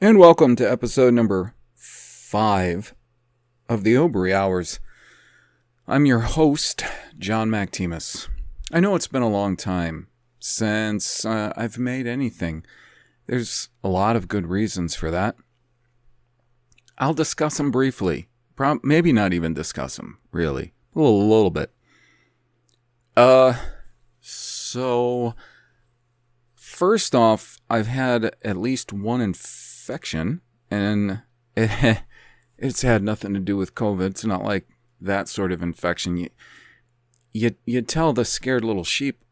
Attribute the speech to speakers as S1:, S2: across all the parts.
S1: And welcome to episode number 5 of the OBRY Hours. I'm your host, John Mactimus. I know it's been a long time since I've made anything. There's a lot of good reasons for that. I'll discuss them briefly. Maybe not even discuss them, really. A little bit. So, first off, I've had at least one infection, and it's had nothing to do with COVID. It's not like that sort of infection. You tell the scared little sheep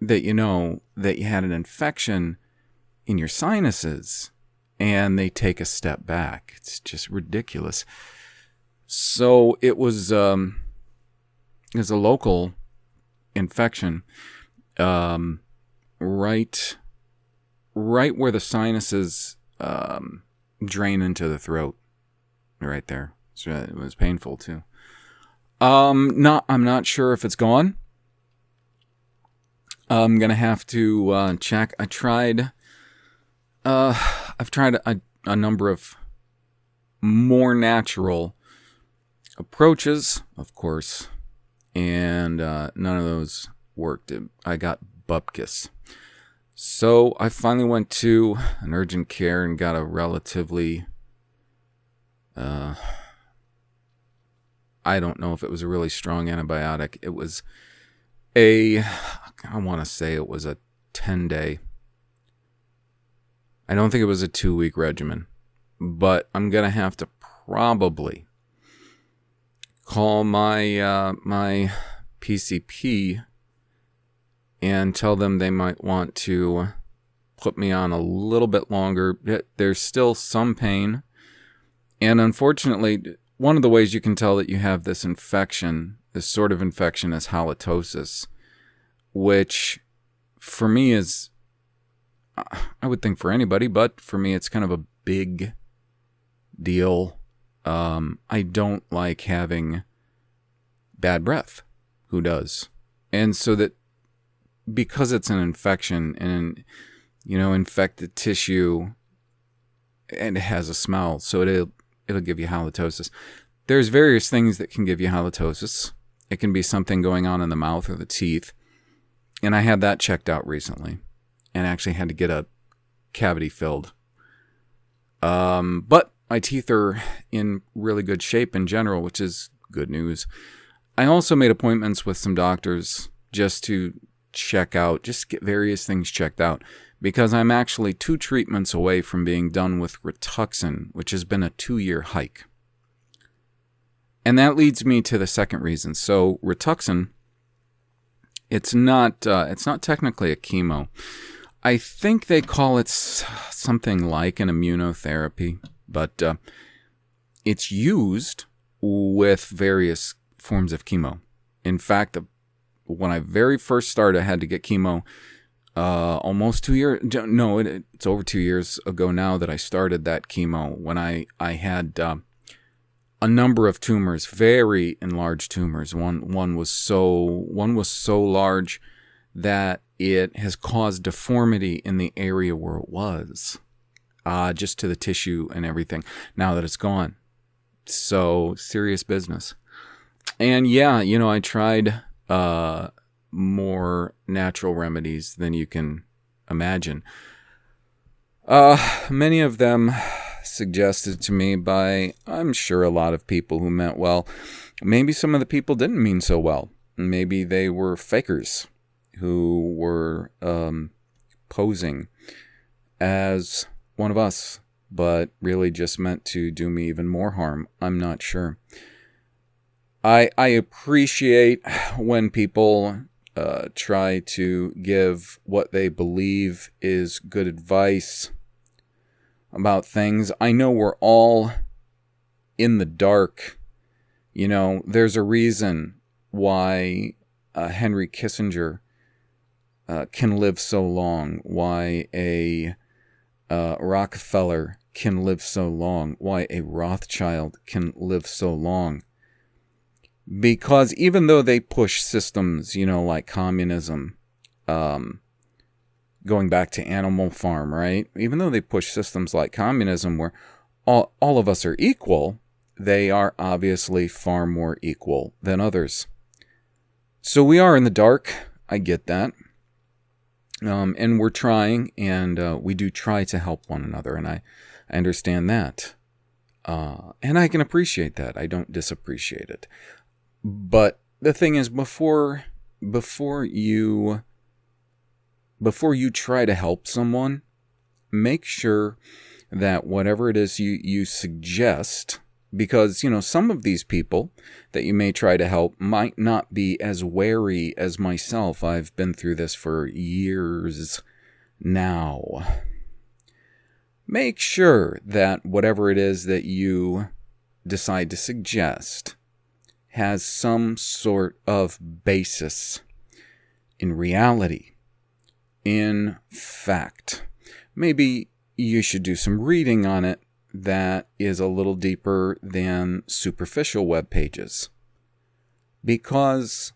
S1: that you know that you had an infection in your sinuses, and they take a step back. It's just ridiculous. So it was a local infection, right where the sinuses drain into the throat, right there. So it was painful too. I'm not sure if it's gone. I'm gonna have to check. I've tried a number of more natural approaches, of course, and none of those worked. I got bupkis. So I finally went to an urgent care and got a relatively, I don't know if it was a really strong antibiotic. It was I want to say it was a 10-day. I don't think it was a 2-week regimen, but I'm going to have to probably call my PCP and tell them they might want to put me on a little bit longer. There's still some pain. And unfortunately, one of the ways you can tell that you have this infection, this sort of infection, is halitosis, which for me is, I would think for anybody, but for me it's kind of a big deal. I don't like having bad breath. Who does? And so that, because it's an infection and, infected tissue, and it has a smell, so it'll give you halitosis. There's various things that can give you halitosis. It can be something going on in the mouth or the teeth. And I had that checked out recently and actually had to get a cavity filled. But my teeth are in really good shape in general, which is good news. I also made appointments with some doctors just to get various things checked out, because I'm actually 2 treatments away from being done with Rituxan, which has been a 2-year hike. And that leads me to the second reason. So Rituxan, it's not technically a chemo. I think they call it something like an immunotherapy, but it's used with various forms of chemo. In fact, when I very first started, I had to get chemo almost 2 years. No, it's over 2 years ago now that I started that chemo, when I had a number of tumors, very enlarged tumors. One was so large that it has caused deformity in the area where it was, just to the tissue and everything. Now that it's gone, so serious business. And yeah, I tried more natural remedies than you can imagine. Many of them suggested to me by, I'm sure, a lot of people who meant well. Maybe some of the people didn't mean so well. Maybe they were fakers who were posing as one of us, but really just meant to do me even more harm. I'm not sure. I appreciate when people try to give what they believe is good advice about things. I know we're all in the dark. There's a reason why Henry Kissinger can live so long, why a Rockefeller can live so long, why a Rothschild can live so long. Because even though they push systems, like communism, going back to Animal Farm, right? Even though they push systems like communism where all of us are equal, they are obviously far more equal than others. So we are in the dark. I get that. And we're trying, and we do try to help one another, and I understand that. And I can appreciate that. I don't disappreciate it. But the thing is, before you try to help someone, make sure that whatever it is you suggest, because, some of these people that you may try to help might not be as wary as myself. I've been through this for years now. Make sure that whatever it is that you decide to suggest has some sort of basis in reality, in fact. Maybe you should do some reading on it that is a little deeper than superficial web pages. Because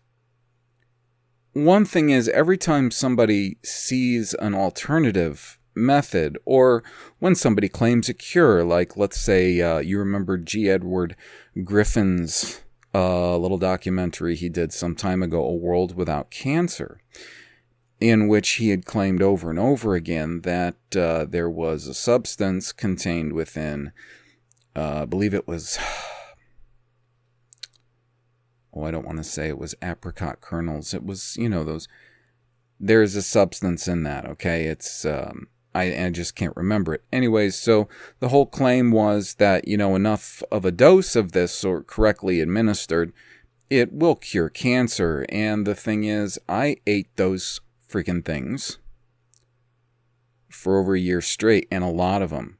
S1: one thing is, every time somebody sees an alternative method, or when somebody claims a cure, like let's say you remember G. Edward Griffin's little documentary he did some time ago, A World Without Cancer, in which he had claimed over and over again that there was a substance contained within, I believe it was, I don't want to say it was apricot kernels. It was, there's a substance in that, okay? It's, I just can't remember it. Anyways, so the whole claim was that, enough of a dose of this, or correctly administered, it will cure cancer. And the thing is, I ate those freaking things for over a year straight, and a lot of them.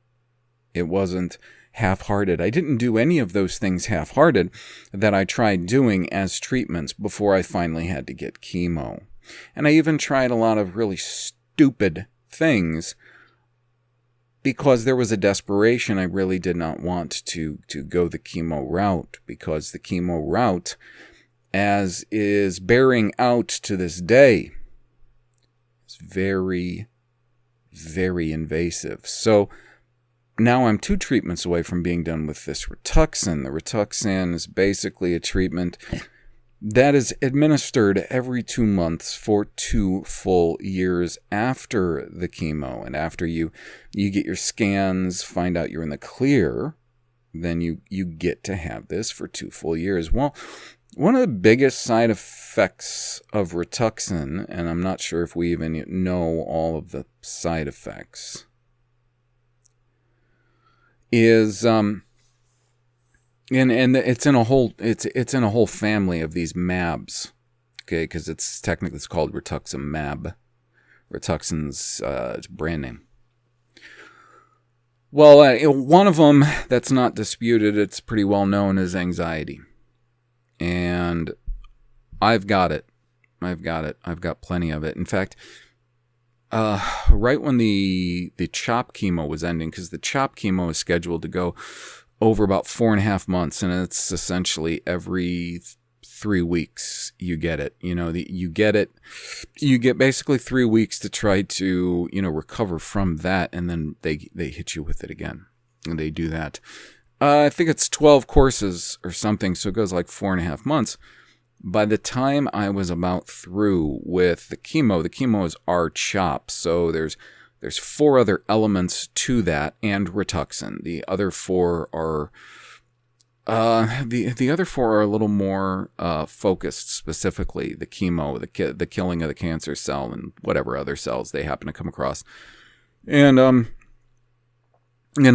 S1: It wasn't half-hearted. I didn't do any of those things half-hearted that I tried doing as treatments before I finally had to get chemo. And I even tried a lot of really stupid things because there was a desperation. I really did not want to go the chemo route, because the chemo route, as is bearing out to this day, is very, very invasive. So now I'm 2 treatments away from being done with this Rituxan. The Rituxan is basically a treatment that is administered every 2 months for 2 full years after the chemo. And after you get your scans, find out you're in the clear, then you get to have this for 2 full years. Well, one of the biggest side effects of Rituxan, and I'm not sure if we even know all of the side effects, is and it's in a whole family of these MABs, okay? Because it's called Rituximab. Rituxan's brand name. Well, one of them that's not disputed, it's pretty well known, is anxiety. And I've got it. I've got plenty of it. In fact, right when the CHOP chemo was ending, because the CHOP chemo is scheduled to go over about 4.5 months, and it's essentially every 3 weeks you get it. You get basically 3 weeks to try to, recover from that, and then they hit you with it again. And they do that. I think it's 12 courses or something, so it goes like 4.5 months. By the time I was about through with the chemo is R-CHOP, so there's 4 other elements to that, and Rituxan. The other 4 are the other 4 are a little more focused, specifically the chemo, the killing of the cancer cell and whatever other cells they happen to come across, and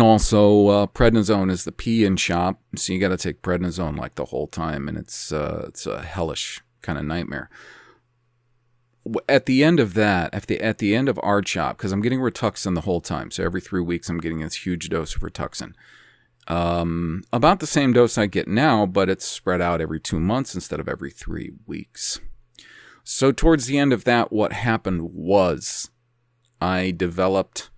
S1: also prednisone is the P in CHOP, so you got to take prednisone like the whole time, and it's a hellish kind of nightmare. At the end of that, at the end of R-CHOP, because I'm getting Rituxan the whole time, so every 3 weeks I'm getting this huge dose of Rituxan. About the same dose I get now, but it's spread out every 2 months instead of every 3 weeks. So towards the end of that, what happened was I developed,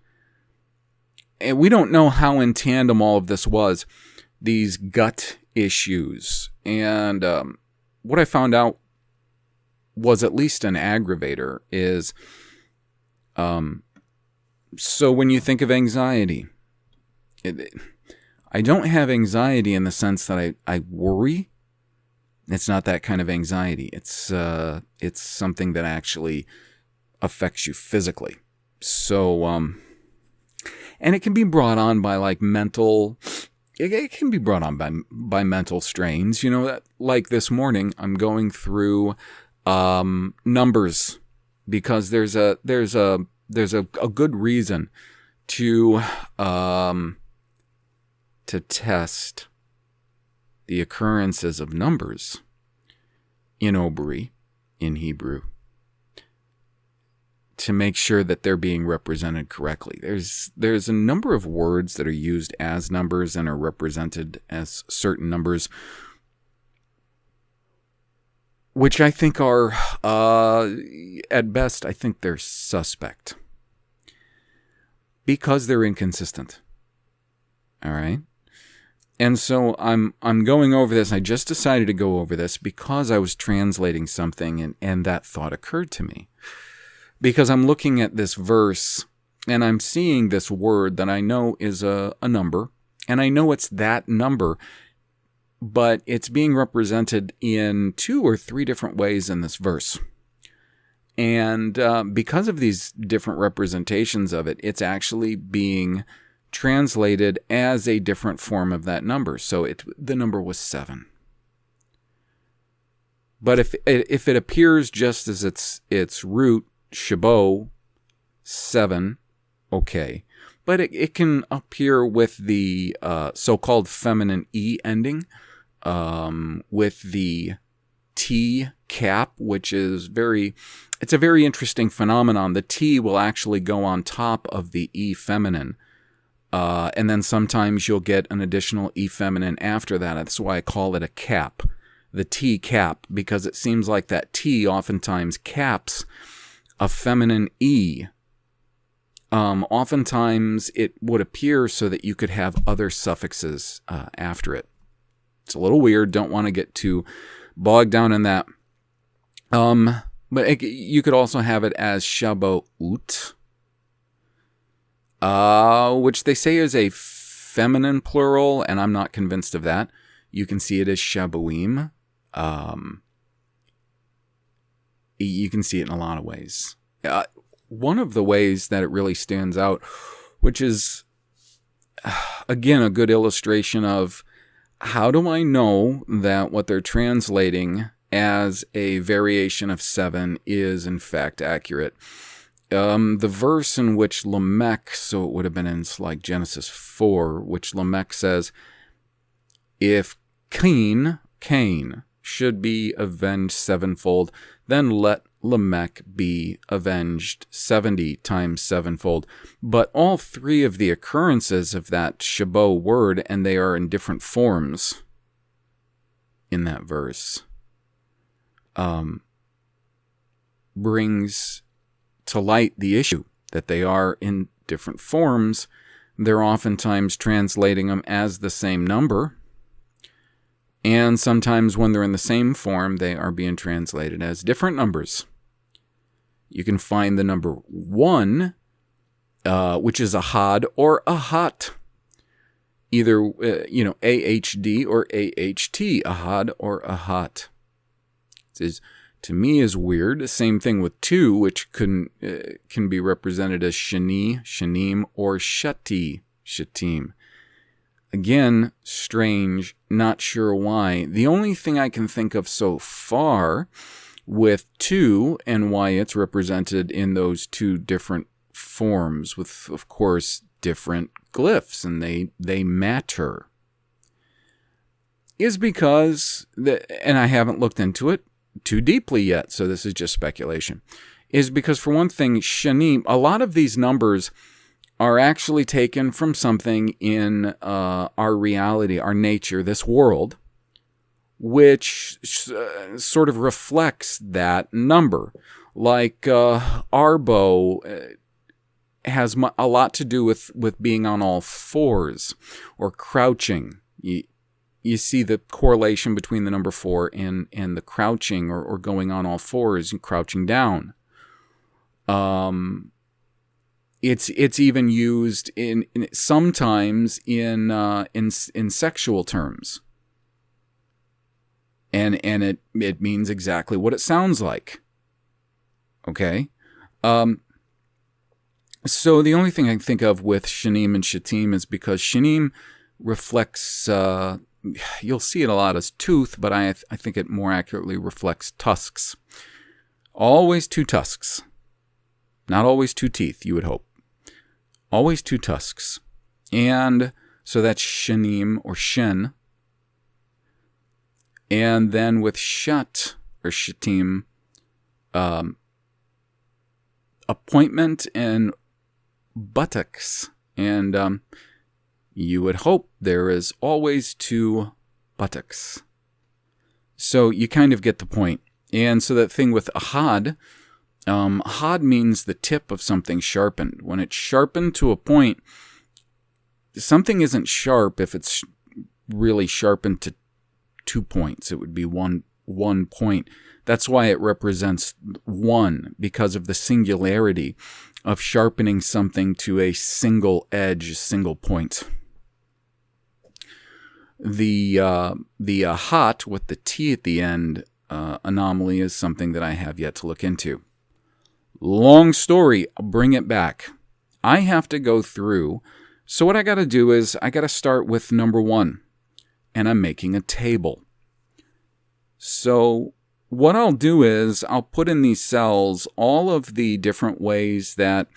S1: and we don't know how in tandem all of this was, these gut issues. And what I found out was at least an aggravator is So when you think of anxiety, I don't have anxiety in the sense that I worry. It's not that kind of anxiety. It's something that actually affects you physically. So, and it can be brought on by like mental. It can be brought on by mental strains. You know, like this morning, I'm going through numbers because there's a good reason to test the occurrences of numbers in OBRY, in Hebrew, to make sure that they're being represented correctly. There's a number of words that are used as numbers and are represented as certain numbers, which I think are, at best, I think they're suspect. Because they're inconsistent. All right? And so I'm going over this. I just decided to go over this because I was translating something and that thought occurred to me. Because I'm looking at this verse and I'm seeing this word that I know is a number. And I know it's that number, but it's being represented in 2 or 3 different ways in this verse. And because of these different representations of it, it's actually being translated as a different form of that number. So the number was 7. But if it appears just as its root, Shabo, 7, okay. But it can appear with the so-called feminine E ending, with the T cap, which is it's a very interesting phenomenon. The T will actually go on top of the E feminine. And then sometimes you'll get an additional E feminine after that. That's why I call it a cap, the T cap, because it seems like that T oftentimes caps a feminine E. Oftentimes it would appear so that you could have other suffixes after it. It's a little weird. Don't want to get too bogged down in that. But you could also have it as Shabout, which they say is a feminine plural, and I'm not convinced of that. You can see it as Shabuim. You can see it in a lot of ways. One of the ways that it really stands out, which is, again, a good illustration of how do I know that what they're translating as a variation of 7 is in fact accurate. The verse in which Lamech, so it would have been in like Genesis 4, which Lamech says, if Cain should be avenged 7-fold, then let Lamech be avenged 70 times 7-fold. But all 3 of the occurrences of that Shabo word, and they are in different forms in that verse, brings to light the issue that they are in different forms. They're oftentimes translating them as the same number. And sometimes when they're in the same form, they are being translated as different numbers. You can find the number 1, which is a had or a hot. Either, AHD or AHT, a had or a hot. To me is weird. Same thing with 2, which can be represented as Shani, Shanim, or Shati, Shatim. Again, strange, not sure why. The only thing I can think of so far with 2 and why it's represented in those 2 different forms with, of course, different glyphs, and they matter, is because, and I haven't looked into it too deeply yet, so this is just speculation, is because, for one thing, Shanim, a lot of these numbers are actually taken from something in our reality, our nature, this world, which sort of reflects that number. Like Arbo has a lot to do with being on all fours or crouching. You see the correlation between the number 4 and the crouching or going on all fours and crouching down. It's even used in sometimes in sexual terms. And it means exactly what it sounds like. Okay? So the only thing I can think of with shanim and shatim is because shanim reflects, you'll see it a lot as tooth, but I think it more accurately reflects tusks. Always two tusks. Not always two teeth, you would hope. Always two tusks. And so that's shanim or shen. And then with shat or shatim, appointment and buttocks. And you would hope there is always two buttocks. So you kind of get the point. And so that thing with ahad, ahad means the tip of something sharpened. When it's sharpened to a point, something isn't sharp if it's really sharpened to 2 points. It would be one point. That's why it represents one, because of the singularity of sharpening something to a single edge, single point. The ahot with the T at the end anomaly is something that I have yet to look into. Long story, I'll bring it back. I have to go through. So what I got to do is I got to start with number 1, and I'm making a table. So what I'll do is I'll put in these cells all of the different ways that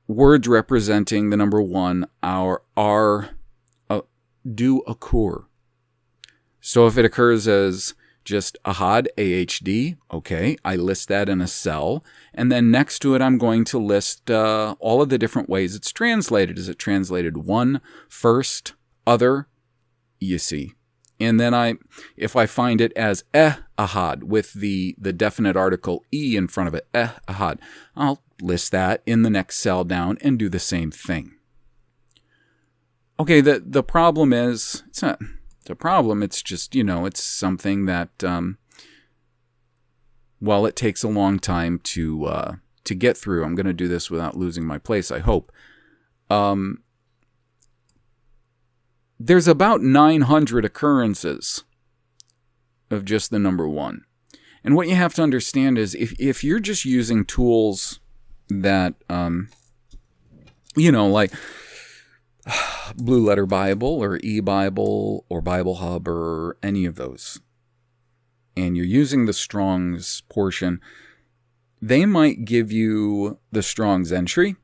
S1: words representing the number 1 do occur. So if it occurs as just ahad, AHD, okay, I list that in a cell. And then next to it, I'm going to list all of the different ways it's translated. Is it translated one, first, other? You see. And then if I find it as ahad with the definite article e in front of it, ahad, I'll list that in the next cell down and do the same thing. Okay, the problem is, it's not the problem, it's just, it's something that, it takes a long time to get through. I'm going to do this without losing my place, I hope. There's about 900 occurrences of just the number 1. And what you have to understand is if you're just using tools that, like Blue Letter Bible or eBible or Bible Hub or any of those, and you're using the Strong's portion, they might give you the Strong's entry.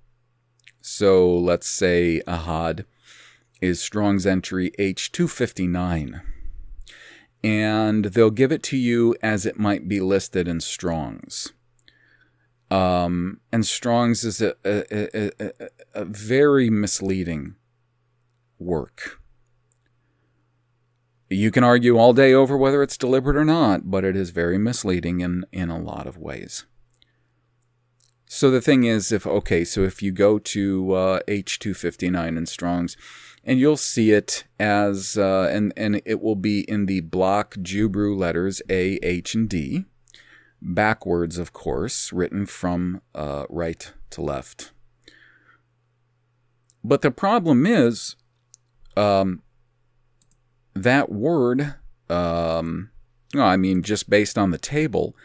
S1: So let's say ahad is Strong's entry H259. And they'll give it to you as it might be listed in Strong's. And Strong's is a very misleading work. You can argue all day over whether it's deliberate or not, but it is very misleading in a lot of ways. So the thing is, if you go to H259 in Strong's, and you'll see it as, and it will be in the block Jubru letters A, H, and D, backwards, of course, written from right to left. But the problem is, that word, just based on the table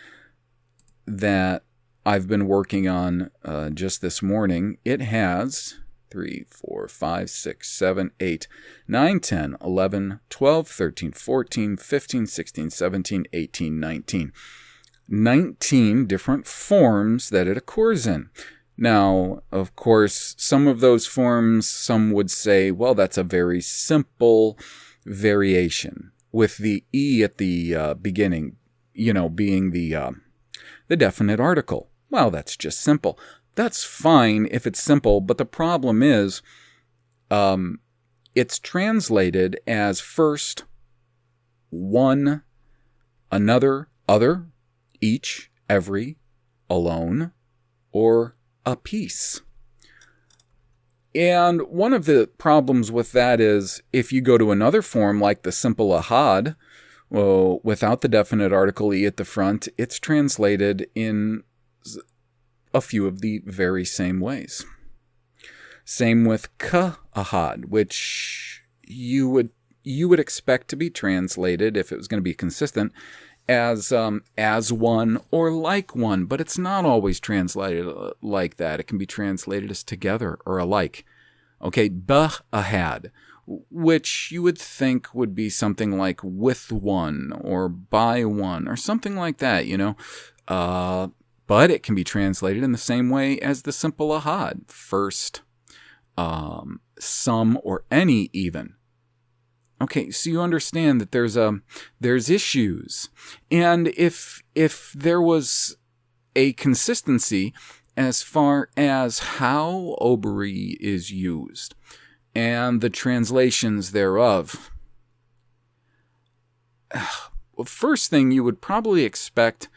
S1: that I've been working on just this morning, it has 3, 4, 5, 6, 7, 8, 9, 10, 11, 12, 13, 14, 15, 16, 17, 18, 19. 19 different forms that it occurs in. Now, of course, some of those forms, some would say, well, that's a very simple variation, with the E at the beginning, being the definite article. Well, that's just simple. That's fine if it's simple, but the problem is it's translated as first, one, another, other, each, every, alone, or a piece. And one of the problems with that is if you go to another form like the simple ahad, without the definite article E at the front, it's translated in a few of the very same ways. Same with ka-ahad, which you would expect to be translated, if it was going to be consistent, as one or like one, but it's not always translated like that. It can be translated as together or alike. Okay, ba-ahad, which you would think would be something like with one or by one or something like that, but it can be translated in the same way as the simple ahad, first, some, or any even. Okay, so you understand that there's issues, and if there was a consistency as far as how OBRY is used and the translations thereof, first thing you would probably expect,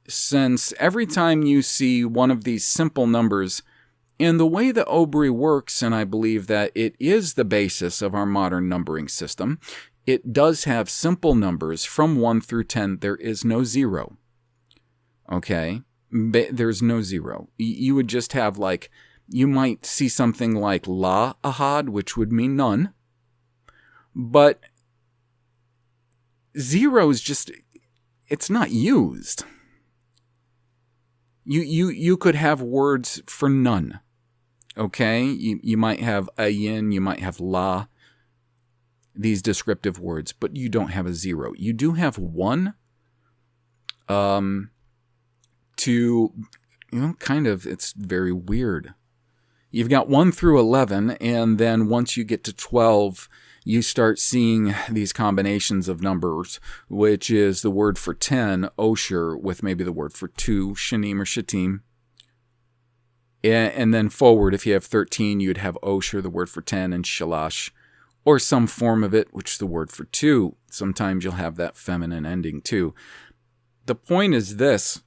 S1: since every time you see one of these simple numbers, in the way that OBRY works, and I believe that it is the basis of our modern numbering system, it does have simple numbers from 1 through 10. There is no 0. Okay? There's no 0. You would just have, like, you might see something like la-ahad, which would mean none. But 0 is just, it's not used. You could have words for none. Okay, you might have ayin, you might have la, these descriptive words, but you don't have a 0. You do have 1 to, kind of, it's very weird. You've got 1 through 11, and then once you get to 12, you start seeing these combinations of numbers, which is the word for 10, osher, with maybe the word for 2, shanim or shatim. And then forward, if you have 13, you'd have osher, the word for 10, and shalash, or some form of it, which is the word for 2. Sometimes you'll have that feminine ending too. The point is this,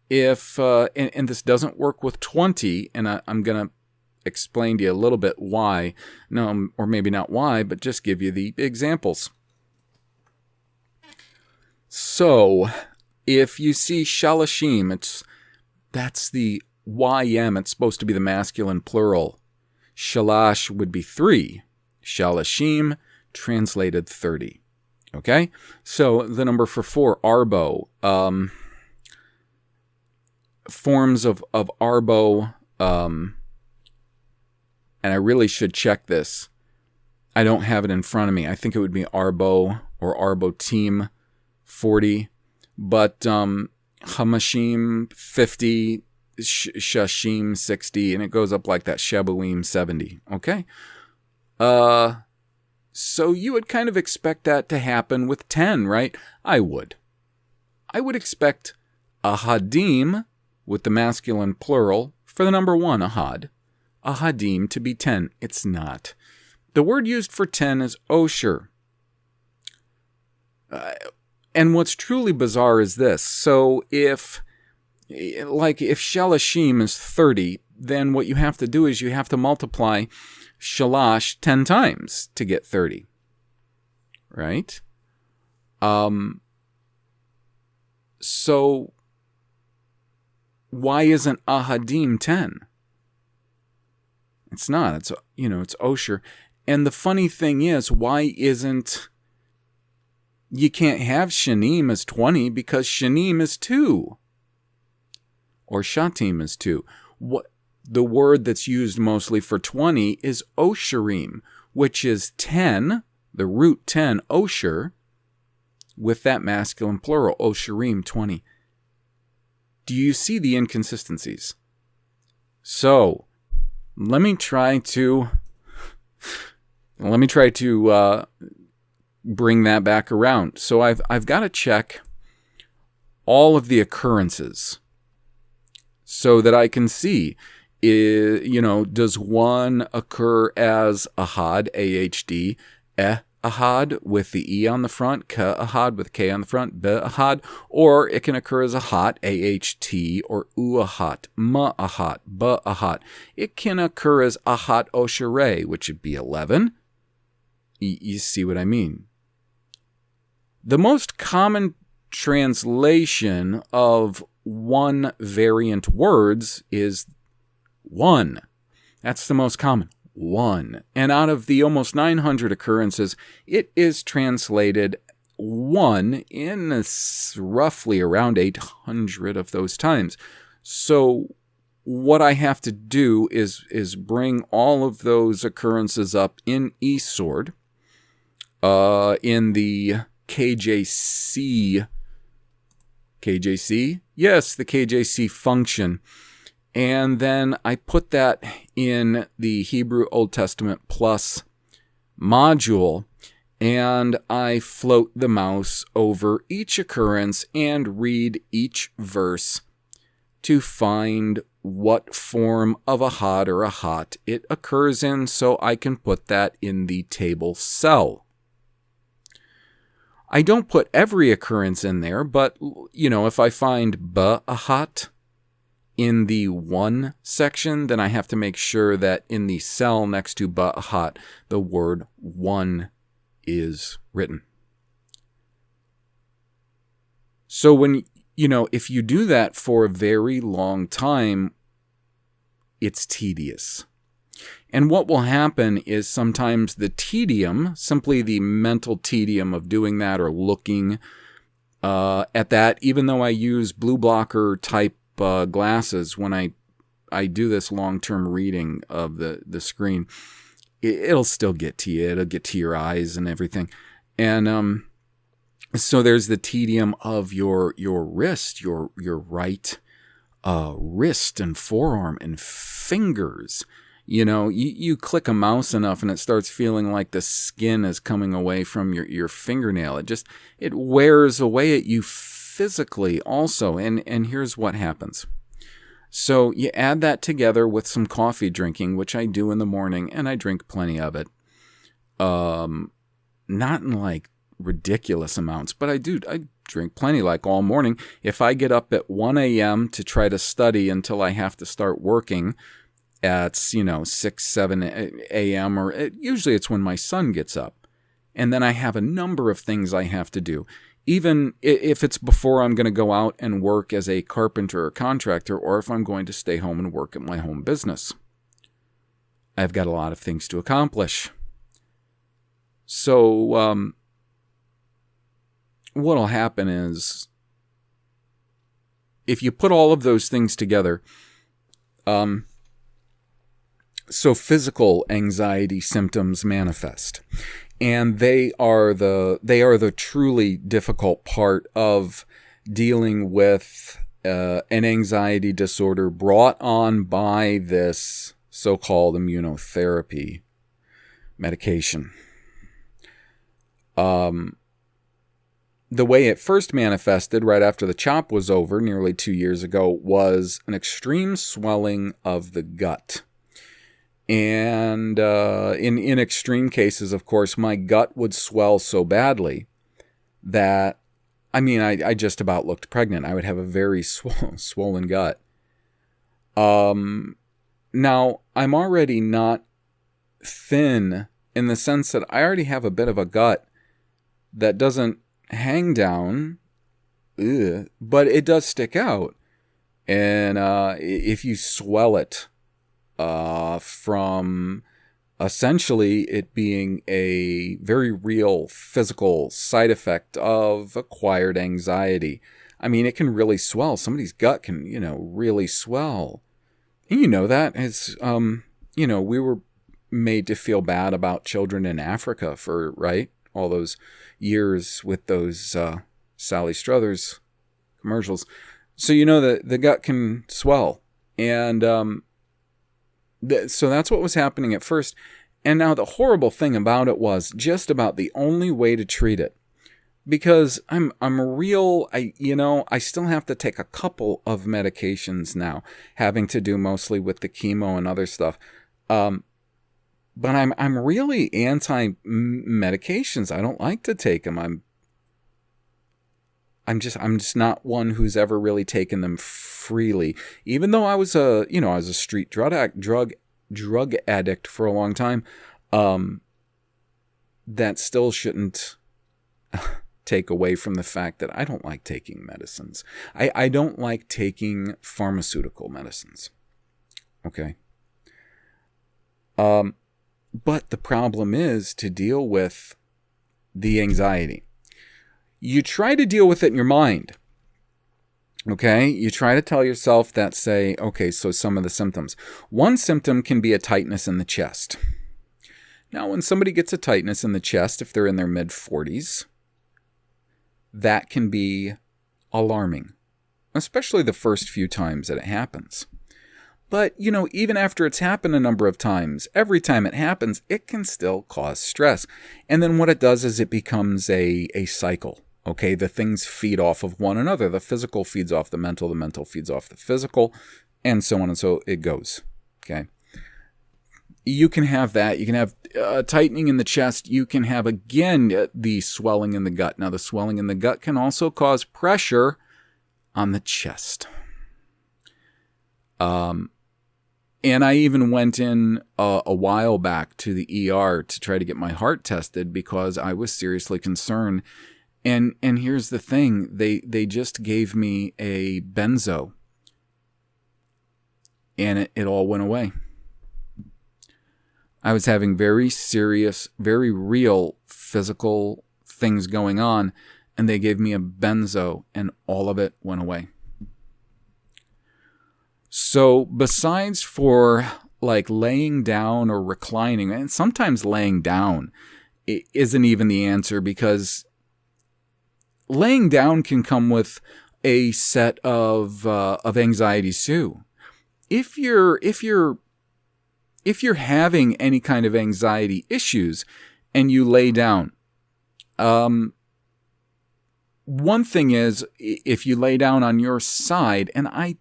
S1: if, and this doesn't work with 20, and I'm going to explain to you a little bit why, no, or maybe not why, but just give you the examples. So, if you see shalashim, that's the YM, it's supposed to be the masculine plural. Shalash would be 3. Shalashim, translated 30. Okay? So, the number for 4, arbo. Forms of arbo, and I really should check this. I don't have it in front of me. I think it would be arbo or arbo team 40. But hamashim 50, shashim 60, and it goes up like that. Shabuim 70. Okay? So you would kind of expect that to happen with 10, right? I would expect ahadim with the masculine plural for the number 1, ahad. Ahadim to be 10. It's not. The word used for 10 is osher. And what's truly bizarre is this. So if shalashim is 30, then what you have to do is you have to multiply shalash 10 times to get 30. Right? So why isn't ahadim 10? It's not. It's osher. And the funny thing is, why isn't, you can't have shanim as 20 because shanim is 2. Or shatim is 2. What the word that's used mostly for 20 is osherim, which is 10, the root 10, osher, with that masculine plural, osherim 20. Do you see the inconsistencies? So, let me try to bring that back around. So I've got to check all of the occurrences so that I can see, does 1 occur as ahad, ahd, ahad with the e on the front, ka ahad with k on the front, be ahad, or it can occur as ahat, aht, or u ahat, ma ahat, ba ahat. It can occur as ahat oshere, which would be 11. You see what I mean? The most common translation of one variant words is one. That's the most common, one. And out of the almost 900 occurrences, it is translated one in roughly around 800 of those times. So what I have to do is bring all of those occurrences up in eSword, in the KJC. KJC? Yes, the KJC function. And then I put that in the Hebrew Old Testament Plus module, and I float the mouse over each occurrence and read each verse to find what form of a hod or a hot it occurs in, so I can put that in the table cell. I don't put every occurrence in there, but, if I find ba'ahat in the one section, then I have to make sure that in the cell next to ba'ahat, the word one is written. So when, if you do that for a very long time, it's tedious. And what will happen is sometimes the tedium, simply the mental tedium of doing that or looking at that, even though I use blue blocker type glasses when I do this long-term reading of the screen, it'll still get to you. It'll get to your eyes and everything. And so there's the tedium of your wrist, your right wrist and forearm and fingers. You click a mouse enough and it starts feeling like the skin is coming away from your fingernail. It wears away at you physically also. And here's what happens. So you add that together with some coffee drinking, which I do in the morning, and I drink plenty of it. Not in like ridiculous amounts, but I drink plenty, like all morning. If I get up at 1 a.m. to try to study until I have to start working at 6, 7 a.m., or usually it's when my son gets up, and then I have a number of things I have to do. Even if it's before I'm going to go out and work as a carpenter or contractor, or if I'm going to stay home and work at my home business, I've got a lot of things to accomplish. So what'll happen is, if you put all of those things together, so physical anxiety symptoms manifest, and they are the truly difficult part of dealing with an anxiety disorder brought on by this so-called immunotherapy medication. The way it first manifested right after the CHOP was over nearly 2 years ago was an extreme swelling of the gut. And in extreme cases, of course, my gut would swell so badly that, I just about looked pregnant. I would have a very swollen gut. Now, I'm already not thin in the sense that I already have a bit of a gut that doesn't hang down, but it does stick out. And if you swell it, from essentially it being a very real physical side effect of acquired anxiety. It can really swell. Somebody's gut can, really swell. And you know that. It's, we were made to feel bad about children in Africa for, right, all those years with those Sally Struthers commercials. So the gut can swell. And so that's what was happening at first. And now the horrible thing about it was just about the only way to treat it. Because I still have to take a couple of medications now, having to do mostly with the chemo and other stuff. But I'm really anti-medications. I don't like to take them. I'm just not one who's ever really taken them freely. Even though I was a street drug addict for a long time, that still shouldn't take away from the fact that I don't like taking medicines. I don't like taking pharmaceutical medicines. Okay. But the problem is to deal with the anxiety. You try to deal with it in your mind. Okay, you try to tell yourself that, say, okay, so some of the symptoms. One symptom can be a tightness in the chest. Now, when somebody gets a tightness in the chest, if they're in their mid-40s, that can be alarming, especially the first few times that it happens. But, even after it's happened a number of times, every time it happens, it can still cause stress. And then what it does is it becomes a cycle. Okay, the things feed off of one another. The physical feeds off the mental feeds off the physical, and so on and so it goes. Okay, you can have that. You can have tightening in the chest. You can have, again, the swelling in the gut. Now, the swelling in the gut can also cause pressure on the chest. And I even went in a while back to the ER to try to get my heart tested because I was seriously concerned. And here's the thing, they just gave me a benzo, and it all went away. I was having very serious, very real physical things going on, and they gave me a benzo, and all of it went away. So besides for like laying down or reclining, and sometimes laying down isn't even the answer, because laying down can come with a set of anxieties too. If you're having any kind of anxiety issues and you lay down, one thing is, if you lay down on your side, and I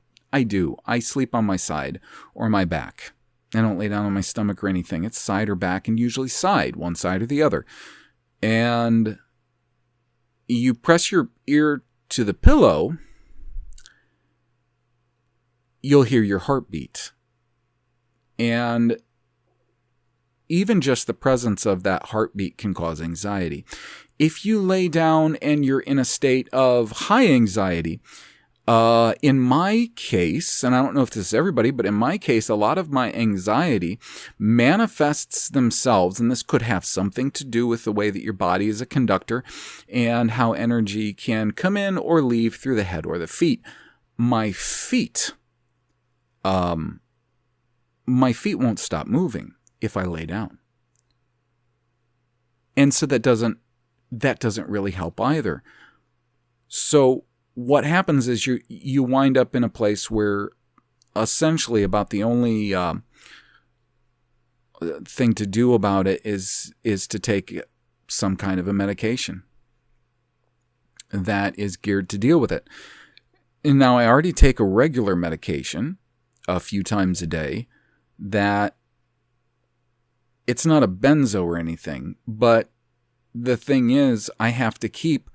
S1: sleep on my side or my back. I don't lay down on my stomach or anything. It's side or back, and usually side, one side or the other. And you press your ear to the pillow, you'll hear your heartbeat. And even just the presence of that heartbeat can cause anxiety. If you lay down and you're in a state of high anxiety, in my case, and I don't know if this is everybody, but in my case, a lot of my anxiety manifests themselves, and this could have something to do with the way that your body is a conductor and how energy can come in or leave through the head or the feet. My feet won't stop moving if I lay down. And so that doesn't really help either. So what happens is you wind up in a place where essentially about the only thing to do about it is to take some kind of a medication that is geared to deal with it. And now I already take a regular medication a few times a day that it's not a benzo or anything, but the thing is I have to keep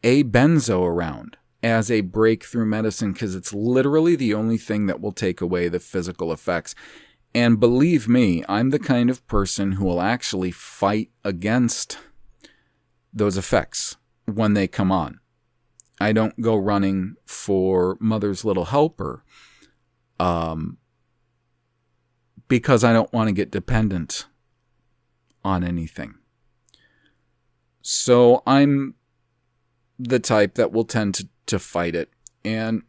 S1: a benzo around as a breakthrough medicine because it's literally the only thing that will take away the physical effects. And believe me, I'm the kind of person who will actually fight against those effects when they come on. I don't go running for Mother's Little Helper because I don't want to get dependent on anything. So I'm the type that will tend to fight it. And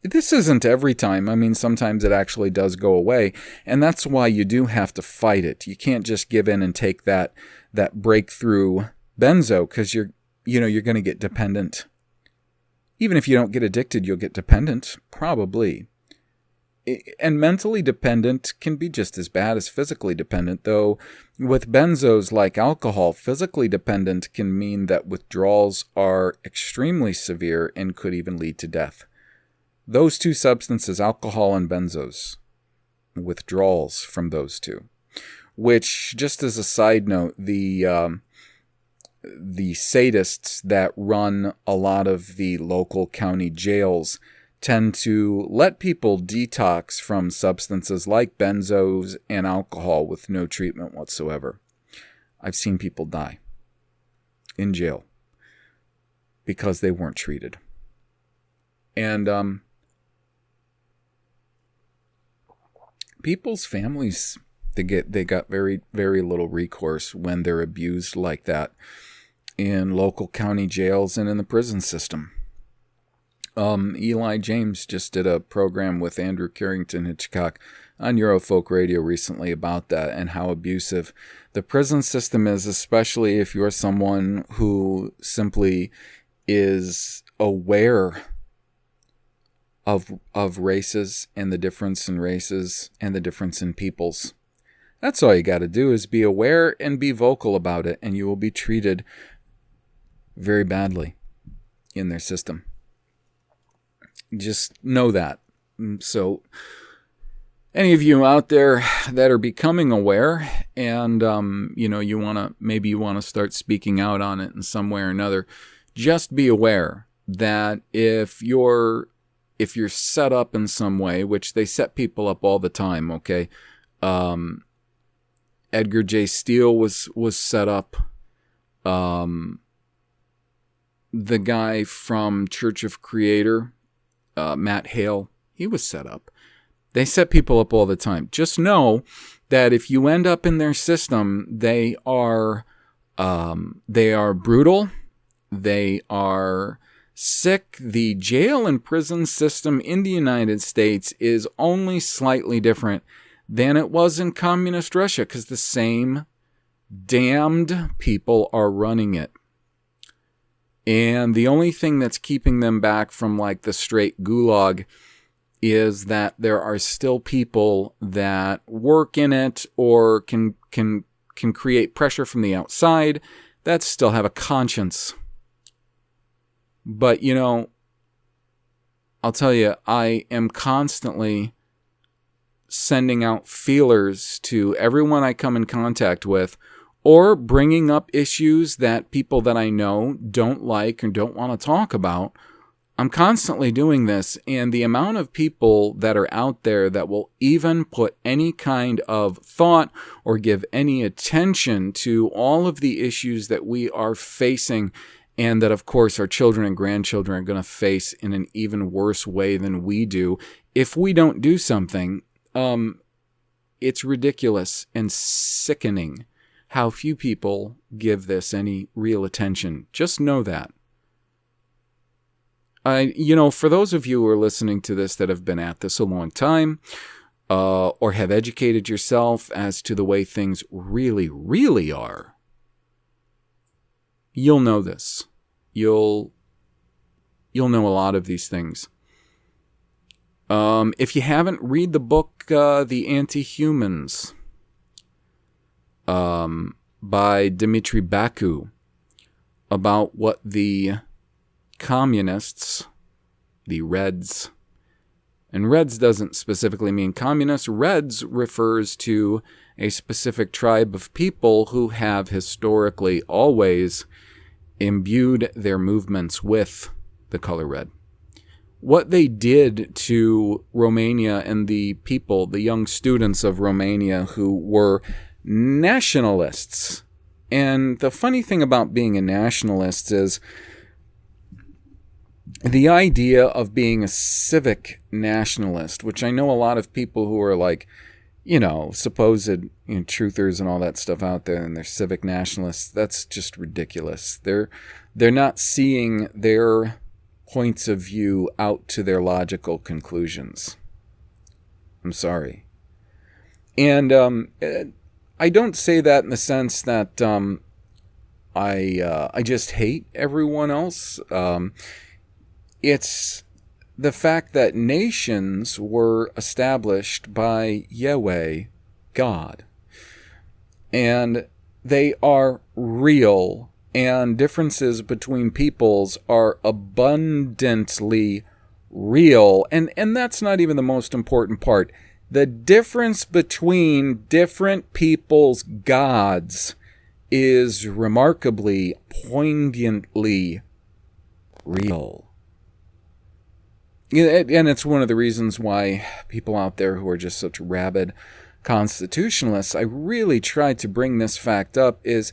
S1: this isn't every time. I mean, sometimes it actually does go away. And that's why you do have to fight it. You can't just give in and take that breakthrough benzo because you're going to get dependent. Even if you don't get addicted, you'll get dependent, probably. And mentally dependent can be just as bad as physically dependent, though with benzos like alcohol, physically dependent can mean that withdrawals are extremely severe and could even lead to death. Those two substances, alcohol and benzos, withdrawals from those two, which, just as a side note, the sadists that run a lot of the local county jails tend to let people detox from substances like benzos and alcohol with no treatment whatsoever. I've seen people die in jail. because they weren't treated. And people's families, they got very, very little recourse when they're abused like that in local county jails and in the prison system. Eli James just did a program with Andrew Carrington Hitchcock on Eurofolk Radio recently about that and how abusive the prison system is, especially if you're someone who simply is aware of races and the difference in races and the difference in peoples. That's all you got to do, is be aware and be vocal about it, and you will be treated very badly in their system. Just know that. So any of you out there that are becoming aware and you want to start speaking out on it in some way or another, just be aware that if you're set up in some way, which they set people up all the time, okay? Edgar J. Steele was set up. The guy from Church of Creator, Matt Hale, he was set up. They set people up all the time. Just know that if you end up in their system, they are brutal. They are sick. The jail and prison system in the United States is only slightly different than it was in communist Russia, because the same damned people are running it. And the only thing that's keeping them back from like the straight gulag is that there are still people that work in it or can create pressure from the outside that still have a conscience. But, I'll tell you, I am constantly sending out feelers to everyone I come in contact with, or bringing up issues that people that I know don't like or don't want to talk about. I'm constantly doing this, and the amount of people that are out there that will even put any kind of thought or give any attention to all of the issues that we are facing, and that, of course, our children and grandchildren are going to face in an even worse way than we do if we don't do something, it's ridiculous and sickening how few people give this any real attention. Just know that. For those of you who are listening to this that have been at this a long time, or have educated yourself as to the way things really, really are, you'll know this. You'll know a lot of these things. If you haven't, read the book, The Anti-Humans, by Dmitry Baku, about what the communists, the Reds, and Reds doesn't specifically mean communists. Reds refers to a specific tribe of people who have historically always imbued their movements with the color red. What they did to Romania and the people, the young students of Romania who were nationalists. And the funny thing about being a nationalist is the idea of being a civic nationalist, which I know a lot of people who are like, supposed truthers and all that stuff out there, and they're civic nationalists. That's just ridiculous. They're not seeing their points of view out to their logical conclusions. I'm sorry. And I don't say that in the sense that I just hate everyone else. It's the fact that nations were established by Yahweh, God. And they are real, and differences between peoples are abundantly real. And that's not even the most important part. The difference between different people's gods is remarkably, poignantly real. And it's one of the reasons why people out there who are just such rabid constitutionalists, I really tried to bring this fact up, is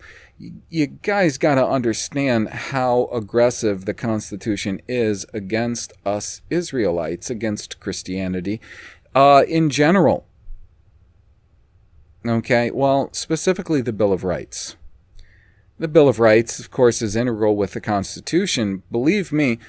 S1: you guys got to understand how aggressive the Constitution is against us Israelites, against Christianity in general. Okay, well, specifically the Bill of Rights. The Bill of Rights, of course, is integral with the Constitution. Believe me,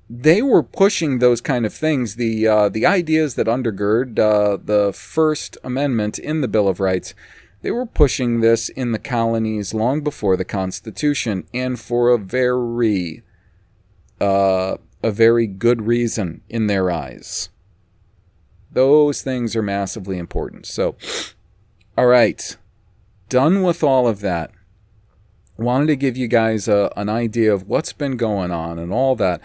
S1: they were pushing those kind of things. The ideas that undergird the First Amendment in the Bill of Rights, they were pushing this in the colonies long before the Constitution, and for a very good reason in their eyes. Those things are massively important. So, all right, done with all of that. Wanted to give you guys an idea of what's been going on and all that.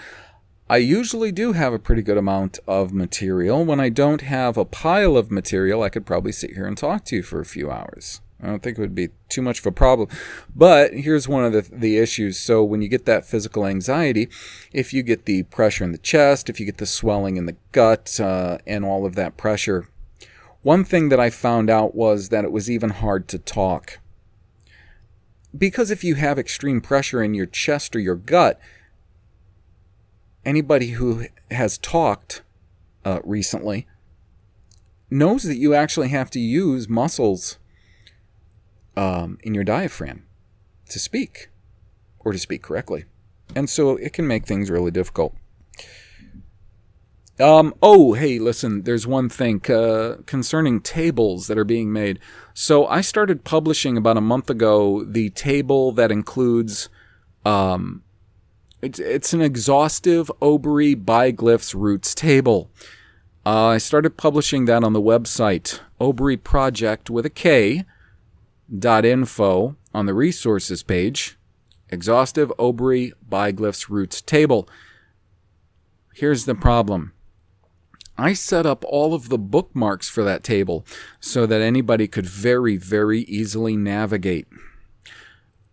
S1: I usually do have a pretty good amount of material. When I don't have a pile of material, I could probably sit here and talk to you for a few hours. I don't think it would be too much of a problem. But here's one of the issues. So when you get that physical anxiety, if you get the pressure in the chest, if you get the swelling in the gut, and all of that pressure, one thing that I found out was that it was even hard to talk. Because if you have extreme pressure in your chest or your gut, anybody who has talked recently knows that you actually have to use muscles in your diaphragm to speak, or to speak correctly. And so it can make things really difficult. Oh, hey, listen, there's one thing concerning tables that are being made. So I started publishing about a month ago the table that includes, it's an exhaustive OBRY biglyphs roots table. I started publishing that on the website, OBRY Project with a K, .info on the resources page, exhaustive OBRY biglyphs roots table. Here's the problem. I set up all of the bookmarks for that table so that anybody could very, very easily navigate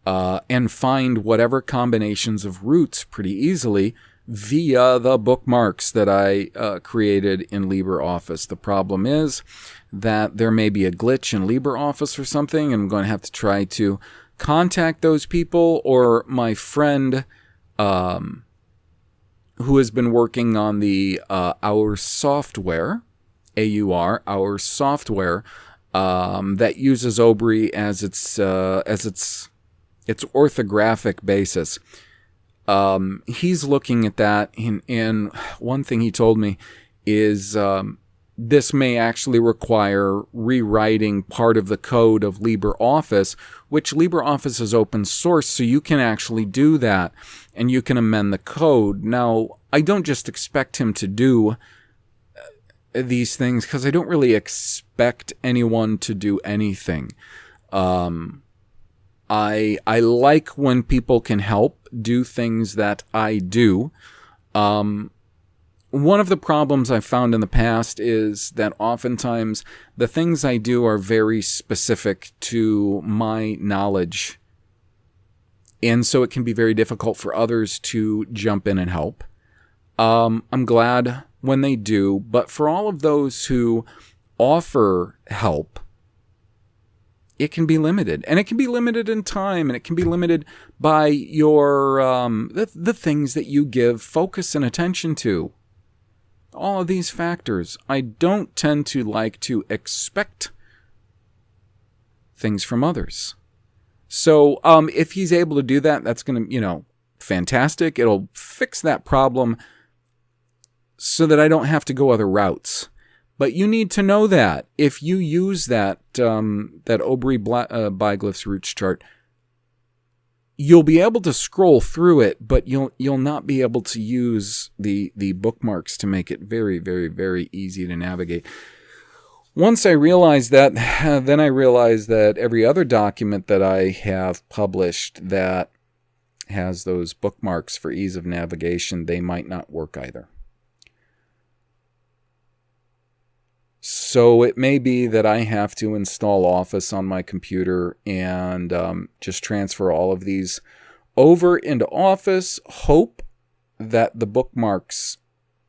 S1: and find whatever combinations of roots pretty easily via the bookmarks that I created in LibreOffice. The problem is that there may be a glitch in LibreOffice or something, and I'm going to have to try to contact those people, or my friend who has been working on the Our Software, AUR, Our Software, that uses OBRY as its orthographic basis. He's looking at that, and one thing he told me is this may actually require rewriting part of the code of LibreOffice, which LibreOffice is open source, so you can actually do that, and you can amend the code. Now, I don't just expect him to do these things, because I don't really expect anyone to do anything. I like when people can help do things that I do. One of the problems I've found in the past is that oftentimes the things I do are very specific to my knowledge. And so it can be very difficult for others to jump in and help. I'm glad when they do, but for all of those who offer help, it can be limited, and it can be limited in time, and it can be limited by your the things that you give focus and attention to. All of these factors. I don't tend to like to expect things from others. So if he's able to do that, that's going to, fantastic. It'll fix that problem so that I don't have to go other routes. But you need to know that if you use that OBRY biglyphs roots chart, you'll be able to scroll through it, but you'll not be able to use the bookmarks to make it very, very, very easy to navigate. Once I realized that, then I realized that every other document that I have published that has those bookmarks for ease of navigation, they might not work either. So it may be that I have to install Office on my computer and just transfer all of these over into Office, hope that the bookmarks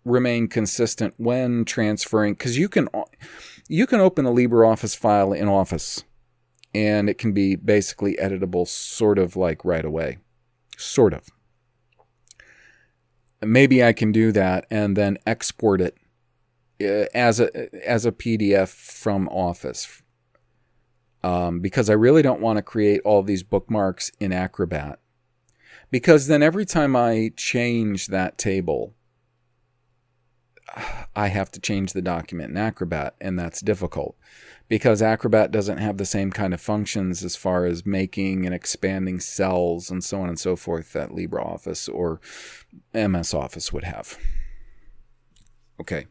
S1: remain consistent when transferring, because you can open a LibreOffice file in Office, and it can be basically editable sort of like right away. Sort of. Maybe I can do that and then export it as a PDF from Office. Because I really don't want to create all these bookmarks in Acrobat. Because then every time I change that table, I have to change the document in Acrobat, and that's difficult. Because Acrobat doesn't have the same kind of functions as far as making and expanding cells and so on and so forth that LibreOffice or MS Office would have. Okay,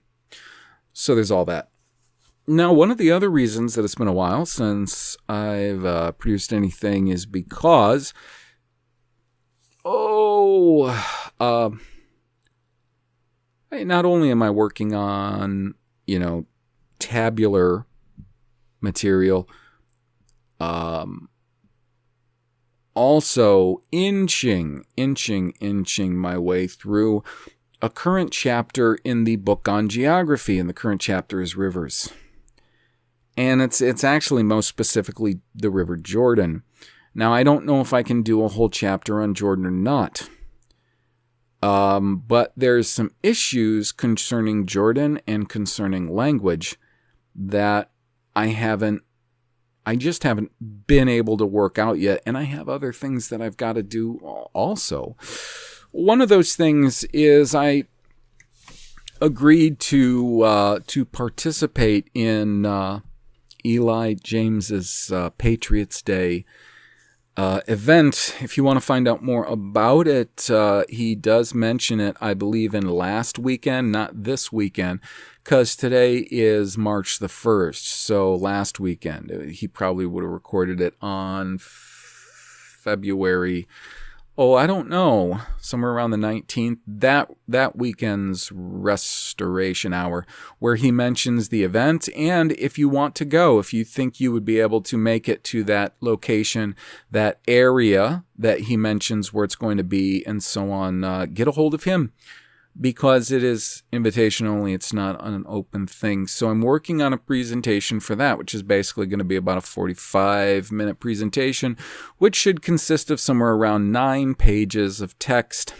S1: so there's all that. Now, one of the other reasons that it's been a while since I've produced anything is because, not only am I working on, tabular material, also inching my way through a current chapter in the book on geography, and the current chapter is rivers. And it's actually most specifically the River Jordan. Now, I don't know if I can do a whole chapter on Jordan or not. But there's some issues concerning Jordan and concerning language that I just haven't been able to work out yet, and I have other things that I've got to do also. One of those things is I agreed to participate in Eli James's Patriots Day event. If you want to find out more about it, he does mention it, I believe, in last weekend, not this weekend, because today is March the 1st, so last weekend. He probably would have recorded it on February, I don't know, somewhere around the 19th, that weekend's Restoration Hour, where he mentions the event. And if you want to go, if you think you would be able to make it to that location, that area that he mentions where it's going to be, and so on, get a hold of him, because it is invitation only. It's not an open thing. So I'm working on a presentation for that, which is basically going to be about a 45-minute presentation, which should consist of somewhere around 9 pages of text.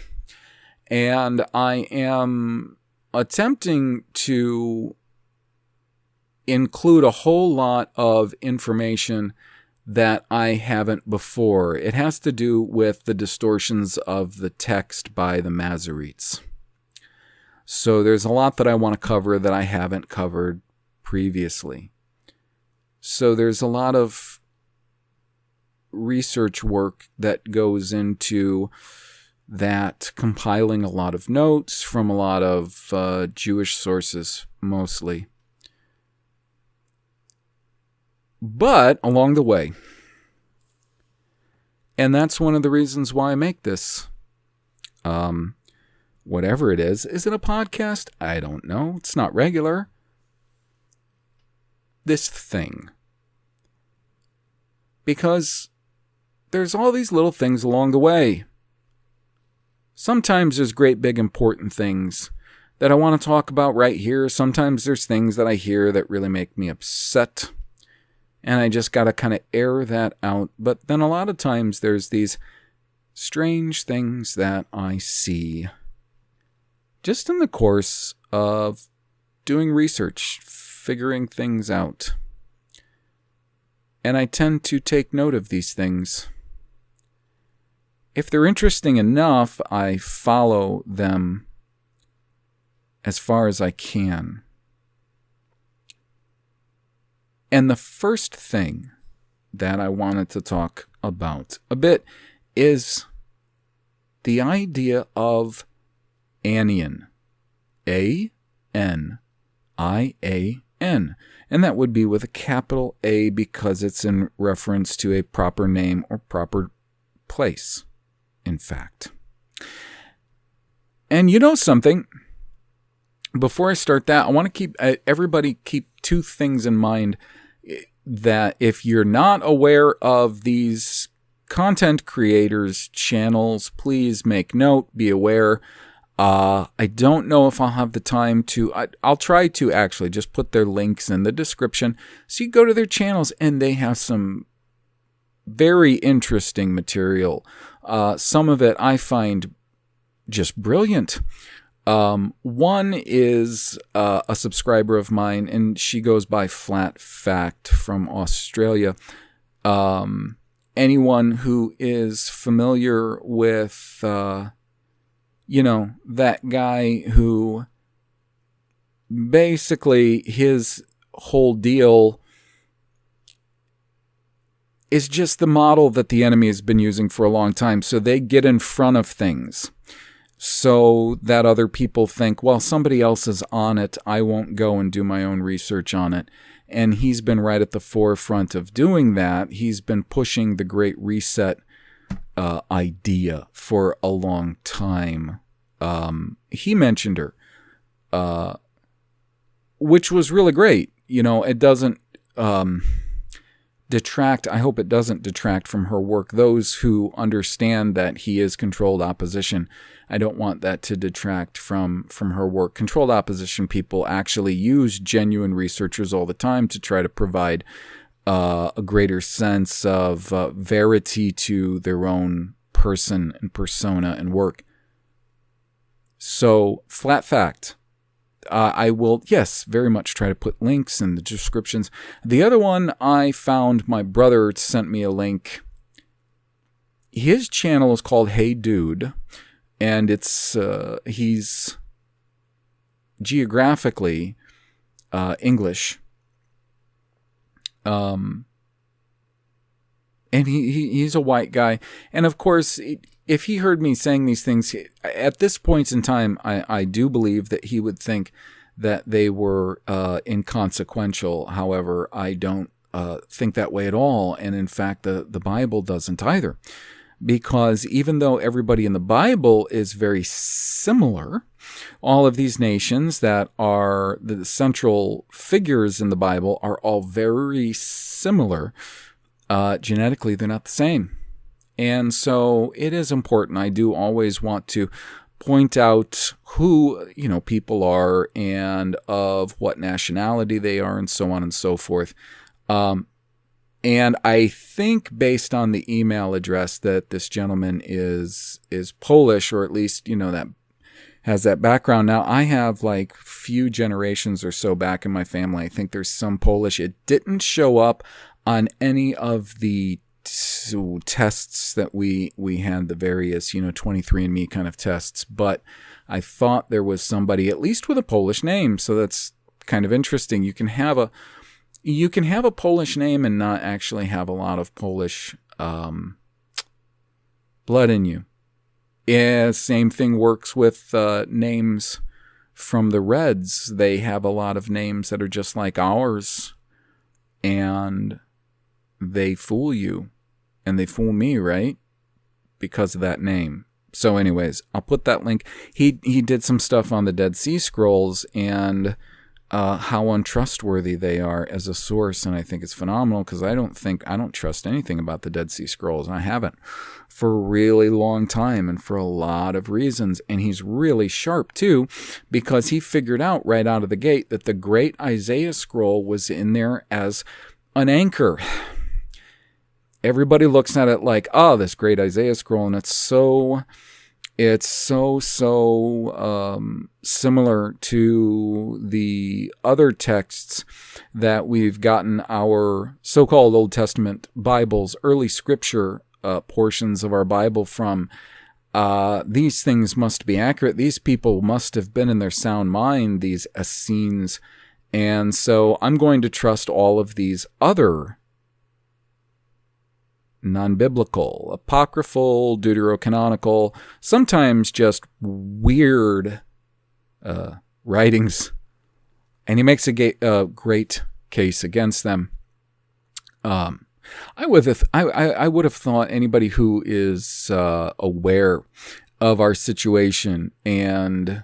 S1: And I am attempting to include a whole lot of information that I haven't before. It has to do with the distortions of the text by the Masoretes. So there's a lot that I want to cover that I haven't covered previously. So there's a lot of research work that goes into that, compiling a lot of notes from a lot of Jewish sources, mostly. But along the way, and that's one of the reasons why I make this, whatever it is it a podcast? I don't know. It's not regular. This thing. Because there's all these little things along the way. Sometimes there's great big important things that I want to talk about right here. Sometimes there's things that I hear that really make me upset, and I just got to kind of air that out. But then a lot of times there's these strange things that I see just in the course of doing research, figuring things out. And I tend to take note of these things. If they're interesting enough, I follow them as far as I can. And the first thing that I wanted to talk about a bit is the idea of Anian. A-N-I-A-N. And that would be with a capital A because it's in reference to a proper name or proper place, in fact. And you know something? Before I start that, I want to keep everybody keep 2 things in mind, that if you're not aware of these content creators' channels, please make note, be aware. I don't know if I'll have the time to. I'll try to actually just put their links in the description. So you go to their channels and they have some very interesting material. Some of it I find just brilliant. One is a subscriber of mine, and she goes by Flat Fact from Australia. Anyone who is familiar with, that guy who basically his whole deal is just the model that the enemy has been using for a long time. So they get in front of things so that other people think, well, somebody else is on it. I won't go and do my own research on it. And he's been right at the forefront of doing that. He's been pushing the Great Reset idea for a long time. He mentioned her, which was really great. It doesn't detract. I hope it doesn't detract from her work. Those who understand that he is controlled opposition, I don't want that to detract from her work. Controlled opposition people actually use genuine researchers all the time to try to provide a greater sense of verity to their own person and persona and work. So, Flat Fact. I will, yes, very much try to put links in the descriptions. The other one I found, my brother sent me a link. His channel is called Hey Dude, and it's he's geographically English. And he's a white guy. And of course, if he heard me saying these things, at this point in time, I do believe that he would think that they were inconsequential. However, I don't think that way at all. And in fact, the Bible doesn't either. Because even though everybody in the Bible is very similar, all of these nations that are the central figures in the Bible are all very similar. Genetically, they're not the same. And so it is important. I do always want to point out who, people are and of what nationality they are and so on and so forth. And I think based on the email address that this gentleman is Polish, or at least, that has that background. Now, I have like few generations or so back in my family. I think there's some Polish. It didn't show up on any of the tests that we had, the various, 23andMe kind of tests. But I thought there was somebody at least with a Polish name. So that's kind of interesting. You can have a Polish name and not actually have a lot of Polish blood in you. Yeah, same thing works with names from the Reds. They have a lot of names that are just like ours, and they fool you, and they fool me, right? Because of that name. So anyways, I'll put that link. He did some stuff on the Dead Sea Scrolls and how untrustworthy they are as a source, and I think it's phenomenal because I don't trust anything about the Dead Sea Scrolls, and I haven't for a really long time and for a lot of reasons. And he's really sharp too, because he figured out right out of the gate that the Great Isaiah Scroll was in there as an anchor. Everybody looks at it like, this Great Isaiah Scroll, and it's so similar to the other texts that we've gotten our so-called Old Testament Bibles, early scripture portions of our Bible from. These things must be accurate. These people must have been in their sound mind, these Essenes. And so I'm going to trust all of these other non-biblical, apocryphal, deuterocanonical, sometimes just weird writings, and he makes a great case against them. I would have thought anybody who is aware of our situation and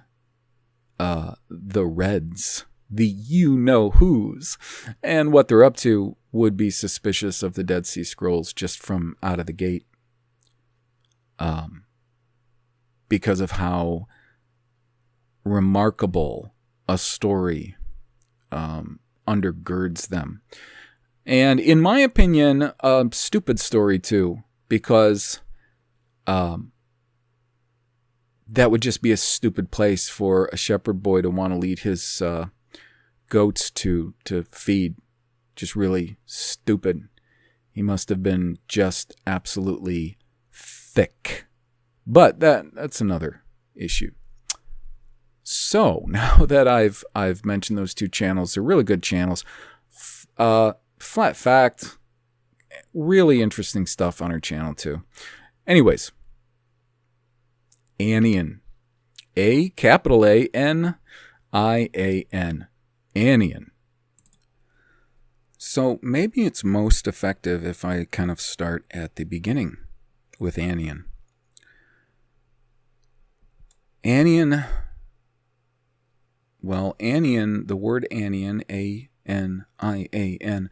S1: the Reds, the you-know-whos, and what they're up to, would be suspicious of the Dead Sea Scrolls just from out of the gate. Because of how remarkable a story undergirds them. And in my opinion, a stupid story too, because that would just be a stupid place for a shepherd boy to want to lead his goats to feed. Just really stupid. He must have been just absolutely thick. But that's another issue. So now that I've mentioned those two channels, they're really good channels. Flat fact, really interesting stuff on our channel too. Anyways, Anian, capital A-N-I-A-N, Anian. So maybe it's most effective if I kind of start at the beginning with Anian. Anian. Well, Anian, the word Anian, A-N-I-A-N,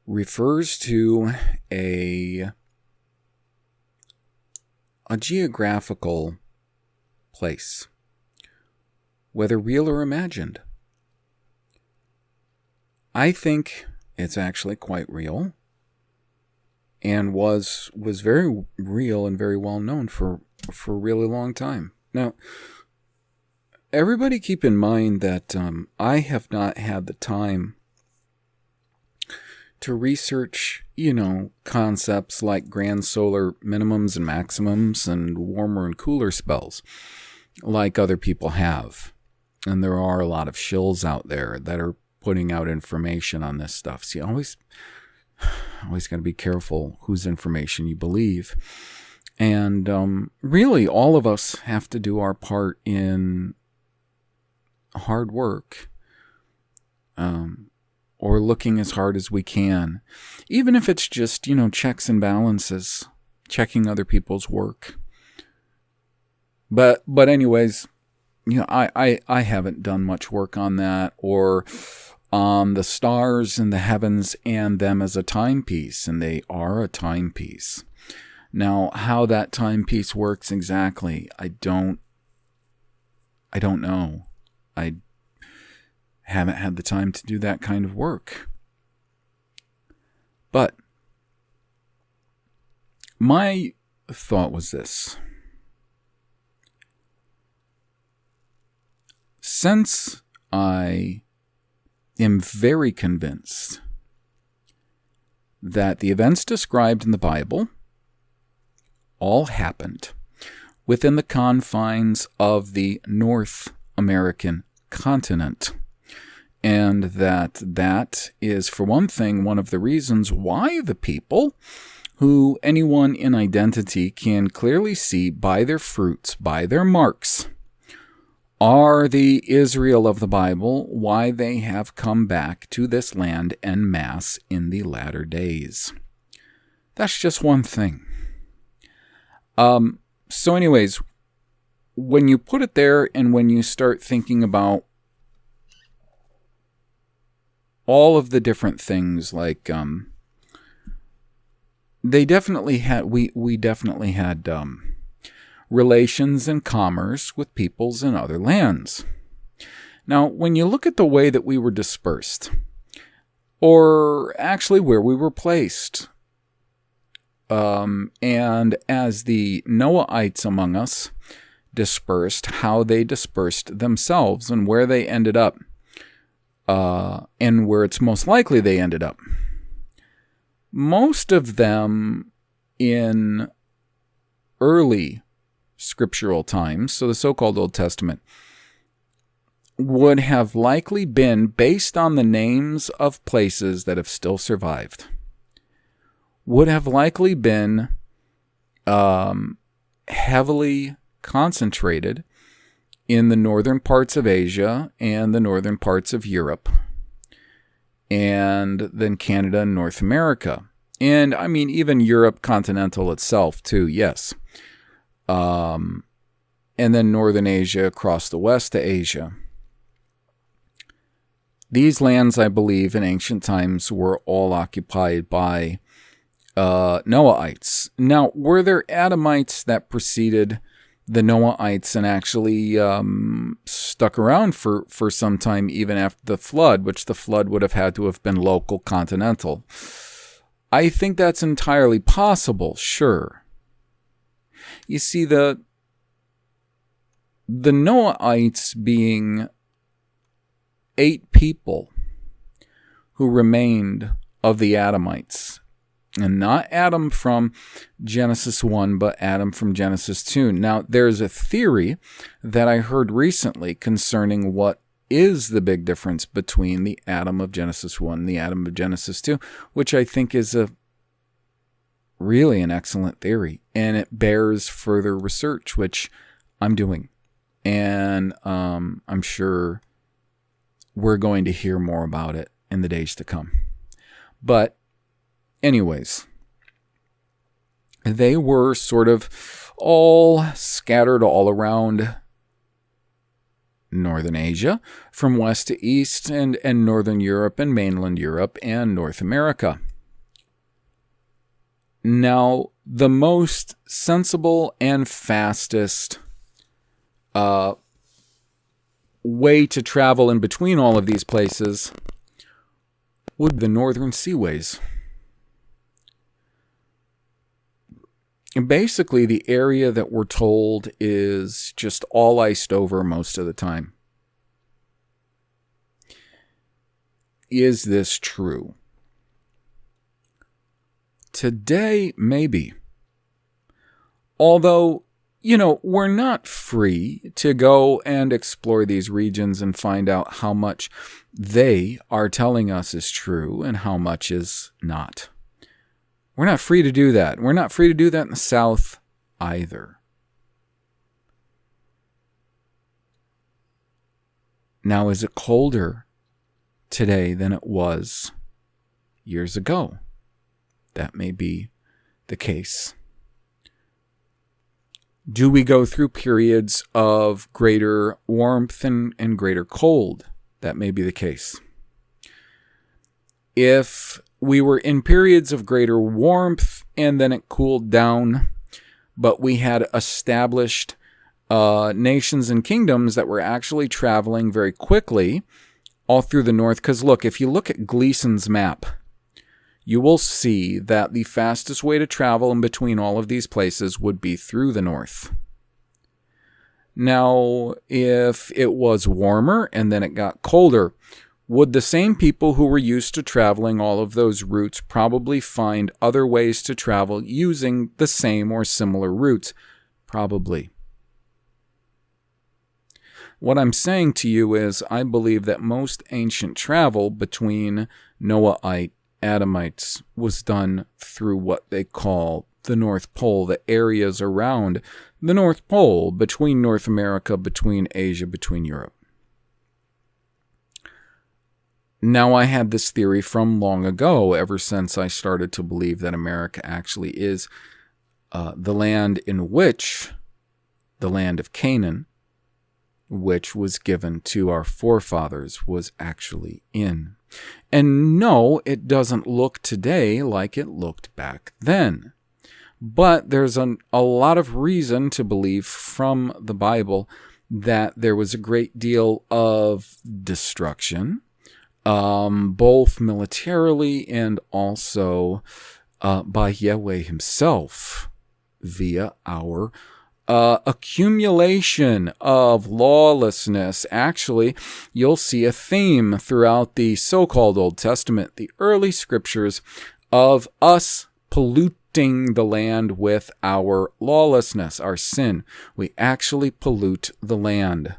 S1: refers to a geographical place, whether real or imagined. I think it's actually quite real, and was very real and very well known for a really long time. Now, everybody keep in mind that I have not had the time to research, concepts like grand solar minimums and maximums and warmer and cooler spells like other people have. And there are a lot of shills out there that are putting out information on this stuff. So you always got to be careful whose information you believe. And really, all of us have to do our part in hard work, or looking as hard as we can, even if it's just checks and balances, checking other people's work. But anyways, I haven't done much work on that, or on the stars and the heavens and them as a timepiece, and they are a timepiece. Now, how that timepiece works exactly, I don't know. I haven't had the time to do that kind of work. But my thought was this. Since I am very convinced that the events described in the Bible all happened within the confines of the North American continent, and that is, for one thing, one of the reasons why the people who anyone in identity can clearly see by their fruits, by their marks, are the Israel of the Bible, why they have come back to this land en masse in the latter days. That's just one thing. So anyways, when you put it there and when you start thinking about all of the different things, like they definitely had, we definitely had relations and commerce with peoples in other lands. Now, when you look at the way that we were dispersed, or actually where we were placed, and as the Noahites among us dispersed, how they dispersed themselves and where they ended up, and where it's most likely they ended up. Most of them in early scriptural times, so the so-called Old Testament, would have likely been based on the names of places that have still survived, would have likely been heavily concentrated in the northern parts of Asia and the northern parts of Europe, and then Canada and North America. And I mean, even Europe continental itself too, yes. And then Northern Asia across the west to Asia. These lands, I believe, in ancient times were all occupied by Noahites. Now, were there Adamites that preceded the Noahites and actually stuck around for some time even after the flood, which the flood would have had to have been local continental. I think that's entirely possible, sure. You see, the Noahites being 8 people who remained of the Adamites, and not Adam from Genesis 1, but Adam from Genesis 2. Now, there's a theory that I heard recently concerning what is the big difference between the Adam of Genesis 1 and the Adam of Genesis 2, which I think is really an excellent theory, and it bears further research, which I'm doing. And I'm sure we're going to hear more about it in the days to come. But anyways, they were sort of all scattered all around Northern Asia, from west to east, and Northern Europe and mainland Europe and North America. Now, the most sensible and fastest way to travel in between all of these places would be the northern seaways. And basically, the area that we're told is just all iced over most of the time. Is this true? Today, maybe. Although, we're not free to go and explore these regions and find out how much they are telling us is true and how much is not. We're not free to do that. We're not free to do that in the South either. Now, is it colder today than it was years ago? That may be the case. Do we go through periods of greater warmth and greater cold? That may be the case. If we were in periods of greater warmth and then it cooled down, but we had established nations and kingdoms that were actually traveling very quickly all through the north. Because look, if you look at Gleason's map, you will see that the fastest way to travel in between all of these places would be through the north. Now, if it was warmer and then it got colder, would the same people who were used to traveling all of those routes probably find other ways to travel using the same or similar routes? Probably. What I'm saying to you is I believe that most ancient travel between Noahite Adamites was done through what they call the North Pole, the areas around the North Pole, between North America, between Asia, between Europe. Now, I had this theory from long ago, ever since I started to believe that America actually is the land in which the land of Canaan, which was given to our forefathers, was actually in. And no, it doesn't look today like it looked back then. But there's a lot of reason to believe from the Bible that there was a great deal of destruction, both militarily and also by Yahweh himself via our accumulation of lawlessness. Actually, you'll see a theme throughout the so-called Old Testament, the early scriptures, of us polluting the land with our lawlessness, our sin. We actually pollute the land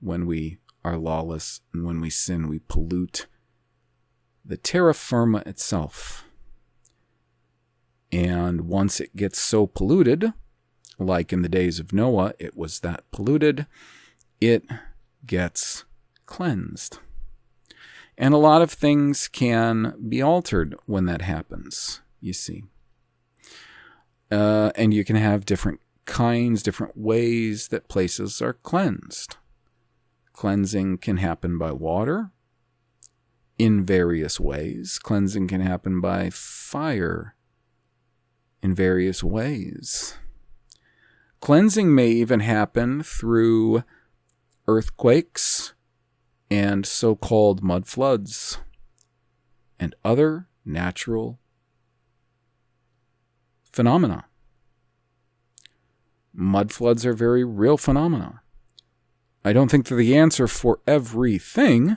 S1: when we are lawless, and when we sin, we pollute the terra firma itself. And once it gets so polluted, like in the days of Noah, it was that polluted, it gets cleansed. And a lot of things can be altered when that happens, you see. And you can have different kinds, different ways that places are cleansed. Cleansing can happen by water in various ways. Cleansing can happen by fire in various ways. Cleansing may even happen through earthquakes and so-called mud floods and other natural phenomena. Mud floods are very real phenomena. I don't think they're the answer for everything.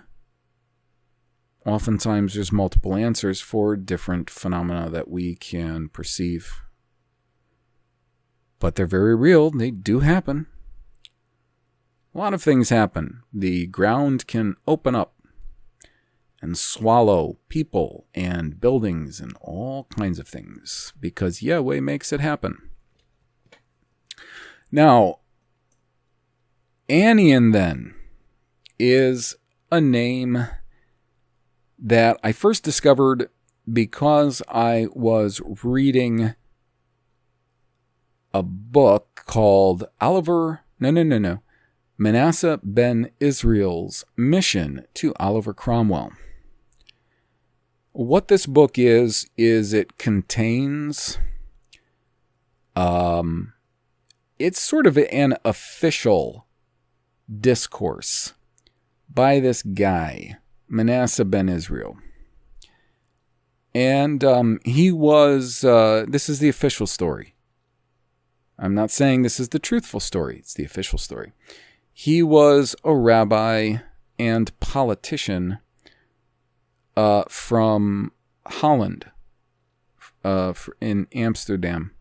S1: Oftentimes there's multiple answers for different phenomena that we can perceive. But they're very real. They do happen. A lot of things happen. The ground can open up and swallow people and buildings and all kinds of things because Yahweh makes it happen. Now, Anian then is a name that I first discovered because I was reading a book called Manasseh ben Israel's Mission to Oliver Cromwell. What this book is it contains, it's sort of an official discourse by this guy, Manasseh ben Israel. And he was, this is the official story. I'm not saying this is the truthful story. It's the official story. He was a rabbi and politician from Holland, in Amsterdam.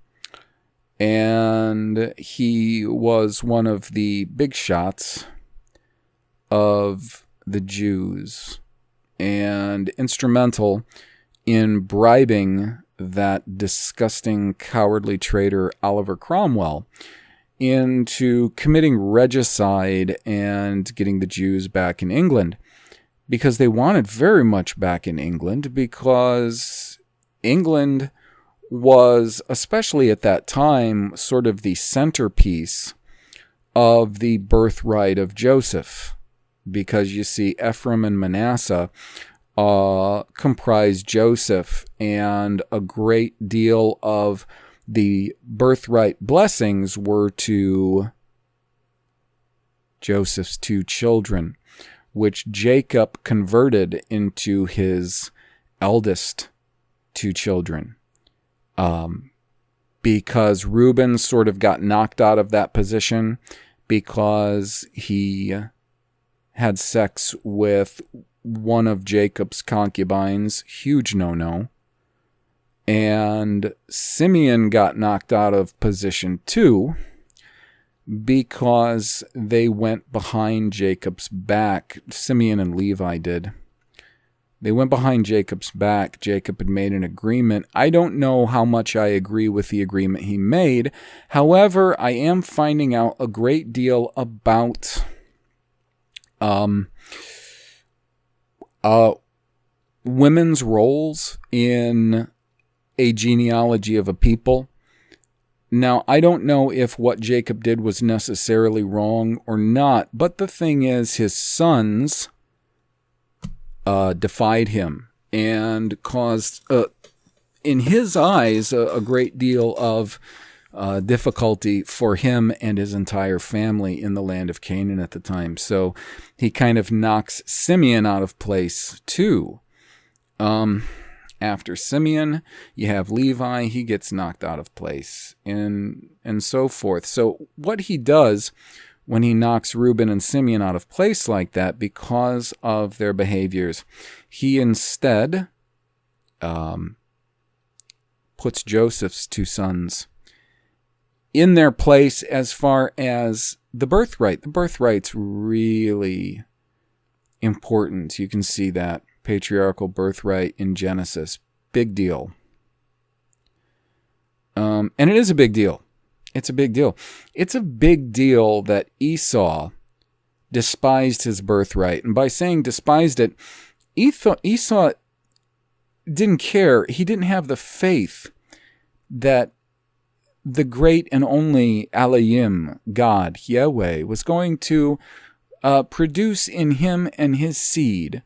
S1: And he was one of the big shots of the Jews and instrumental in bribing that disgusting, cowardly traitor Oliver Cromwell into committing regicide and getting the Jews back in England, because they wanted very much back in England, because England was, especially at that time, sort of the centerpiece of the birthright of Joseph, because you see Ephraim and Manasseh comprise Joseph, and a great deal of the birthright blessings were to Joseph's two children, which Jacob converted into his eldest two children. Because Reuben sort of got knocked out of that position because he had sex with one of Jacob's concubines, huge no-no. And Simeon got knocked out of position too because they went behind Jacob's back. Simeon and Levi did. They went behind Jacob's back. Jacob had made an agreement. I don't know how much I agree with the agreement he made. However, I am finding out a great deal about women's roles in a genealogy of a people. Now, I don't know if what Jacob did was necessarily wrong or not, but the thing is, his sons defied him and caused, in his eyes, a great deal of difficulty for him and his entire family in the land of Canaan at the time. So he kind of knocks Simeon out of place too. After Simeon, you have Levi. He gets knocked out of place, and so forth. So what he does when he knocks Reuben and Simeon out of place like that because of their behaviors, he instead puts Joseph's two sons in their place as far as the birthright. The birthright's really important. You can see that patriarchal birthright in Genesis. Big deal. And it is a big deal. It's a big deal. It's a big deal that Esau despised his birthright. And by saying despised it, Esau didn't care. He didn't have the faith that the great and only Elohim, God, Yahweh, was going to produce in him and his seed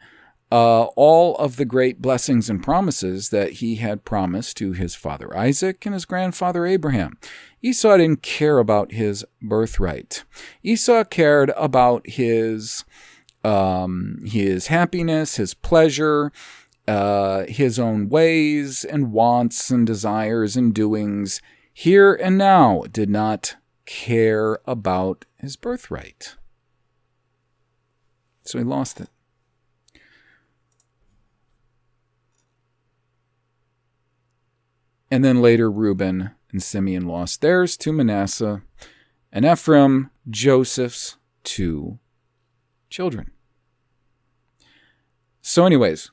S1: all of the great blessings and promises that he had promised to his father Isaac and his grandfather Abraham. Esau didn't care about his birthright. Esau cared about his happiness, his pleasure, his own ways and wants and desires and doings here and now. Did not care about his birthright. So he lost it. And then later Reuben and Simeon lost theirs to Manasseh, and Ephraim, Joseph's 2 children. So anyways,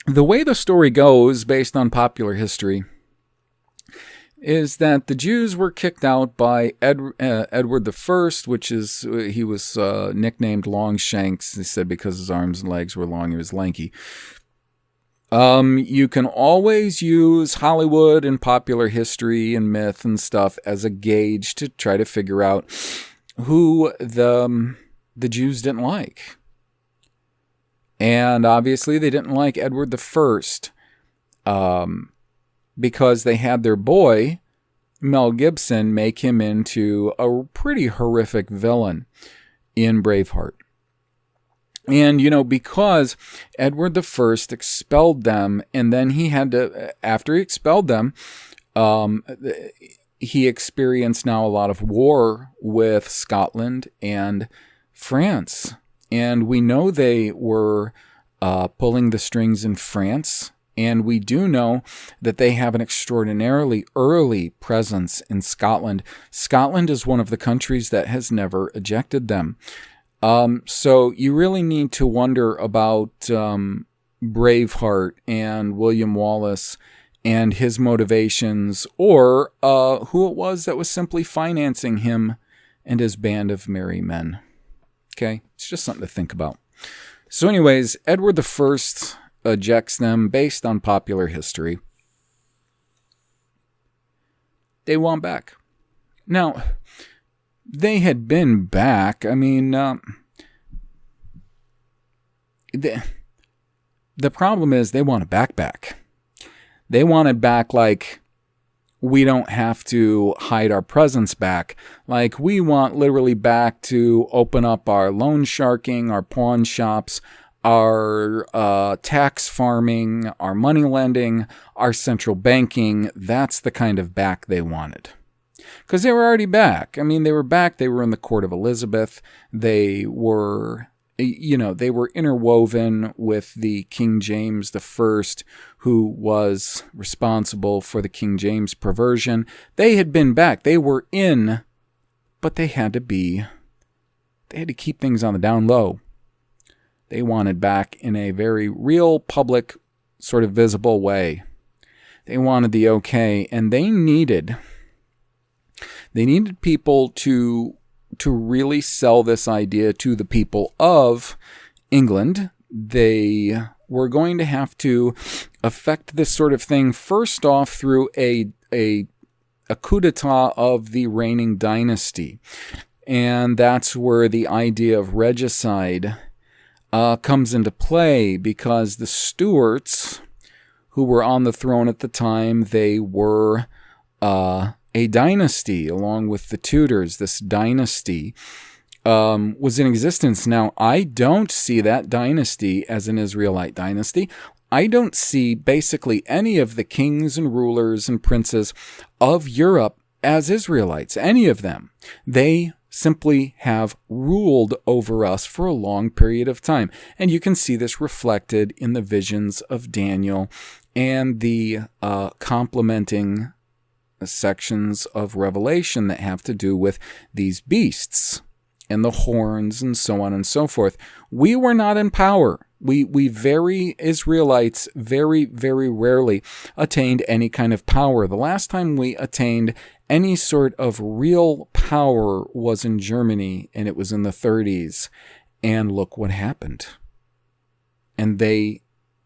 S1: the way the story goes, based on popular history, is that the Jews were kicked out by Edward I, which is, he was nicknamed Longshanks, they said, because his arms and legs were long, he was lanky. You can always use Hollywood and popular history and myth and stuff as a gauge to try to figure out who the Jews didn't like. And obviously they didn't like Edward I, because they had their boy, Mel Gibson, make him into a pretty horrific villain in Braveheart. And, because Edward I expelled them, and then he had to, after he expelled them, he experienced now a lot of war with Scotland and France. And we know they were pulling the strings in France. And we do know that they have an extraordinarily early presence in Scotland. Scotland is one of the countries that has never ejected them. So you really need to wonder about Braveheart and William Wallace and his motivations, or who it was that was simply financing him and his band of merry men. Okay, it's just something to think about. So anyways, Edward I ejects them based on popular history. They want back. Now, they had been back. I mean, the problem is they want it back. They want it back like we don't have to hide our presence back. Like we want literally back to open up our loan sharking, our pawn shops, our tax farming, our money lending, our central banking. That's the kind of back they wanted. Because they were already back. I mean, they were back. They were in the court of Elizabeth. They were, they were interwoven with the King James I, who was responsible for the King James perversion. They had been back. They were in, but they had to keep things on the down low. They wanted back in a very real, public, sort of visible way. They wanted the okay, and they needed people to really sell this idea to the people of England. They were going to have to affect this sort of thing first off through a coup d'etat of the reigning dynasty. And that's where the idea of regicide comes into play, because the Stuarts, who were on the throne at the time, they were a dynasty along with the Tudors. This dynasty was in existence. Now, I don't see that dynasty as an Israelite dynasty. I don't see basically any of the kings and rulers and princes of Europe as Israelites, any of them. They simply have ruled over us for a long period of time. And you can see this reflected in the visions of Daniel and the complementing sections of Revelation that have to do with these beasts and the horns and so on and so forth. We were not in power. Israelites very, very rarely attained any kind of power. The last time we attained any sort of real power was in Germany, and it was in the 30s. And look what happened. And they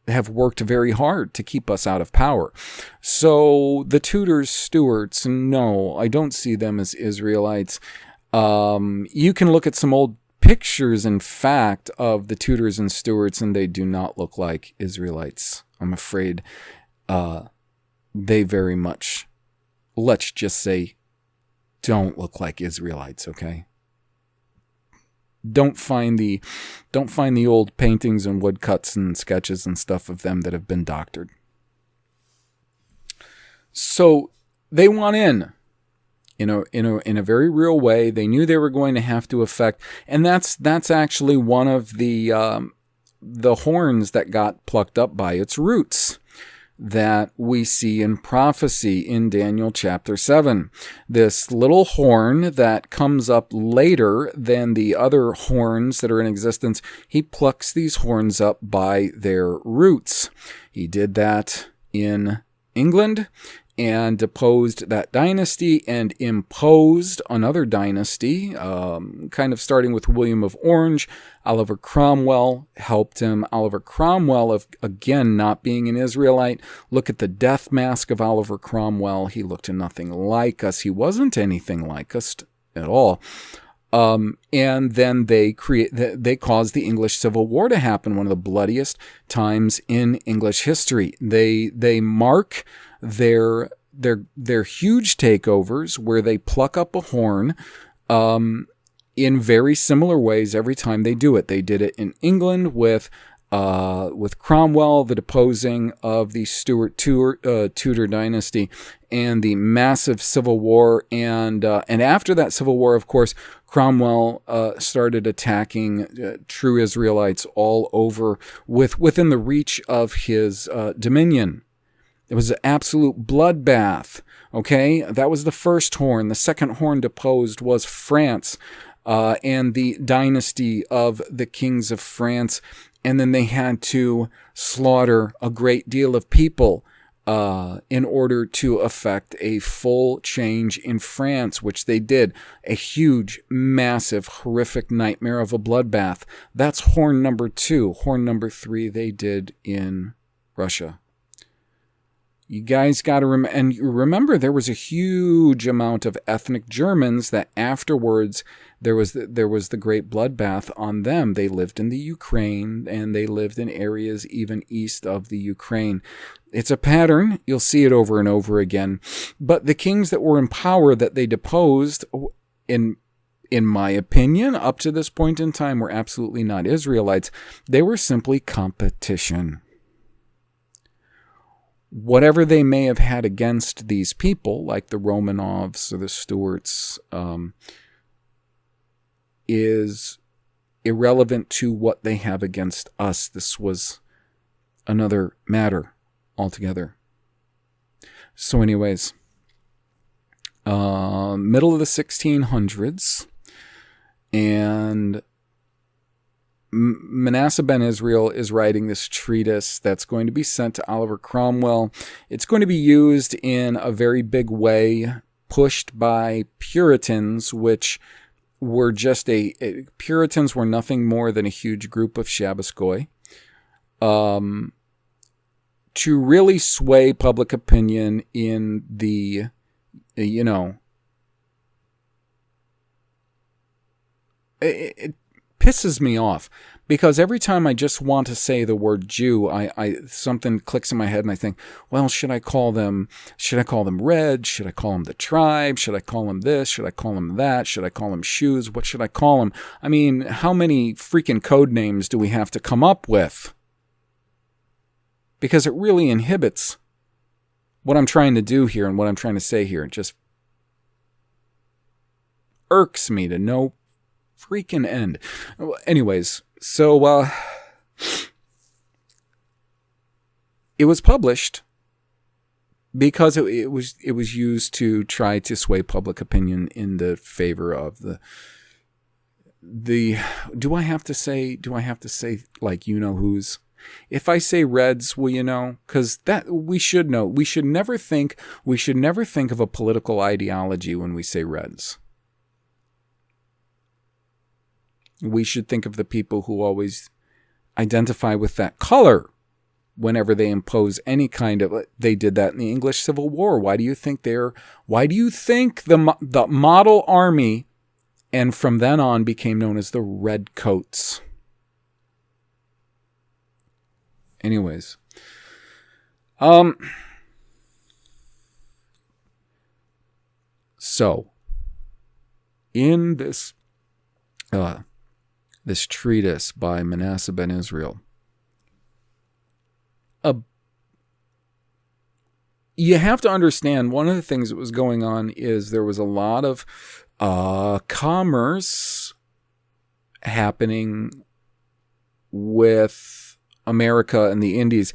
S1: have worked very hard to keep us out of power. So the Tudors, Stuarts, no, I don't see them as Israelites. You can look at some old pictures, in fact, of the Tudors and Stuarts, and they do not look like Israelites. I'm afraid they very much, let's just say, don't look like Israelites, okay? Don't find the old paintings and woodcuts and sketches and stuff of them that have been doctored. So they want in a very real way. They knew they were going to have to affect, and that's actually one of the horns that got plucked up by its roots that we see in prophecy in Daniel chapter 7. This little horn that comes up later than the other horns that are in existence, he plucks these horns up by their roots. He did that in England and deposed that dynasty and imposed another dynasty, kind of starting with William of Orange. Oliver Cromwell helped him. Oliver Cromwell, again, not being an Israelite. Look at the death mask of Oliver Cromwell. He looked nothing like us. He wasn't anything like us at all. And then they caused the English Civil War to happen, one of the bloodiest times in English history. They mark their huge takeovers where they pluck up a horn in very similar ways every time they do it. They did it in England with Cromwell, the deposing of the Stuart Tudor dynasty, and the massive civil war. And after that civil war, of course, Cromwell started attacking true Israelites all over within the reach of his dominion. It was an absolute bloodbath. Okay, that was the first horn. The second horn deposed was France and the dynasty of the kings of France. And then they had to slaughter a great deal of people in order to effect a full change in France, which they did. A huge, massive, horrific nightmare of a bloodbath. That's horn number 2. Horn number 3 they did in Russia. You guys got to remember there was a huge amount of ethnic Germans that afterwards there was the great bloodbath on them. They lived in the Ukraine and they lived in areas even east of the Ukraine. It's a pattern. You'll see it over and over again. But the kings that were in power that they deposed, in my opinion, up to this point in time, were absolutely not Israelites. They were simply competition. Whatever they may have had against these people, like the Romanovs or the Stuarts, is irrelevant to what they have against us. This was another matter altogether. So anyways, middle of the 1600s, and Manasseh ben Israel is writing this treatise that's going to be sent to Oliver Cromwell. It's going to be used in a very big way, pushed by Puritans, which were just Puritans were nothing more than a huge group of Shabbos Goy, to really sway public opinion in the, it pisses me off because every time I just want to say the word Jew, I something clicks in my head and I think, well, should I call them Red? Should I call them the tribe? Should I call them this? Should I call them that? Should I call them shoes? What should I call them? I mean, how many freaking code names do we have to come up with? Because it really inhibits what I'm trying to do here and what I'm trying to say here. It just irks me to no freaking end. Anyways, so it was published because it was used to try to sway public opinion in the favor of the do I have to say like who's? If I say Reds, will you know? Because that we should know. We should never think of a political ideology when we say Reds. We should think of the people who always identify with that color whenever they impose any kind of. They did that in the English Civil War. Why do you think the model army and from then on became known as the Redcoats. Anyways, so in this this treatise by Manasseh ben Israel, you have to understand one of the things that was going on is there was a lot of commerce happening with America and the Indies.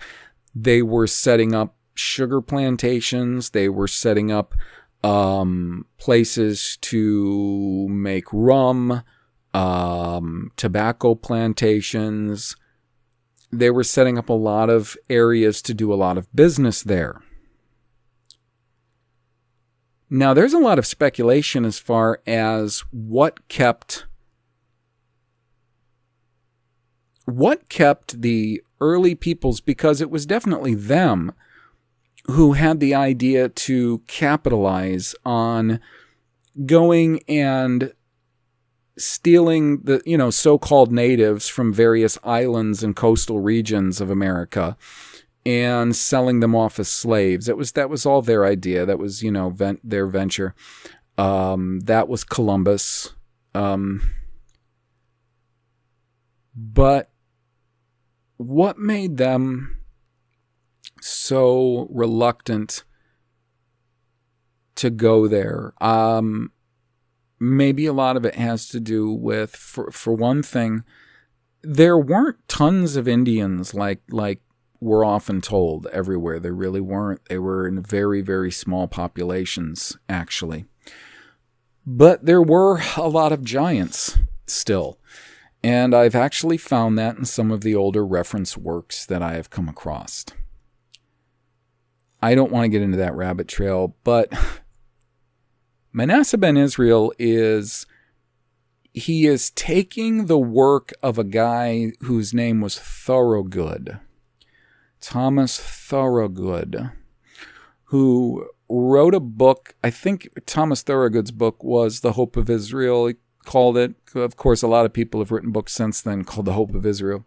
S1: They were setting up sugar plantations. They were setting up places to make rum, tobacco plantations. They were setting up a lot of areas to do a lot of business there. Now, there's a lot of speculation as far as what kept the early peoples, because it was definitely them who had the idea to capitalize on going and stealing the, so-called natives from various islands and coastal regions of America and selling them off as slaves. That was all their idea. That was, their venture. That was Columbus. But what made them so reluctant to go there? Maybe a lot of it has to do with, for one thing, there weren't tons of Indians like we're often told everywhere. They really weren't. They were in very, very small populations, actually. But there were a lot of giants still. And I've actually found that in some of the older reference works that I have come across. I don't want to get into that rabbit trail, but Manasseh ben Israel is taking the work of a guy whose name was Thorogood. Thomas Thorogood, who wrote a book. I think Thomas Thorogood's book was The Hope of Israel. He called it. Of course, a lot of people have written books since then called The Hope of Israel.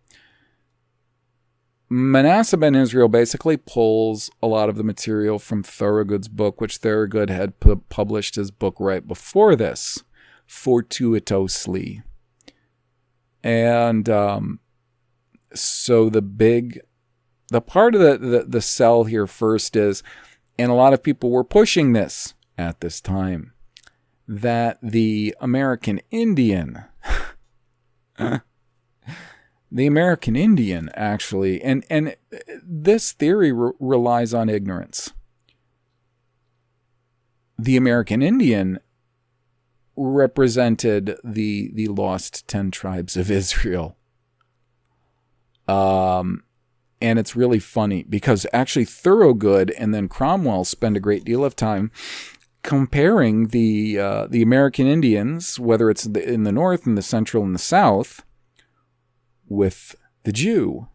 S1: Manasseh ben Israel basically pulls a lot of the material from Thorogood's book, which Thorogood had published his book right before this, fortuitously. And so the part of the sell here first is, and a lot of people were pushing this at this time, that the American Indian, actually, and this theory relies on ignorance. The American Indian represented the lost 10 tribes of Israel. And it's really funny because actually Thorogood and then Cromwell spend a great deal of time comparing the American Indians, whether it's in the North, in the Central, and the South, with the Jew.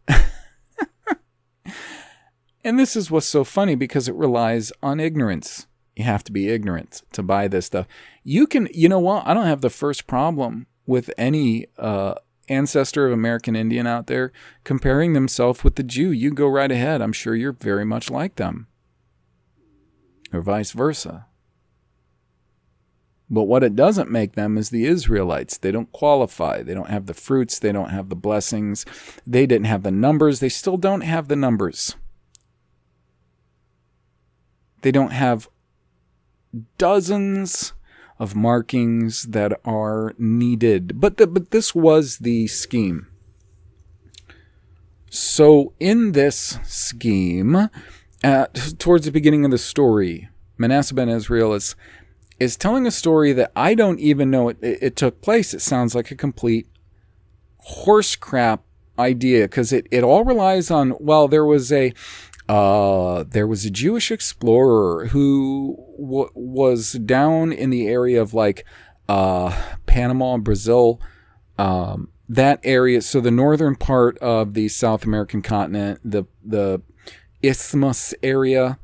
S1: And this is what's so funny because it relies on ignorance. You have to be ignorant to buy this stuff. You know what? I don't have the first problem with any ancestor of American Indian out there comparing themselves with the Jew. You go right ahead. I'm sure you're very much like them. Or vice versa. But what it doesn't make them is the Israelites. They don't qualify. They don't have the fruits. They don't have the blessings. They didn't have the numbers. They still don't have the numbers. They don't have dozens of markings that are needed. But this was the scheme. So in this scheme, towards the beginning of the story, Manasseh ben Israel is telling a story that I don't even know it took place. It sounds like a complete horse crap idea because it all relies on, well, there was a Jewish explorer who was down in the area of like Panama, Brazil, that area. So the northern part of the South American continent, the Isthmus area.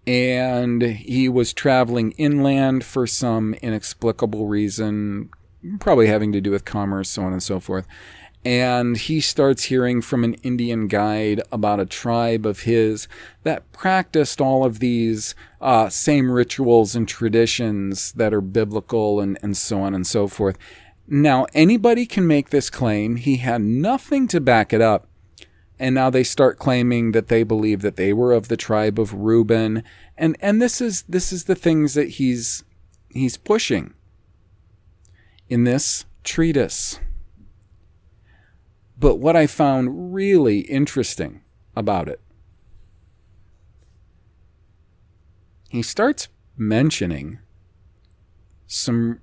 S1: And he was traveling inland for some inexplicable reason, probably having to do with commerce, so on and so forth. And he starts hearing from an Indian guide about a tribe of his that practiced all of these same rituals and traditions that are biblical and so on and so forth. Now, anybody can make this claim. He had nothing to back it up. And now they start claiming that they believe that they were of the tribe of Reuben. And this is the things that he's pushing in this treatise. But what I found really interesting about it, he starts mentioning some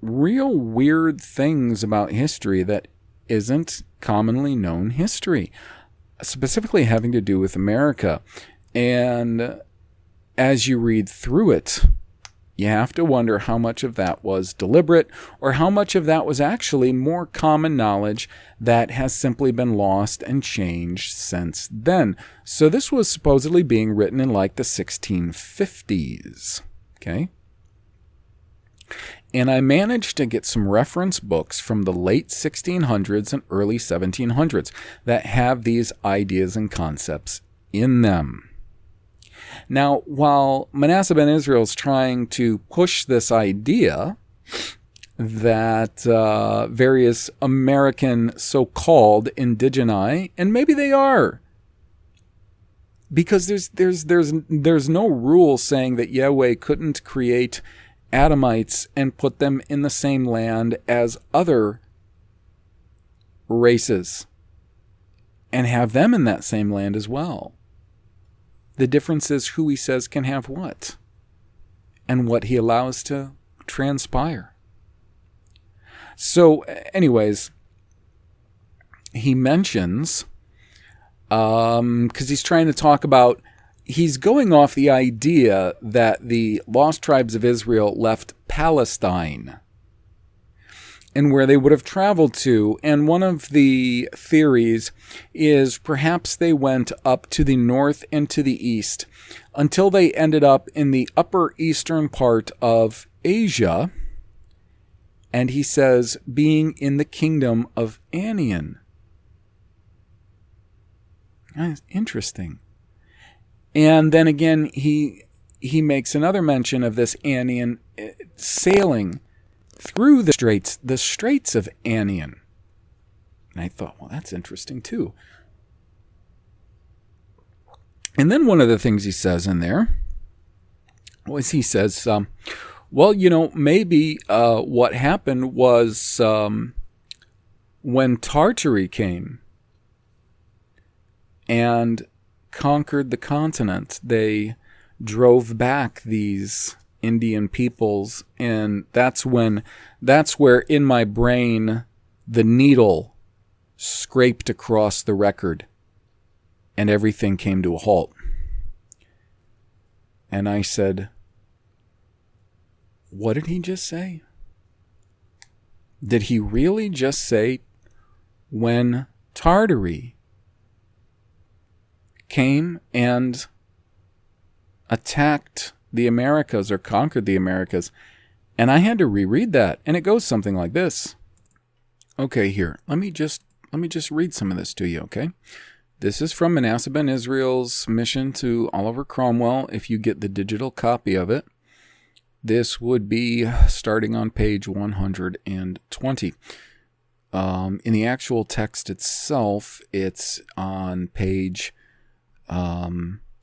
S1: real weird things about history that isn't commonly known history, specifically having to do with America. And as you read through it, you have to wonder how much of that was deliberate or how much of that was actually more common knowledge that has simply been lost and changed since then. So this was supposedly being written in like the 1650s. Okay? And I managed to get some reference books from the late 1600s and early 1700s that have these ideas and concepts in them. Now, while Manasseh ben Israel is trying to push this idea that various American so-called indigeni, and maybe they are, because there's no rule saying that Yahweh couldn't create Adamites and put them in the same land as other races and have them in that same land as well. The difference is who he says can have what and what he allows to transpire. So anyways, he mentions, because he's trying to talk about, he's going off the idea that the lost tribes of Israel left Palestine and where they would have traveled to. And one of the theories is perhaps they went up to the north and to the east until they ended up in the upper eastern part of Asia. And he says, being in the kingdom of Anian. That's interesting. And then again, he makes another mention of this Anian sailing through the straits of Anian. And I thought, well, that's interesting too. And then one of the things he says in there was he says, well, maybe what happened was when Tartary came and conquered the continent, they drove back these Indian peoples, and that's where in my brain the needle scraped across the record and everything came to a halt. And I said, what did he just say? Did he really just say when Tartary came and attacked the Americas or conquered the Americas? And I had to reread that, and it goes something like this. Okay, here, let me just read some of this to you, okay? This is from Manasseh ben Israel's mission to Oliver Cromwell. If you get the digital copy of it, this would be starting on page 120. In the actual text itself, it's on page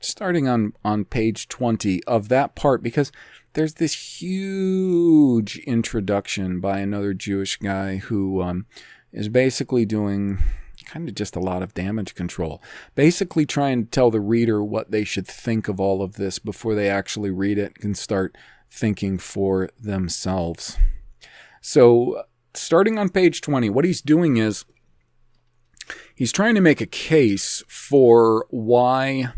S1: starting on page 20 of that part, because there's this huge introduction by another Jewish guy who is basically doing kind of just a lot of damage control, basically trying to tell the reader what they should think of all of this before they actually read it and start thinking for themselves. So starting on page 20, what he's doing is he's trying to make a case for why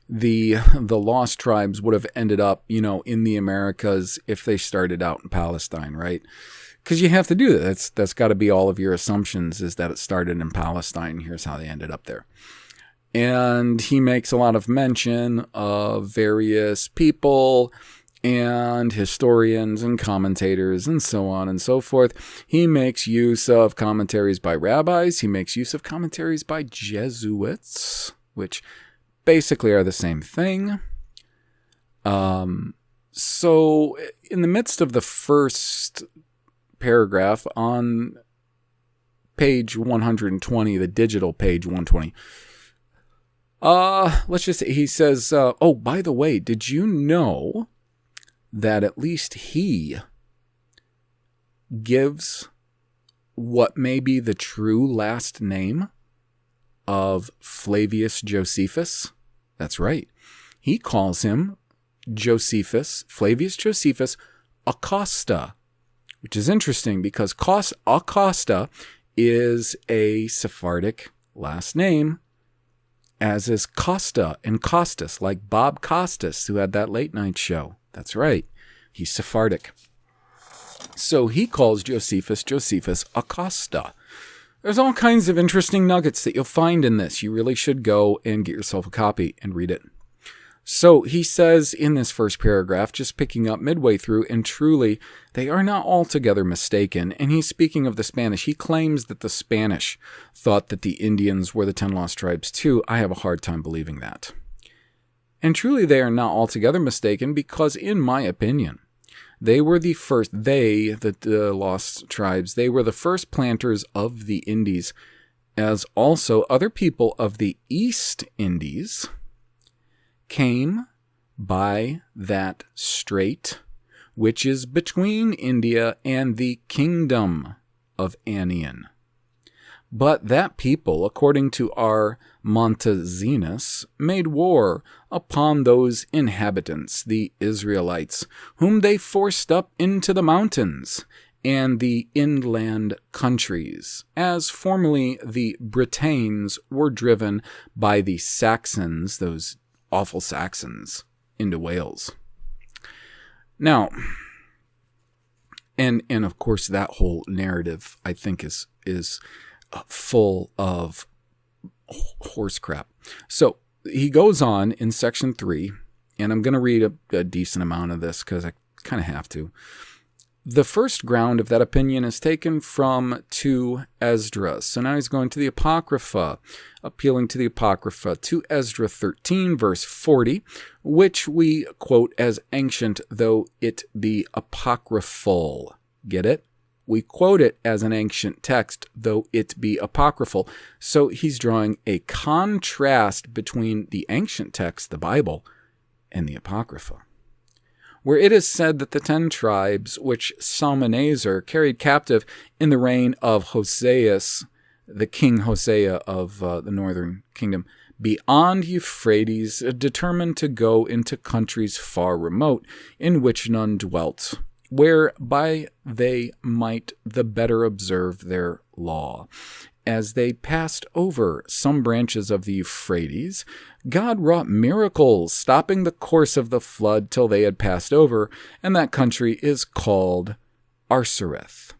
S1: the lost tribes would have ended up, in the Americas if they started out in Palestine, right? Because you have to do that. That's got to be all of your assumptions, is that it started in Palestine. Here's how they ended up there. And he makes a lot of mention of various people and historians and commentators and so on and so forth. He makes use of commentaries by rabbis. He makes use of commentaries by Jesuits, which basically are the same thing. So in the midst of the first paragraph on page 120, the digital page 120, let's just say he says, oh, by the way, did you know that at least he gives what may be the true last name of Flavius Josephus? That's right. He calls him Flavius Josephus Acosta, which is interesting because Acosta is a Sephardic last name, as is Costa and Costas, like Bob Costas, who had that late night show. That's right. He's Sephardic. So he calls Josephus Acosta. There's all kinds of interesting nuggets that you'll find in this. You really should go and get yourself a copy and read it. So he says in this first paragraph, just picking up midway through, and truly, they are not altogether mistaken. And he's speaking of the Spanish. He claims that the Spanish thought that the Indians were the 10 lost tribes too. I have a hard time believing that. And truly, they are not altogether mistaken because, in my opinion, they were the first, the lost tribes, they were the first planters of the Indies, as also other people of the East Indies came by that strait, which is between India and the kingdom of Anian. But that people, according to our Montezinus, made war upon those inhabitants, the Israelites, whom they forced up into the mountains and the inland countries, as formerly the Britons were driven by the Saxons, those awful Saxons, into Wales. Now, and of course that whole narrative, I think, is full of horse crap. So he goes on in section 3, and I'm going to read a decent amount of this because I kind of have to. The first ground of that opinion is taken from 2 Esdras. So now he's going to the Apocrypha, appealing to the Apocrypha, to Esdra 13, verse 40, which we quote as ancient, though it be apocryphal. Get it? We quote it as an ancient text, though it be apocryphal. So he's drawing a contrast between the ancient text, the Bible, and the Apocrypha, where it is said that the 10 tribes which Salmanasar carried captive in the reign of Hoseas, the king Hosea of the northern kingdom, beyond Euphrates, determined to go into countries far remote, in which none dwelt, whereby they might the better observe their law. As they passed over some branches of the Euphrates, God wrought miracles, stopping the course of the flood till they had passed over, and that country is called Arsareth.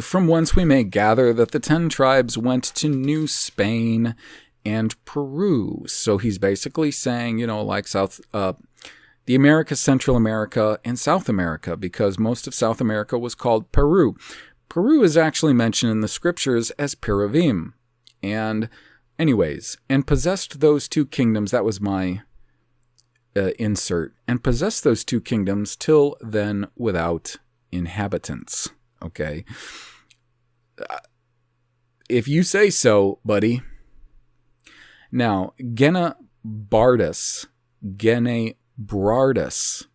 S1: From whence we may gather that the 10 tribes went to New Spain and Peru. So he's basically saying, like the Americas, Central America, and South America, because most of South America was called Peru. Peru is actually mentioned in the scriptures as Peravim. And possessed those 2 kingdoms, that was my insert, and possessed those 2 kingdoms till then without inhabitants. Okay? If you say so, buddy. Now, Gene Brardus,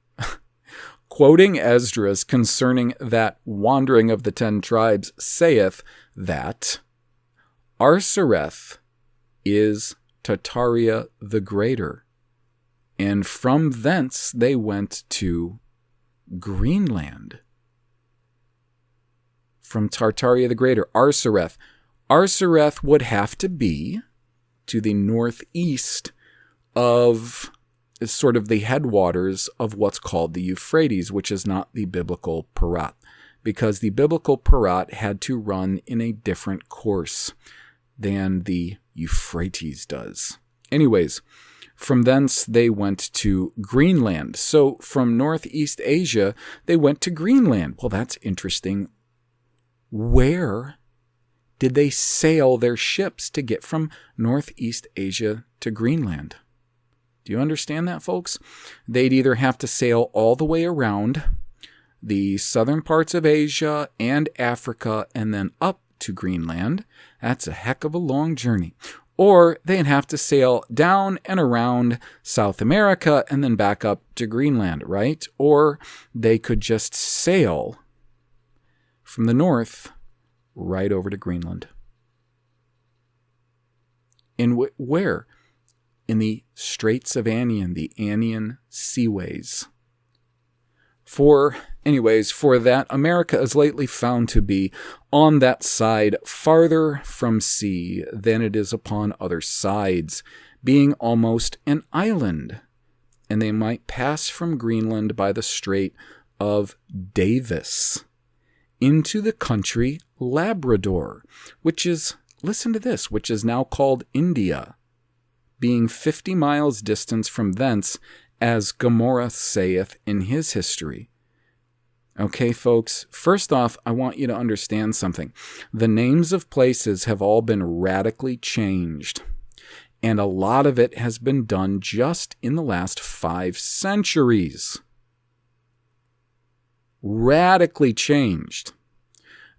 S1: quoting Esdras concerning that wandering of the 10 tribes, saith that Arsareth is Tartaria the Greater, and from thence they went to Greenland. From Tartaria the Greater, Arsareth. Arsareth would have to be to the northeast of sort of the headwaters of what's called the Euphrates, which is not the biblical Parat, because the biblical Parat had to run in a different course than the Euphrates does. Anyways, From thence, they went to Greenland. So from Northeast Asia, they went to Greenland. Well, that's interesting. Where did they sail their ships to get from Northeast Asia to Greenland? Do you understand that, folks? They'd either have to sail all the way around the southern parts of Asia and Africa and then up to Greenland. That's a heck of a long journey. Or they'd have to sail down and around South America and then back up to Greenland, right? Or they could just sail from the north right over to Greenland. In where? In the Straits of Anian, the Anian seaways. For that, America is lately found to be on that side farther from sea than it is upon other sides, being almost an island, and they might pass from Greenland by the Strait of Davis into the country Labrador, which is, listen to this, which is now called India, being 50 miles distant from thence, as Gomorrah saith in his history. Okay, folks, first off, I want you to understand something. The names of places have all been radically changed, and a lot of it has been done just in the last 5 centuries. Radically changed.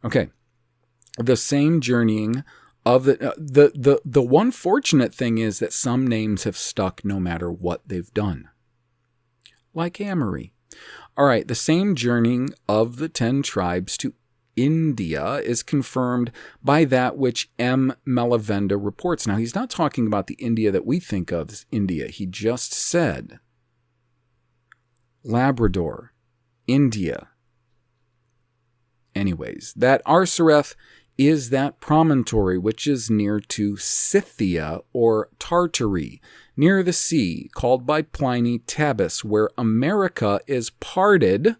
S1: Okay, the same journeying of the one fortunate thing is that some names have stuck no matter what they've done. Like Amory. All right, the same journeying of the 10 tribes to India is confirmed by that which M. Melavenda reports. Now, he's not talking about the India that we think of as India. He just said Labrador, India. Anyways, that Arsareth is that promontory which is near to Scythia or Tartary, near the sea, called by Pliny Tabus, where America is parted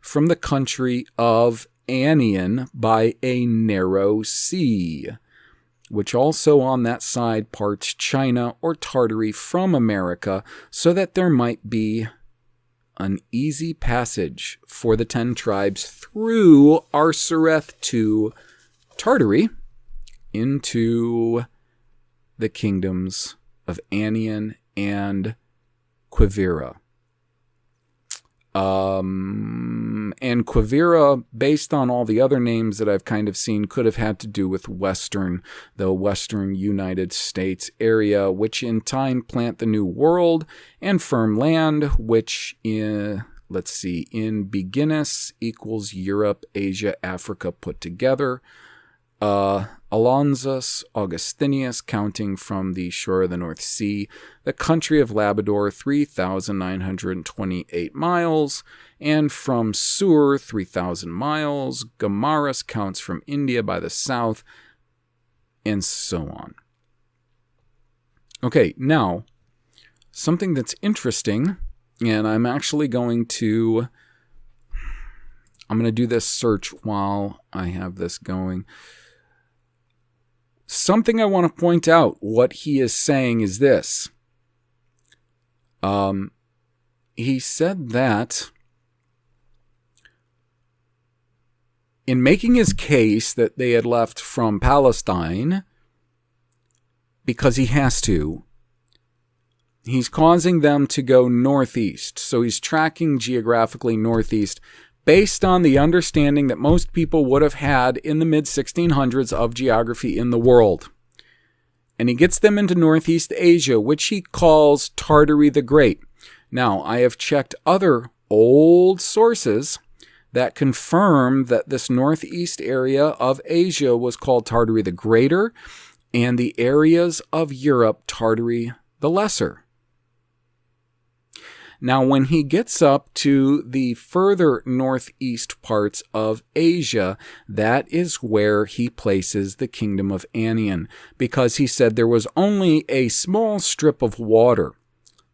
S1: from the country of Anian by a narrow sea, which also on that side parts China or Tartary from America, so that there might be an easy passage for the 10 tribes through Arsareth to Tartary into the kingdoms of Anian and Quivira. And Quivira, based on all the other names that I've kind of seen, could have had to do with the Western United States area, which in time plant the New World, and firm land, which in beginnis equals Europe, Asia, Africa put together. Alonsus Augustinius, counting from the shore of the North Sea, the country of Labrador, 3,928 miles, and from Sur, 3,000 miles. Gomarus counts from India by the south, and so on. Okay, now, something that's interesting, and I'm going to do this search while I have this going. Something I want to point out, what he is saying is this. He said that in making his case that they had left from Palestine, because he has to, he's causing them to go northeast. So he's tracking geographically northeast, based on the understanding that most people would have had in the mid-1600s of geography in the world. And he gets them into Northeast Asia, which he calls Tartary the Great. Now, I have checked other old sources that confirm that this northeast area of Asia was called Tartary the Greater, and the areas of Europe, Tartary the Lesser. Now, when he gets up to the further northeast parts of Asia, that is where he places the kingdom of Anian, because he said there was only a small strip of water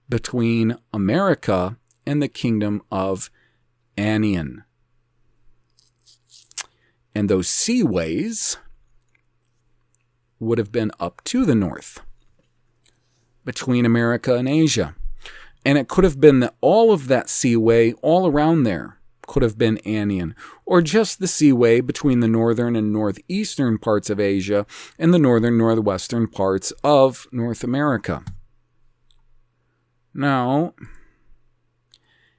S1: between America and the kingdom of Anian. And those seaways would have been up to the north. between America and Asia. And it could have been that all of that seaway all around there could have been Anian, or just the seaway between the northern and northeastern parts of Asia and the northern northwestern parts of North America. Now,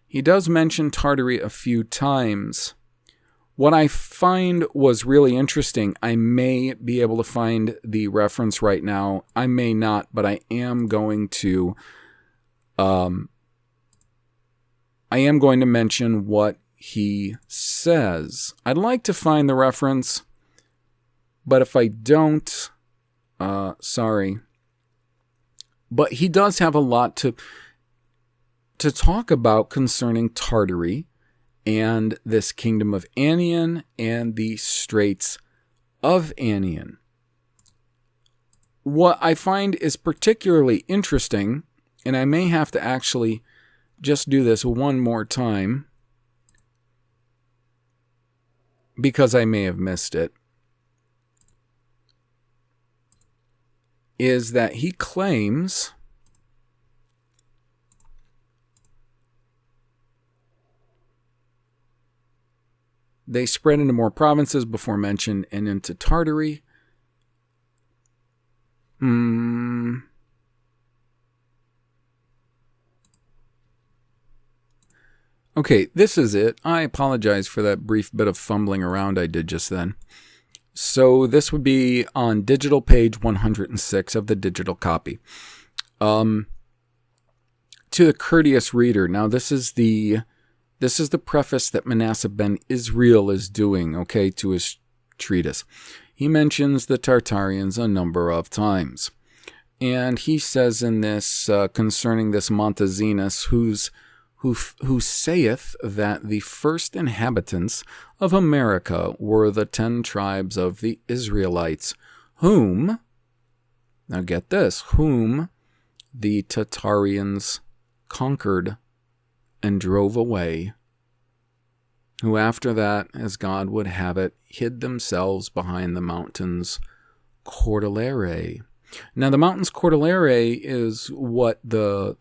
S1: he does mention Tartary a few times. What I find was really interesting, I may be able to find the reference right now. I may not, but I am going to mention what he says. I'd like to find the reference, but if I don't, sorry. But he does have a lot to talk about concerning Tartary and this kingdom of Anian and the Straits of Anian. What I find is particularly interesting, and I may have to actually just do this one more time because I may have missed it, is that he claims they spread into more provinces before mentioned and into Tartary. Okay, this is it. I apologize for that brief bit of fumbling around I did just then. So this would be on digital page 106 of the digital copy. To the courteous reader, now this is the preface that Manasseh ben Israel is doing, okay, to his treatise. He mentions the Tartarians a number of times. And he says in this, concerning this Montezinus, who saith that the first inhabitants of America were the 10 tribes of the Israelites, whom, now get this, whom the Tartarians conquered and drove away, who after that, as God would have it, hid themselves behind the mountains Cordillerae. Now, the mountains Cordillerae is what the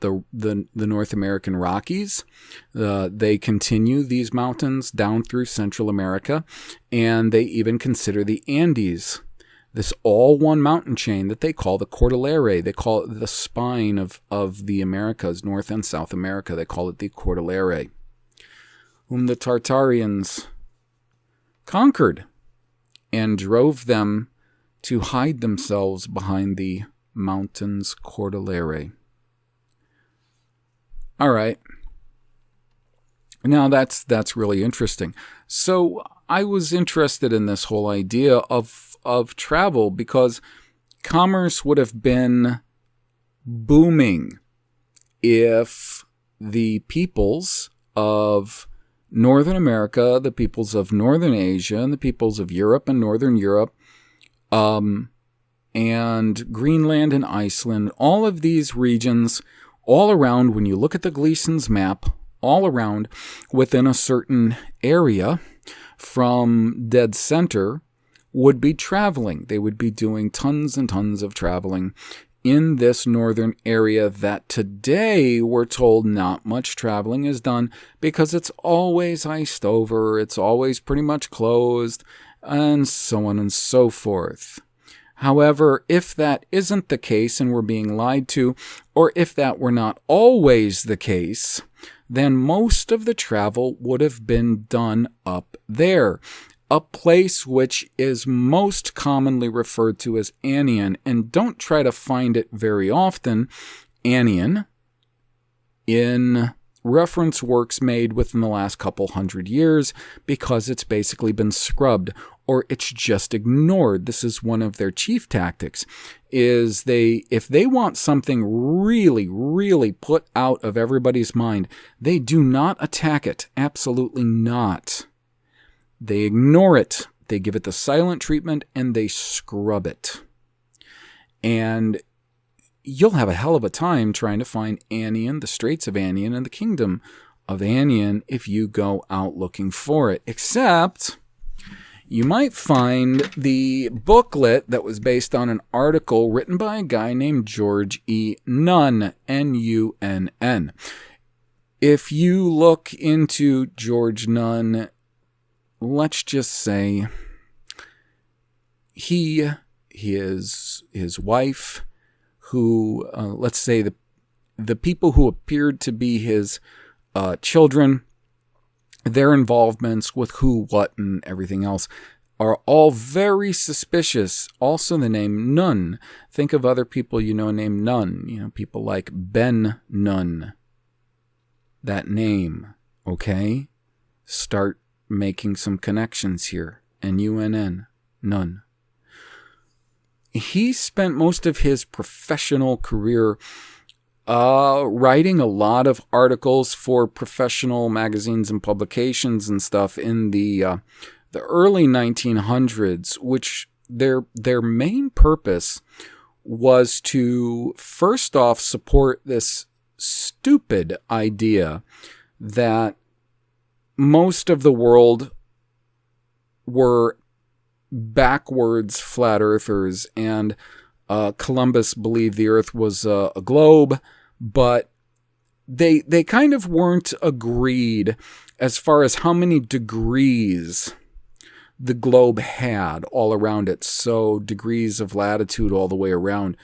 S1: North American Rockies. They continue these mountains down through Central America, and they even consider the Andes, this all one mountain chain that they call the Cordillerae. They call it the spine of the Americas, North and South America. They call it the Cordillerae, whom the Tartarians conquered and drove them to hide themselves behind the mountains Cordillerae. All right. Now that's really interesting. So I was interested in this whole idea of travel because commerce would have been booming if the peoples of Northern America, the peoples of Northern Asia, and the peoples of Europe and Northern Europe, and Greenland and Iceland, all of these regions, all around, when you look at the Gleason's map, all around within a certain area from dead center, would be traveling. They would be doing tons and tons of traveling in this northern area that today we're told not much traveling is done because it's always iced over, it's always pretty much closed, and so on and so forth. However, if that isn't the case and we're being lied to, or if that were not always the case, then most of the travel would have been done up there, a place which is most commonly referred to as Anian. And don't try to find it very often, Anian, in reference works made within the last couple hundred years, because it's basically been scrubbed or it's just ignored. This is one of their chief tactics, is if they want something really, really put out of everybody's mind, they do not attack it. Absolutely not. They ignore it. They give it the silent treatment and they scrub it. And you'll have a hell of a time trying to find Anian, the Straits of Anian, and the Kingdom of Anian if you go out looking for it. Except you might find the booklet that was based on an article written by a guy named George E. Nunn, N-U-N-N. If you look into George Nunn, let's just say his wife, who, let's say the people who appeared to be his children, their involvements with who, what, and everything else are all very suspicious. Also the name Nunn. Think of other people you know named Nunn. People like Ben Nunn. That name, okay? Start making some connections here. N-U-N-N, Nunn. He spent most of his professional career writing a lot of articles for professional magazines and publications and stuff in the early 1900s, which their main purpose was to first off support this stupid idea that most of the world were backwards flat earthers, and Columbus believed the earth was a globe, but they kind of weren't agreed as far as how many degrees the globe had all around it. So degrees of latitude all the way around.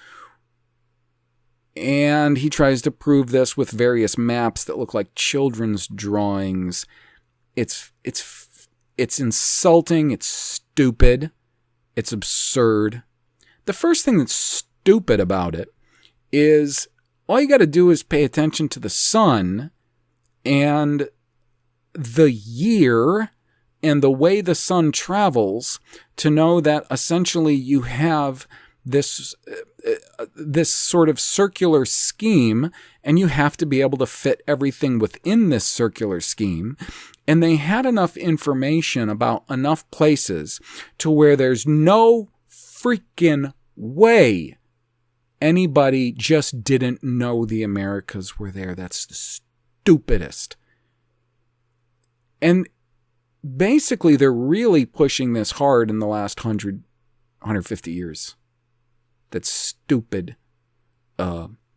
S1: And he tries to prove this with various maps that look like children's drawings. It's insulting, it's stupid, it's absurd. The first thing that's stupid about it is all you got to do is pay attention to the sun and the year and the way the sun travels to know that essentially you have this sort of circular scheme, and you have to be able to fit everything within this circular scheme. And they had enough information about enough places to where there's no freaking way anybody just didn't know the Americas were there. That's the stupidest. And basically, they're really pushing this hard in the last 150 years. That stupid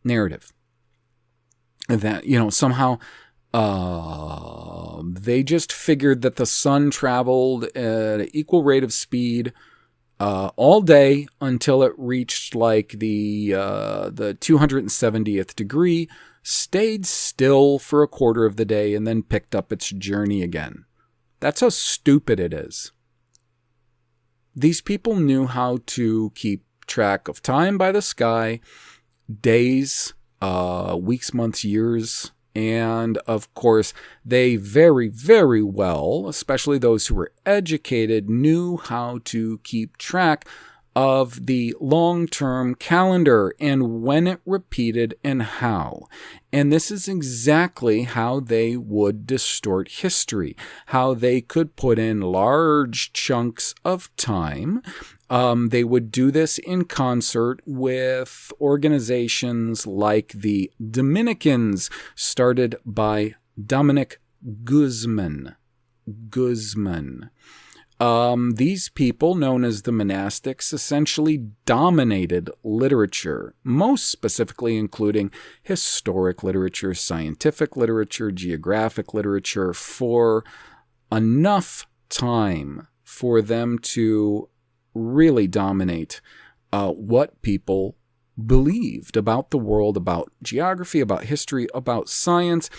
S1: narrative. That, somehow they just figured that the sun traveled at an equal rate of speed all day until it reached like the 270th degree, stayed still for a quarter of the day, and then picked up its journey again. That's how stupid it is. These people knew how to keep track of time by the sky, days, weeks, months, years, and of course they very, very well, especially those who were educated, knew how to keep track of the long-term calendar and when it repeated and how. And this is exactly how they would distort history, how they could put in large chunks of time. They would do this in concert with organizations like the Dominicans, started by Dominic Guzman. These people, known as the monastics, essentially dominated literature, most specifically including historic literature, scientific literature, geographic literature, for enough time for them to really dominate what people believed about the world, about geography, about history, about science,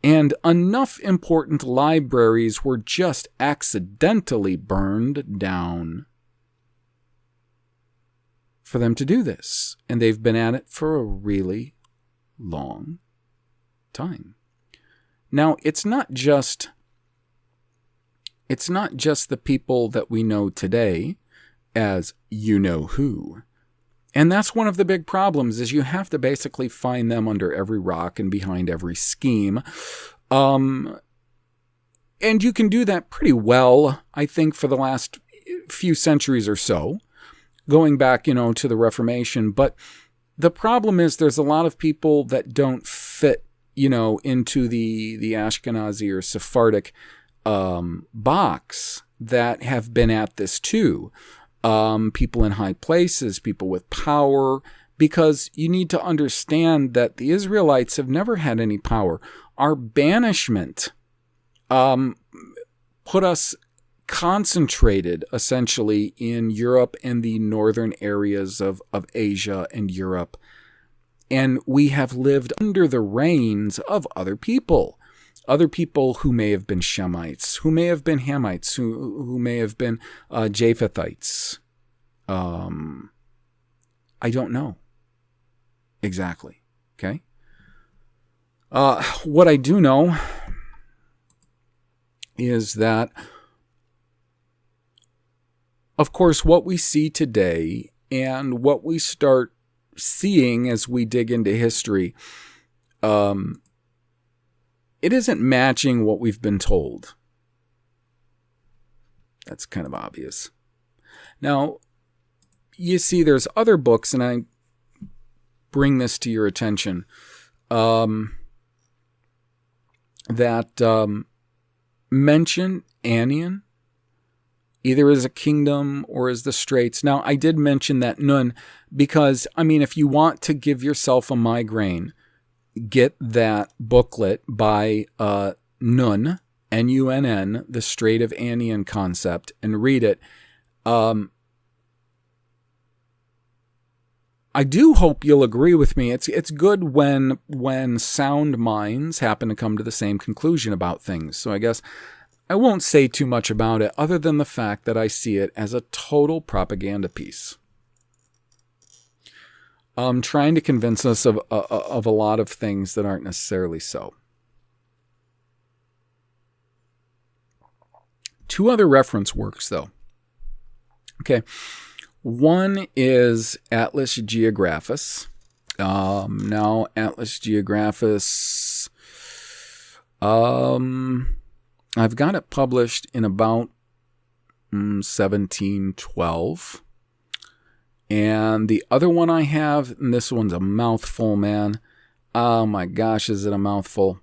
S1: and enough important libraries were just accidentally burned down for them to do this. And they've been at it for a really long time. Now, it's not just the people that we know today as you-know-who. And that's one of the big problems, is you have to basically find them under every rock and behind every scheme. And you can do that pretty well, I think, for the last few centuries or so, going back, to the Reformation. But the problem is there's a lot of people that don't fit, into the Ashkenazi or Sephardic box. that have been at this too. People in high places, people with power, because you need to understand that the Israelites have never had any power. Our banishment put us concentrated essentially in Europe and the northern areas of Asia and Europe. And we have lived under the reigns of other people who may have been Shemites, who may have been Hamites, who may have been Japhethites. I don't know exactly. Okay. What I do know is that, of course, what we see today and what we start seeing as we dig into history, it isn't matching what we've been told. That's kind of obvious. Now, you see, there's other books, and I bring this to your attention, that mention Anian, either as a kingdom or as the Straits. Now, I did mention that Nun because, I mean, if you want to give yourself a migraine, get that booklet by Nun, N-U-N-N, The Strait of Anian Concept, and read it. I do hope you'll agree with me. It's good when sound minds happen to come to the same conclusion about things. So I guess I won't say too much about it other than the fact that I see it as a total propaganda piece. Trying to convince us of a lot of things that aren't necessarily so. Two other reference works, though. Okay. One is Atlas Geographus. Now, Atlas Geographus, I've got it published in about 1712. And the other one I have, and this one's a mouthful, man. Oh my gosh, is it a mouthful?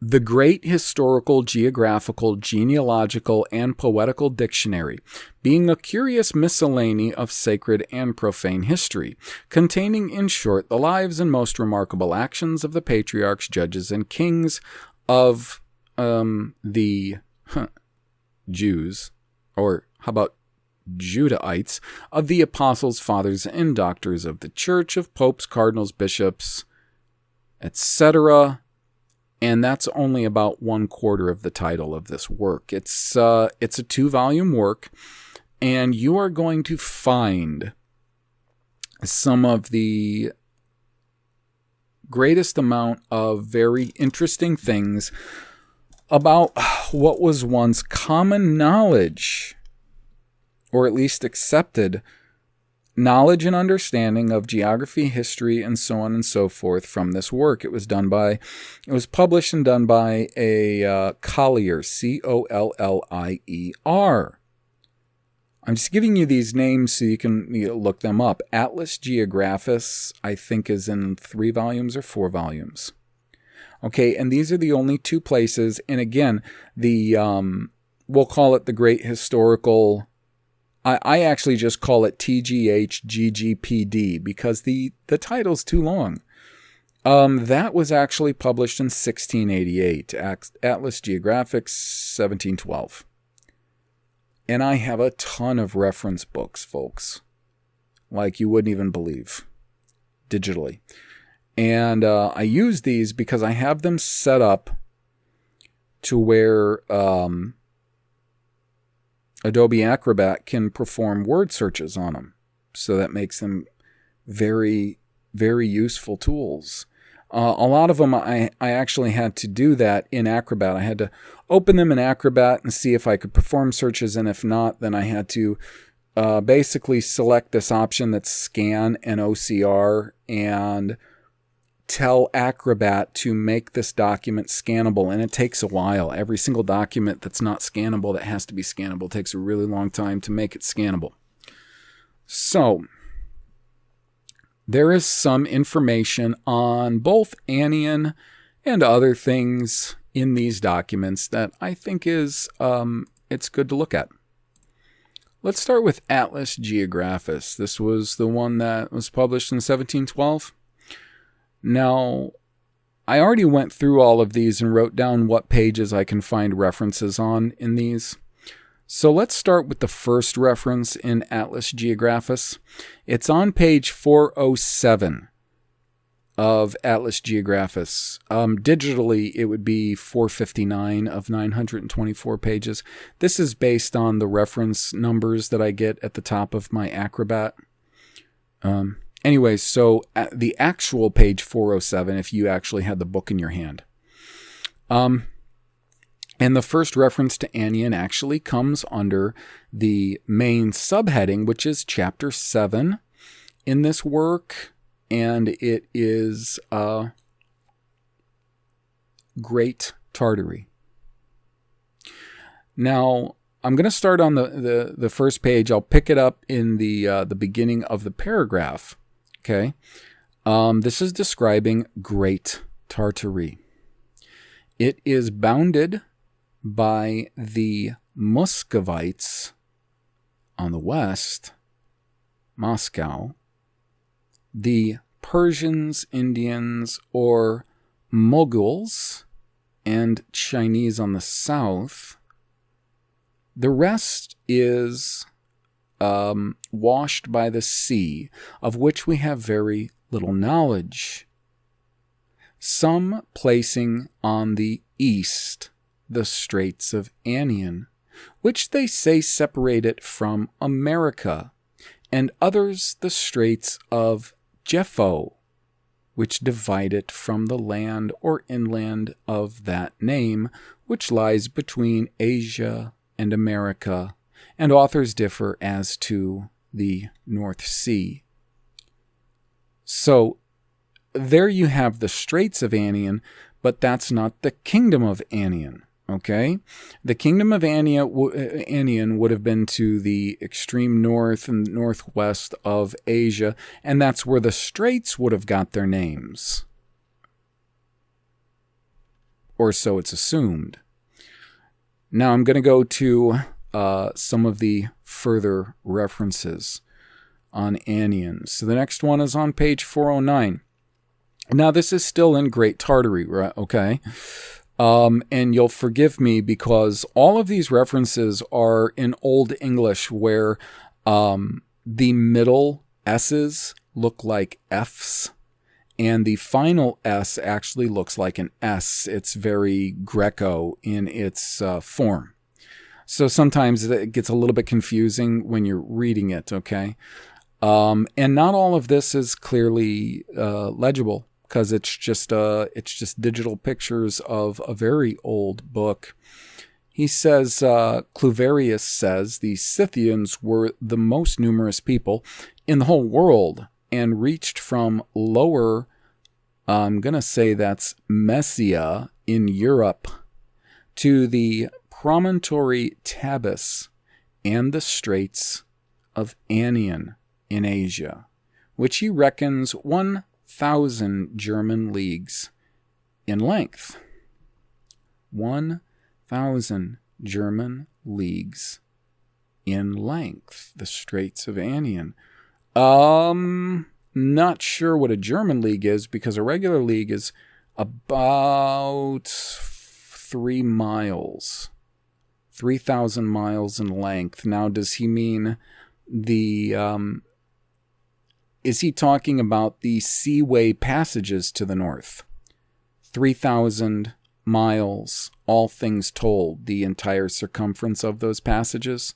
S1: The Great Historical, Geographical, Genealogical, and Poetical Dictionary, being a curious miscellany of sacred and profane history, containing, in short, the lives and most remarkable actions of the patriarchs, judges, and kings of the Jews, or how about Judahites, of the apostles, fathers, and doctors of the church, of popes, cardinals, bishops, etc., and that's only about 1/4 of the title of this work. It's a 2-volume work, and you are going to find some of the greatest amount of very interesting things about what was once common knowledge, or at least accepted knowledge and understanding of geography, history, and so on and so forth from this work. It was published and done by a Collier, Collier. I'm just giving you these names so you can look them up. Atlas Geographus, I think, is in 3 volumes or 4 volumes. Okay, and these are the only 2 places. And again, we'll call it the Great Historical. I actually just call it TGHGGPD because the title's too long. That was actually published in 1688, Atlas Geographics, 1712. And I have a ton of reference books, folks, like you wouldn't even believe, digitally. And I use these because I have them set up to where Adobe Acrobat can perform word searches on them. So that makes them very, very useful tools. A lot of them, I actually had to do that in Acrobat. I had to open them in Acrobat and see if I could perform searches, and if not, then I had to basically select this option that's Scan and OCR and tell Acrobat to make this document scannable, and it takes a while. Every single document that's not scannable, that has to be scannable, takes a really long time to make it scannable. So, there is some information on both Anian and other things in these documents that I think is it's good to look at. Let's start with Atlas Geographus. This was the one that was published in 1712. Now, I already went through all of these and wrote down what pages I can find references on in these. So let's start with the first reference in Atlas Geographus. It's on page 407 of Atlas Geographus. Digitally, it would be 459 of 924 pages. This is based on the reference numbers that I get at the top of my Acrobat. Anyway, so at the actual page 407, if you actually had the book in your hand. And the first reference to Anian actually comes under the main subheading, which is chapter 7 in this work. And it is Great Tartary. Now, I'm going to start on the first page. I'll pick it up in the beginning of the paragraph. Okay, this is describing Great Tartary. It is bounded by the Muscovites on the west, Moscow, the Persians, Indians, or Moguls, and Chinese on the south. The rest is washed by the sea, of which we have very little knowledge. Some placing on the east the Straits of Anian, which they say separate it from America, and others the Straits of Jeffo, which divide it from the land or inland of that name, which lies between Asia and America, and authors differ as to the North Sea. So there you have the Straits of Anian, but that's not the Kingdom of Anian. Okay, the Kingdom of Anian would have been to the extreme north and northwest of Asia, and that's where the straits would have got their names. Or so it's assumed. Now I'm going to go to some of the further references on Anian. So the next one is on page 409. Now this is still in Great Tartary, right? Okay. And you'll forgive me because all of these references are in Old English where the middle S's look like F's and the final S actually looks like an S. It's very Greco in its form. So sometimes it gets a little bit confusing when you're reading it, okay? And not all of this is clearly legible, because it's just digital pictures of a very old book. He says, Cluverius says, the Scythians were the most numerous people in the whole world and reached from lower, I'm going to say that's Messia in Europe, to the promontory Tabus and the Straits of Anian in Asia, which he reckons 1,000 German leagues in length. 1,000 German leagues in length. The Straits of Anian. Not sure what a German league is, because a regular league is about 3 miles. 3,000 miles in length. Now, does he mean the... is he talking about the seaway passages to the north? 3,000 miles, all things told, the entire circumference of those passages?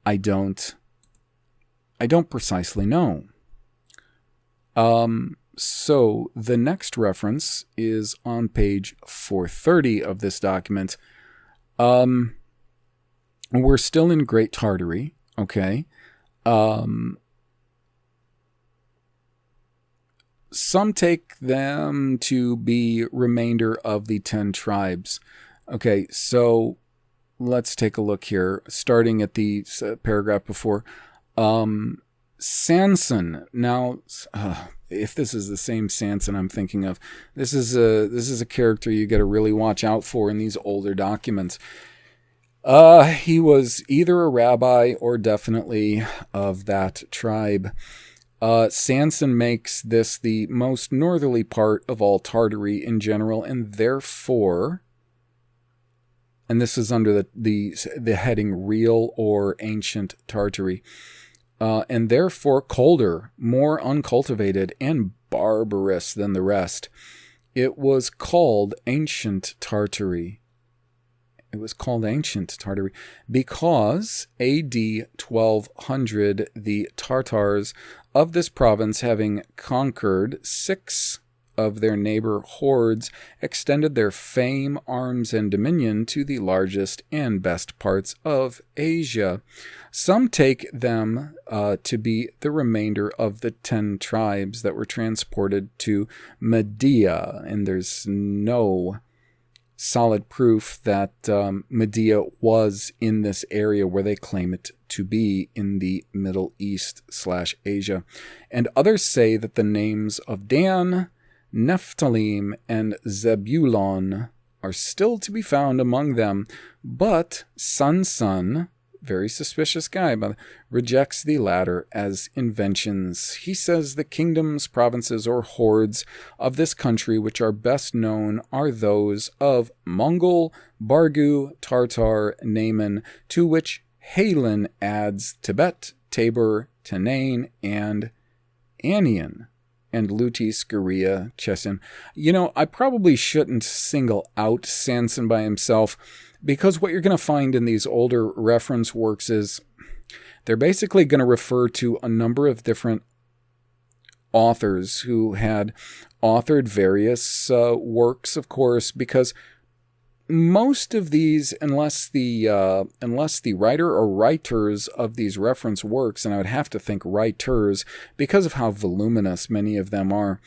S1: I don't precisely know. So the next reference is on page 430 of this document. We're still in Great Tartary, okay? Some take them to be remainder of the 10 tribes. Okay, so let's take a look here, starting at the paragraph before. Sanson. Now, if this is the same Samson I'm thinking of. This is a character you got to really watch out for in these older documents. He was either a rabbi or definitely of that tribe. Samson makes this the most northerly part of all Tartary in general, and therefore, and this is under the heading real or ancient Tartary, and therefore colder, more uncultivated, and barbarous than the rest. It was called ancient Tartary. It was called ancient Tartary because A.D. 1200, the Tartars of this province, having conquered 6 of their neighbor hordes, extended their fame, arms, and dominion to the largest and best parts of Asia. Some take them to be the remainder of the 10 tribes that were transported to Media, and there's no solid proof that Media was in this area where they claim it to be in the Middle East/Asia. And others say that the names of Dan, Nephthalim, and Zebulon are still to be found among them, but Sun, very suspicious guy, but rejects the latter as inventions. He says the kingdoms, provinces, or hordes of this country which are best known are those of Mongol, Bargu, Tartar, Nayman, to which Halen adds Tibet, Tabor, Tanane, and Anian, and Lutis, Guria, Chechen. I probably shouldn't single out Samson by himself, because what you're going to find in these older reference works is they're basically going to refer to a number of different authors who had authored various works, of course, because most of these, unless the writer or writers of these reference works, and I would have to think writers because of how voluminous many of them are,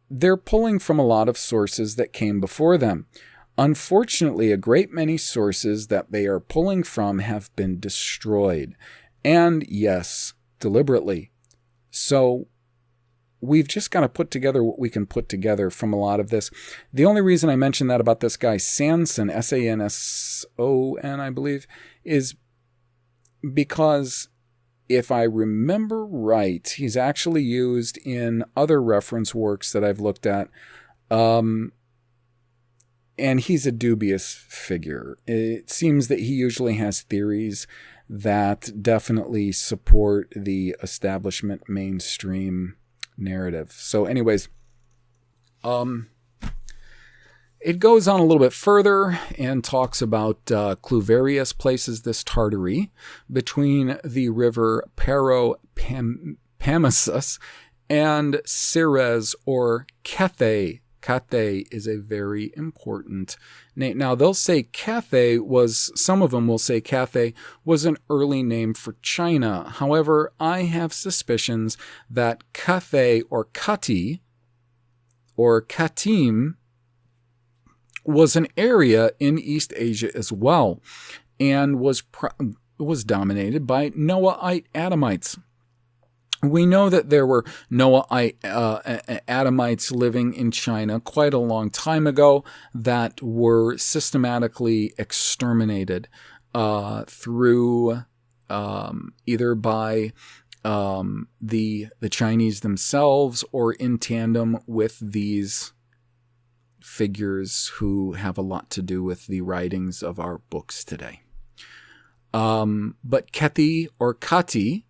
S1: they're pulling from a lot of sources that came before them. Unfortunately, a great many sources that they are pulling from have been destroyed. And yes, deliberately. So we've just got to put together what we can put together from a lot of this. The only reason I mentioned that about this guy, Samson, Sanson, I believe, is because if I remember right, he's actually used in other reference works that I've looked at. And he's a dubious figure. It seems that he usually has theories that definitely support the establishment mainstream narrative. So anyways, it goes on a little bit further and talks about Cluverius places this Tartary between the river Pamasus and Ceres or Cathay. Cathay is a very important name. Now, they'll say Cathay some of them will say Cathay was an early name for China. However, I have suspicions that Cathay or Kati or Katim was an area in East Asia as well, and was dominated by Noahite Adamites. We know that there were Noahite Adamites living in China quite a long time ago that were systematically exterminated through either by the Chinese themselves or in tandem with these figures who have a lot to do with the writings of our books today. But Kethi or Kati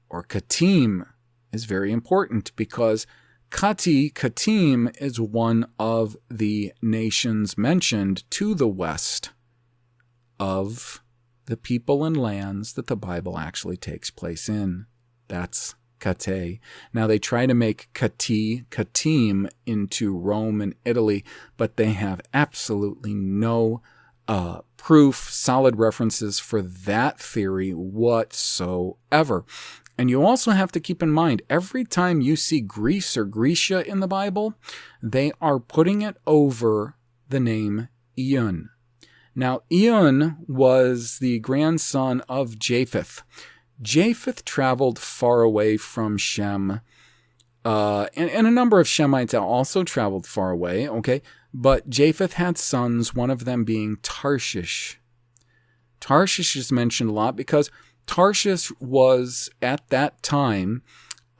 S1: or Katim is very important because Katim is one of the nations mentioned to the west of the people and lands that the Bible actually takes place in. That's Kate. Now they try to make Katim into Rome and Italy, but they have absolutely no proof, solid references for that theory whatsoever. And you also have to keep in mind, every time you see Greece or Grecia in the Bible, they are putting it over the name Eun. Now, Eun was the grandson of Japheth. Japheth traveled far away from Shem and a number of Shemites also traveled far away, okay? But Japheth had sons, one of them being Tarshish. Tarshish is mentioned a lot because Tarshish was, at that time,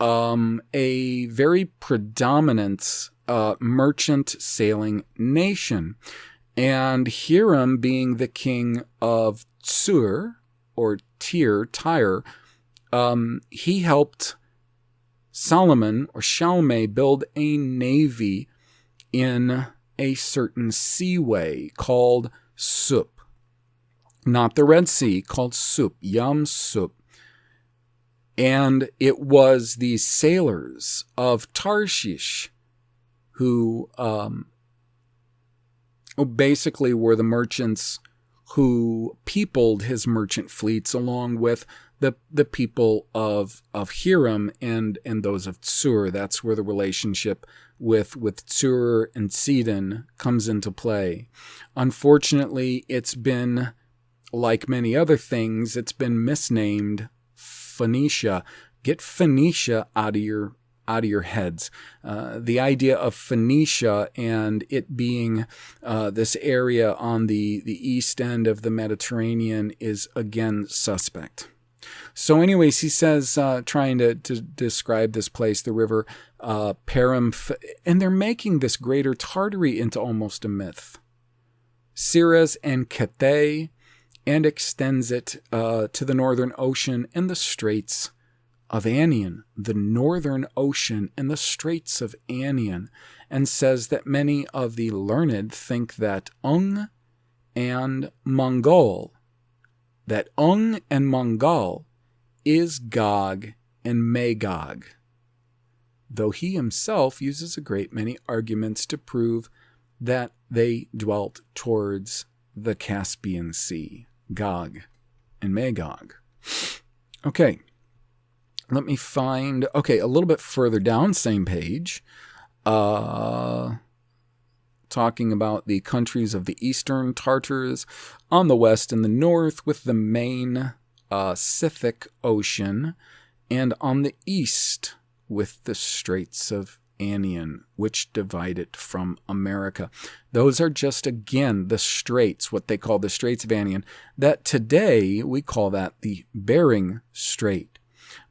S1: a very predominant merchant sailing nation. And Hiram, being the king of Tsur, or Tyre, he helped Solomon or Shalmei build a navy in a certain seaway called Sup. Not the Red Sea, called Sup, Yam Sup. And it was these sailors of Tarshish who basically were the merchants who peopled his merchant fleets along with the people of Hiram and those of Tsur. That's where the relationship with Tsur and Sidon comes into play. Unfortunately, it's been, like many other things, it's been misnamed Phoenicia. Get Phoenicia out of your heads. The idea of Phoenicia and it being this area on the east end of the Mediterranean is again suspect. So anyways, he says, trying to describe this place, the river Param, and they're making this greater Tartary into almost a myth. Siras and Cathay, and extends it to the northern ocean and the straits of Anian, the northern ocean and the straits of Anian, and says that many of the learned think that Ung and Mongol is Gog and Magog, though he himself uses a great many arguments to prove that they dwelt towards the Caspian Sea, Gog and Magog. Okay, let me find, a little bit further down, same page, talking about the countries of the Eastern Tartars on the west and the north with the main Scythic Ocean, and on the east with the Straits of Anian, which divide it from America. Those are just, again, the straits, what they call the Straits of Anian, that today we call that the Bering Strait.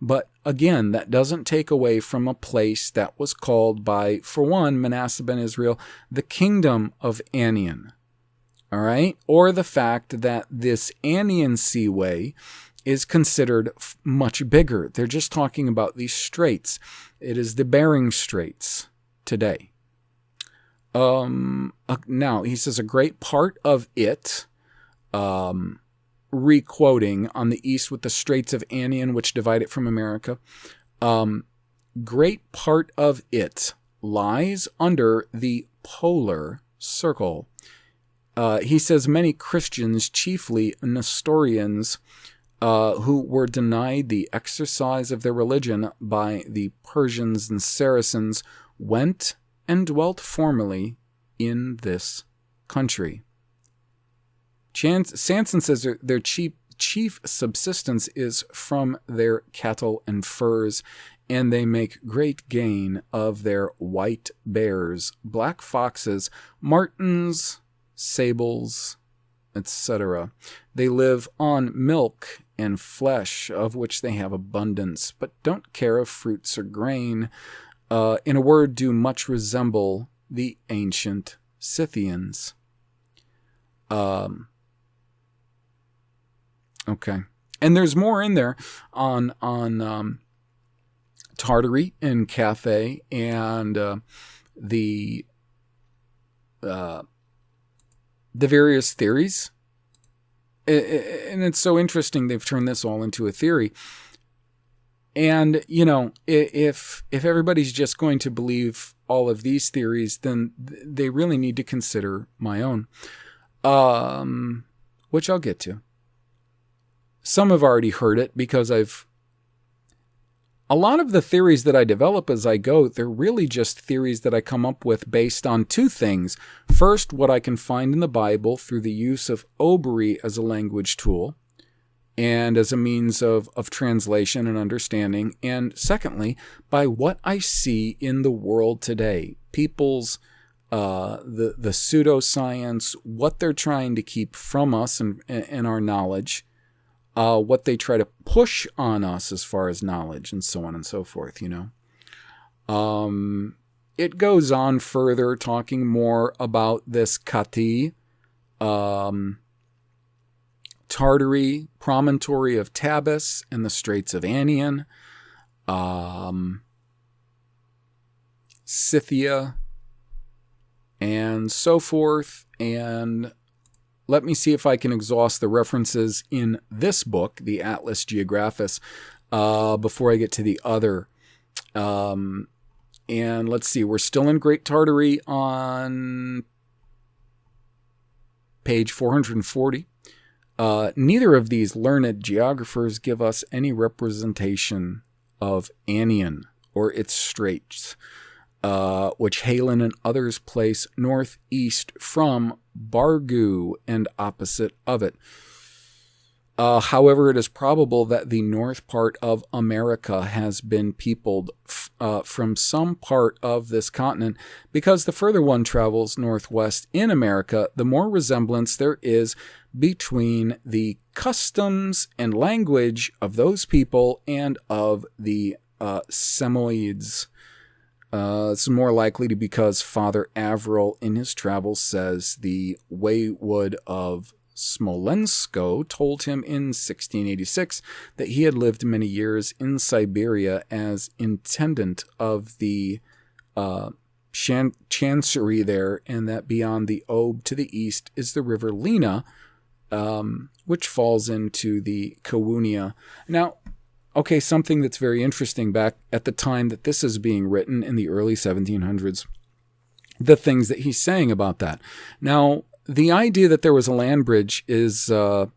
S1: But again, that doesn't take away from a place that was called by, for one, Manasseh ben Israel, the Kingdom of Anian. All right? Or the fact that this Anian Seaway is considered much bigger. They're just talking about these straits. It is the Bering Straits today. Now, he says a great part of it, re-quoting on the east with the Straits of Anian, which divide it from America, great part of it lies under the polar circle. He says many Christians, chiefly Nestorians, who were denied the exercise of their religion by the Persians and Saracens, went and dwelt formerly in this country. Sanson says their chief subsistence is from their cattle and furs, and they make great gain of their white bears, black foxes, martens, sables, etc. They live on milk and flesh, of which they have abundance, but don't care of fruits or grain. In a word, do much resemble the ancient Scythians. Okay. And there's more in there on Tartary and Cathay and the various theories. And it's so interesting they've turned this all into a theory. And, if everybody's just going to believe all of these theories, then they really need to consider my own, which I'll get to. Some have already heard it because a lot of the theories that I develop as I go, they're really just theories that I come up with based on two things. First, what I can find in the Bible through the use of OBRY as a language tool. and as a means of translation and understanding. And secondly, by what I see in the world today, people's the pseudoscience, what they're trying to keep from us and our knowledge, what they try to push on us as far as knowledge, and so on and so forth, It goes on further, talking more about this Kati, Tartary, promontory of Tabas, and the Straits of Anian, Scythia, and so forth. And let me see if I can exhaust the references in this book, the Atlas Geographus, before I get to the other. And let's see, we're still in Great Tartary on page 440. Neither of these learned geographers give us any representation of Anian or its straits, which Halen and others place northeast from Bargu and opposite of it. However, it is probable that the north part of America has been peopled from some part of this continent, because the further one travels northwest in America, the more resemblance there is between the customs and language of those people and of the Samoyeds. It's more likely to be because Father Averill in his travels says the Waywood of Smolensko told him in 1686 that he had lived many years in Siberia as intendant of the chancery there, and that beyond the Ob to the east is the river Lena, which falls into the Kawunia. Now, okay, something that's very interesting back at the time that this is being written in the early 1700s, the things that he's saying about that. Now, the idea that there was a land bridge is, I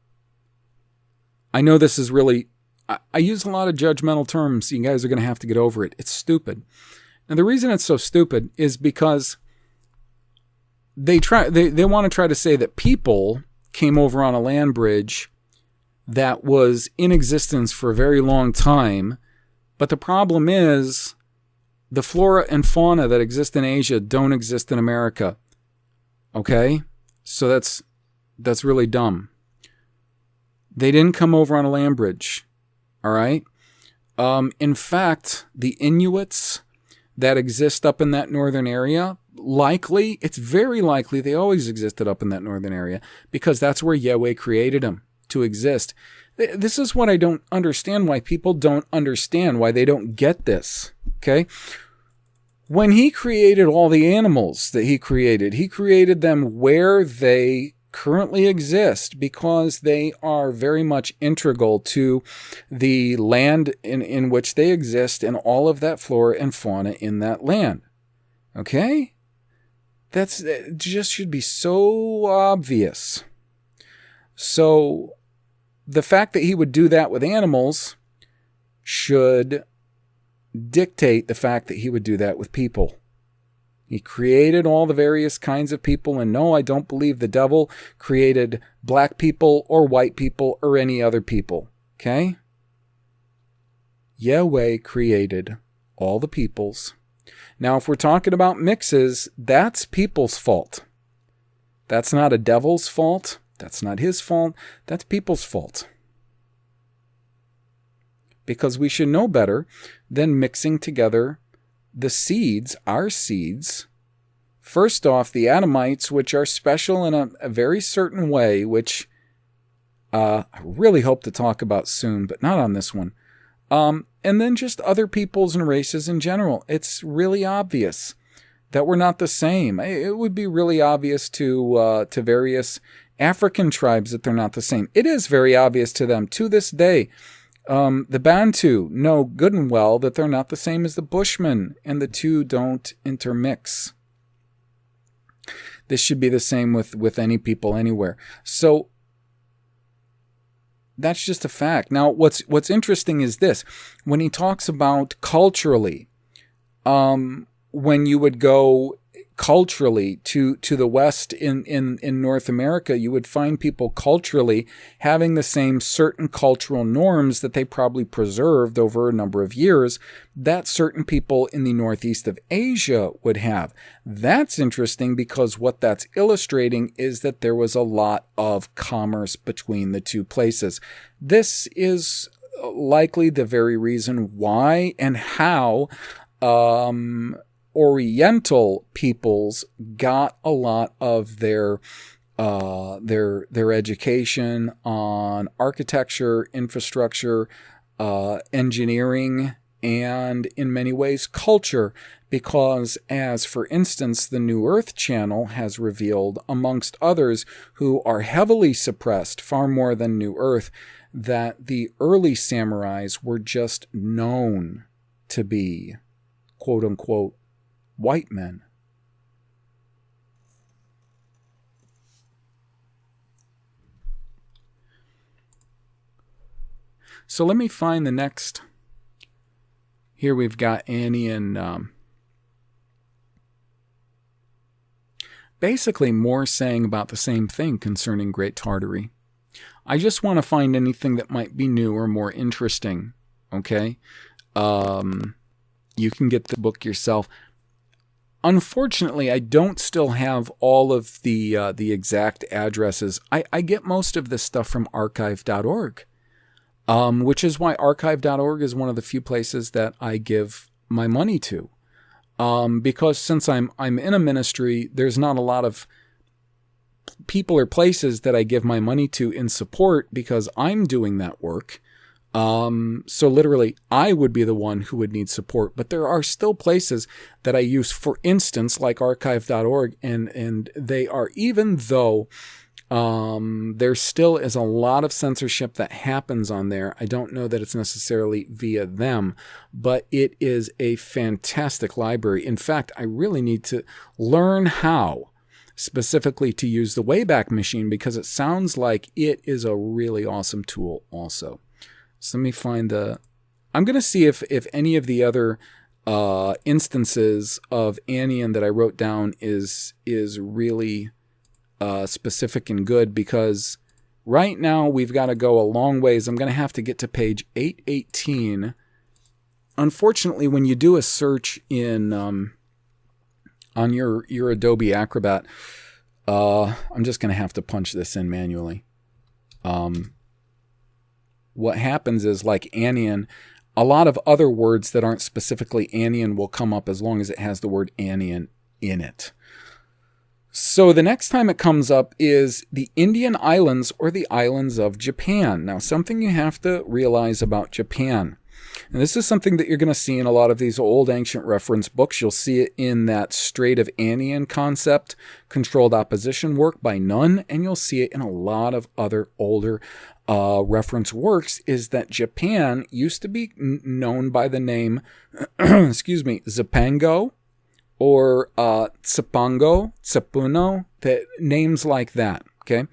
S1: know this is really, I use a lot of judgmental terms. You guys are going to have to get over it. It's stupid. And the reason it's so stupid is because they want to try to say that people came over on a land bridge that was in existence for a very long time. But the problem is the flora and fauna that exist in Asia don't exist in America. Okay? So that's really dumb. They didn't come over on a land bridge. All right? In fact, the Inuits that exist up in that northern area, it's very likely they always existed up in that northern area, because that's where Yahweh created them to exist. This is what I don't understand, why people don't understand, why they don't get this. Okay? When he created all the animals that he created them where they currently exist, because they are very much integral to the land in which they exist and all of that flora and fauna in that land. Okay? It just should be so obvious. So the fact that he would do that with animals should dictate the fact that he would do that with people. He created all the various kinds of people, and no, I don't believe the devil created black people or white people or any other people. Okay? Yahweh created all the peoples. Now, if we're talking about mixes, that's people's fault. That's not a devil's fault. That's not his fault. That's people's fault. Because we should know better than mixing together the seeds, our seeds. First off, the Adamites, which are special in a very certain way, which I really hope to talk about soon, but not on this one. And then just other peoples and races in general. It's really obvious that we're not the same. It would be really obvious to various African tribes that they're not the same. It is very obvious to them to this day. The Bantu know good and well that they're not the same as the Bushmen, and the two don't intermix. This should be the same with any people anywhere. So that's just a fact. Now, what's interesting is this. When he talks about culturally, when you would go culturally to the West in North America, you would find people culturally having the same certain cultural norms that they probably preserved over a number of years that certain people in the northeast of Asia would have. That's interesting because what that's illustrating is that there was a lot of commerce between the two places. This is likely the very reason why and how Oriental peoples got a lot of their education on architecture, infrastructure, engineering, and in many ways culture, because as for instance the New Earth Channel has revealed, amongst others who are heavily suppressed far more than New Earth, that the early samurais were just known to be quote unquote white men. So let me find the next. Here we've got Anian. Basically more saying about the same thing concerning Great Tartary. I just want to find anything that might be new or more interesting. Okay? You can get the book yourself. Unfortunately, I don't still have all of the exact addresses. I get most of this stuff from archive.org, which is why archive.org is one of the few places that I give my money to. Because since I'm in a ministry, there's not a lot of people or places that I give my money to in support because I'm doing that work. So literally, I would be the one who would need support, but there are still places that I use, for instance, like archive.org, and they are, even though there still is a lot of censorship that happens on there, I don't know that it's necessarily via them, but it is a fantastic library. In fact, I really need to learn how specifically to use the Wayback Machine because it sounds like it is a really awesome tool also. So let me find I'm going to see if any of the other instances of Anian that I wrote down is really specific and good, because right now we've got to go a long ways. I'm going to have to get to page 818. Unfortunately, when you do a search in on your Adobe Acrobat, I'm just going to have to punch this in manually. What happens is, like Anian, a lot of other words that aren't specifically Anian will come up as long as it has the word Anian in it. So the next time it comes up is the Indian Islands or the Islands of Japan. Now, something you have to realize about Japan, and this is something that you're going to see in a lot of these old ancient reference books. You'll see it in that Strait of Anian concept, controlled opposition work by Nunn, and you'll see it in a lot of other older reference works, is that Japan used to be known by the name, Zipango, or Tsapango, Tsapuno, names like that, okay?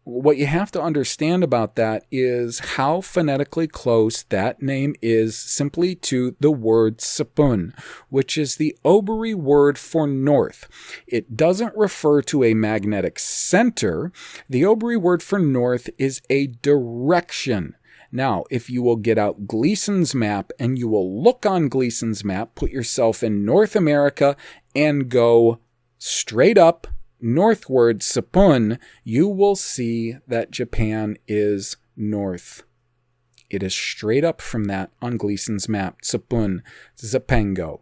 S1: What you have to understand about that is how phonetically close that name is simply to the word Sapun, which is the OBRY word for north. It doesn't refer to a magnetic center. The OBRY word for north is a direction. Now, if you will get out Gleason's map and you will look on Gleason's map, put yourself in North America and go straight up northward, Sapun, you will see that Japan is north. It is straight up from that on Gleason's map, Sapun, Zipango.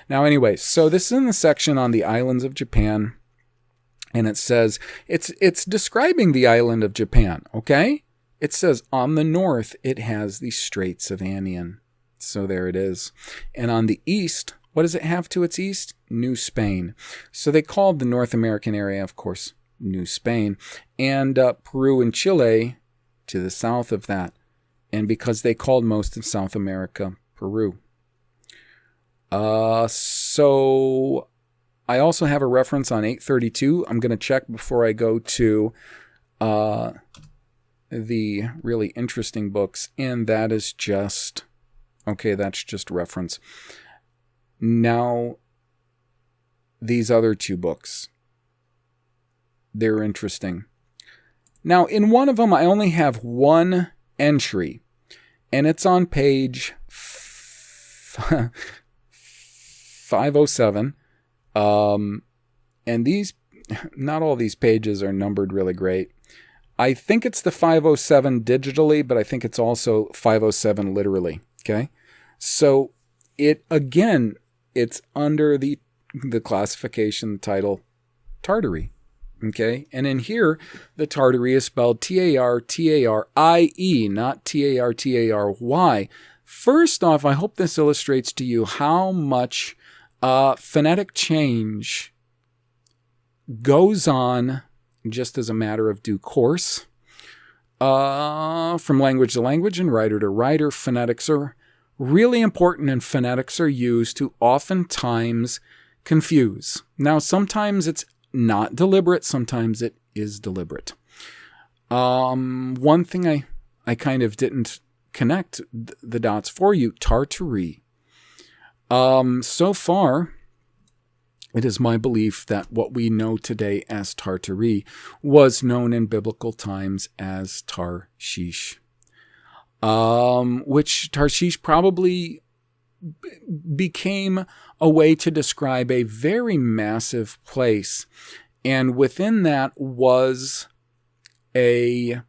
S1: Now anyway, so this is in the section on the islands of Japan, and it says, it's describing the island of Japan, okay? It says on the north, it has the Straits of Anian. So there it is. And on the east, what does it have to its east? New Spain. So they called the North American area, of course, New Spain. And Peru and Chile to the south of that. And because they called most of South America Peru. So I also have a reference on 832. I'm going to check before I go to the really interesting books. And that is just, okay, that's just reference. Now, these other two books. They're interesting. Now, in one of them, I only have one entry, and it's on page 507. And these, not all these pages are numbered really great. I think it's the 507 digitally, but I think it's also 507 literally. Okay. So it's under the classification title Tartary. Okay. And in here, the Tartary is spelled Tartarie, not Tartary. First off, I hope this illustrates to you how much phonetic change goes on just as a matter of due course. From language to language and writer to writer, phonetics are really important, and phonetics are used to oftentimes confuse. Now, sometimes it's not deliberate, sometimes it is deliberate. One thing I kind of didn't connect the dots for you, Tartary. So far, it is my belief that what we know today as Tartary was known in biblical times as Tarshish. Which Tarshish probably became a way to describe a very massive place. And within that was a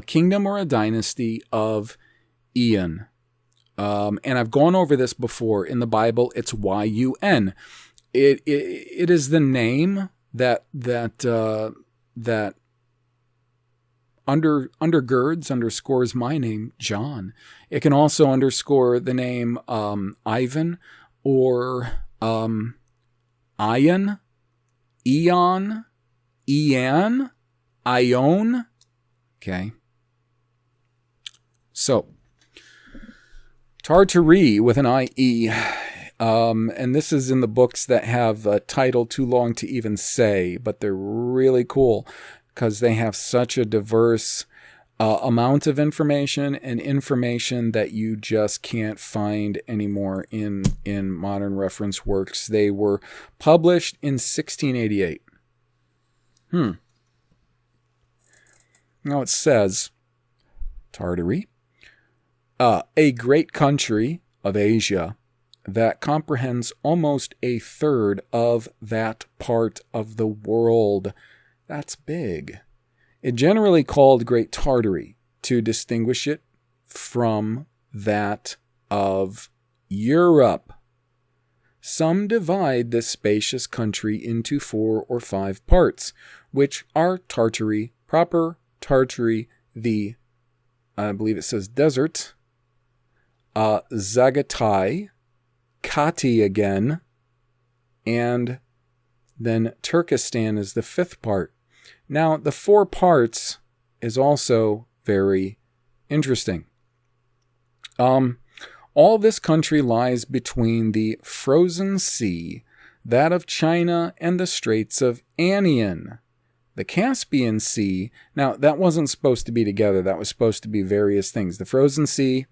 S1: kingdom or a dynasty of Anian. And I've gone over this before. In the Bible, it's Y-U-N. It is the name that underscores my name, John. It can also underscore the name Ivan or Ian, Eon, Ian, Ione. Okay. So, Tartary with an I-E. And this is in the books that have a title too long to even say, but they're really cool because they have such a diverse amount of information and information that you just can't find anymore in modern reference works. They were published in 1688. Now it says, Tartary, a great country of Asia that comprehends almost a third of that part of the world. That's big. It generally called Great Tartary to distinguish it from that of Europe. Some divide this spacious country into 4 or 5 parts, which are Tartary proper, Tartary the, I believe it says desert, Zagatai, Kati again, and then Turkestan is the 5th part. Now, the 4 parts is also very interesting. All this country lies between the frozen sea, that of China, and the Straits of Anian. The Caspian Sea, now that wasn't supposed to be together. That was supposed to be various things. The frozen sea,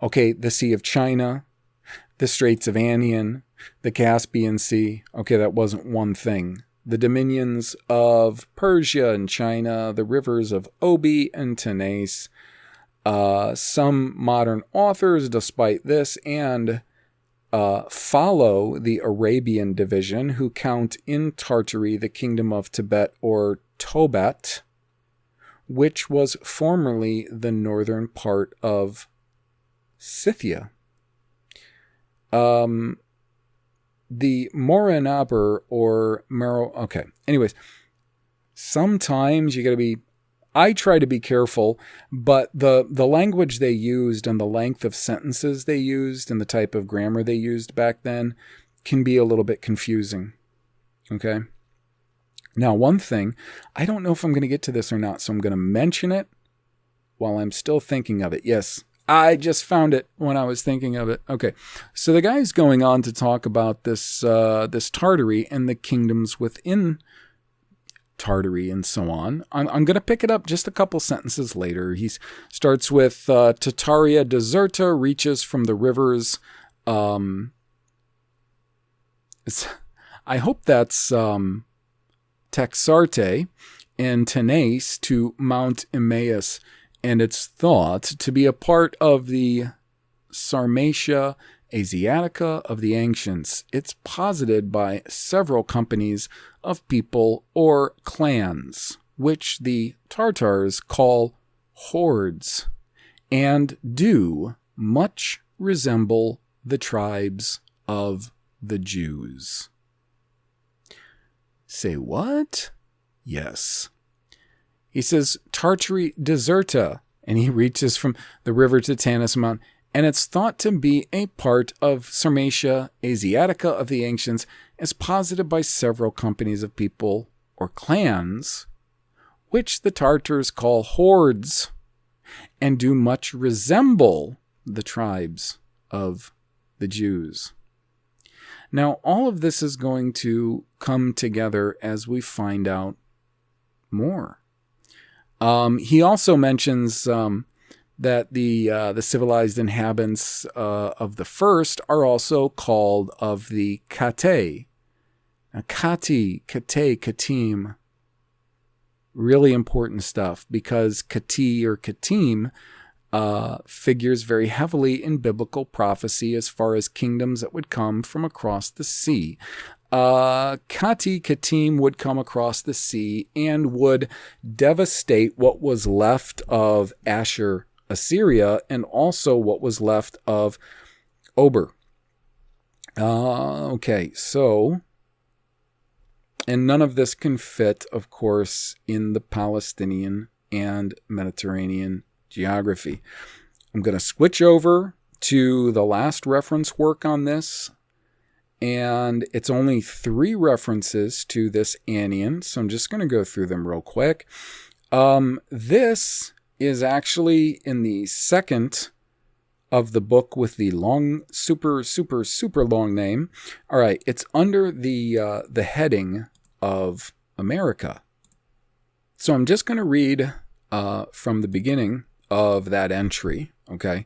S1: okay, the Sea of China, the Straits of Anian, the Caspian Sea. Okay, that wasn't one thing. The dominions of Persia and China, the rivers of Obi and Tanais. Some modern authors, despite this, and follow the Arabian division, who count in Tartary the kingdom of Tibet or Tobat, which was formerly the northern part of Scythia. The Moranaber or Mero. Okay. Anyways, sometimes you got to be. I try to be careful, but the language they used and the length of sentences they used and the type of grammar they used back then can be a little bit confusing. Okay. Now, one thing, I don't know if I'm going to get to this or not, so I'm going to mention it while I'm still thinking of it. Yes. I just found it when I was thinking of it. Okay, so the guy's going on to talk about this Tartary and the kingdoms within Tartary and so on. I'm going to pick it up just a couple sentences later. He starts with Tataria deserta reaches from the rivers I hope that's Texarte and Tenace to Mount Emmaus, and it's thought to be a part of the Sarmatia Asiatica of the ancients. It's posited by several companies of people or clans, which the Tartars call hordes, and do much resemble the tribes of the Jews. Say what? Yes. He says Tartary deserta, and he reaches from the river to Tanis Mount, and it's thought to be a part of Sarmatia Asiatica of the ancients, as posited by several companies of people or clans, which the Tartars call hordes, and do much resemble the tribes of the Jews. Now, all of this is going to come together as we find out more. He also mentions that the civilized inhabitants of the first are also called of the Kate. Now, Kate, Katim, really important stuff, because Kati or Katim figures very heavily in biblical prophecy as far as kingdoms that would come from across the sea. Kati Katim would come across the sea and would devastate what was left of Ashur, Assyria, and also what was left of OBRY. Okay, so, and none of this can fit, of course, in the Palestinian and Mediterranean geography. I'm going to switch over to the last reference work on this, and it's only 3 references to this Anian, so I'm just going to go through them real quick. This is actually in the second of the book with the long, super long name. All right, it's under the heading of America. So I'm just going to read from the beginning of that entry, okay?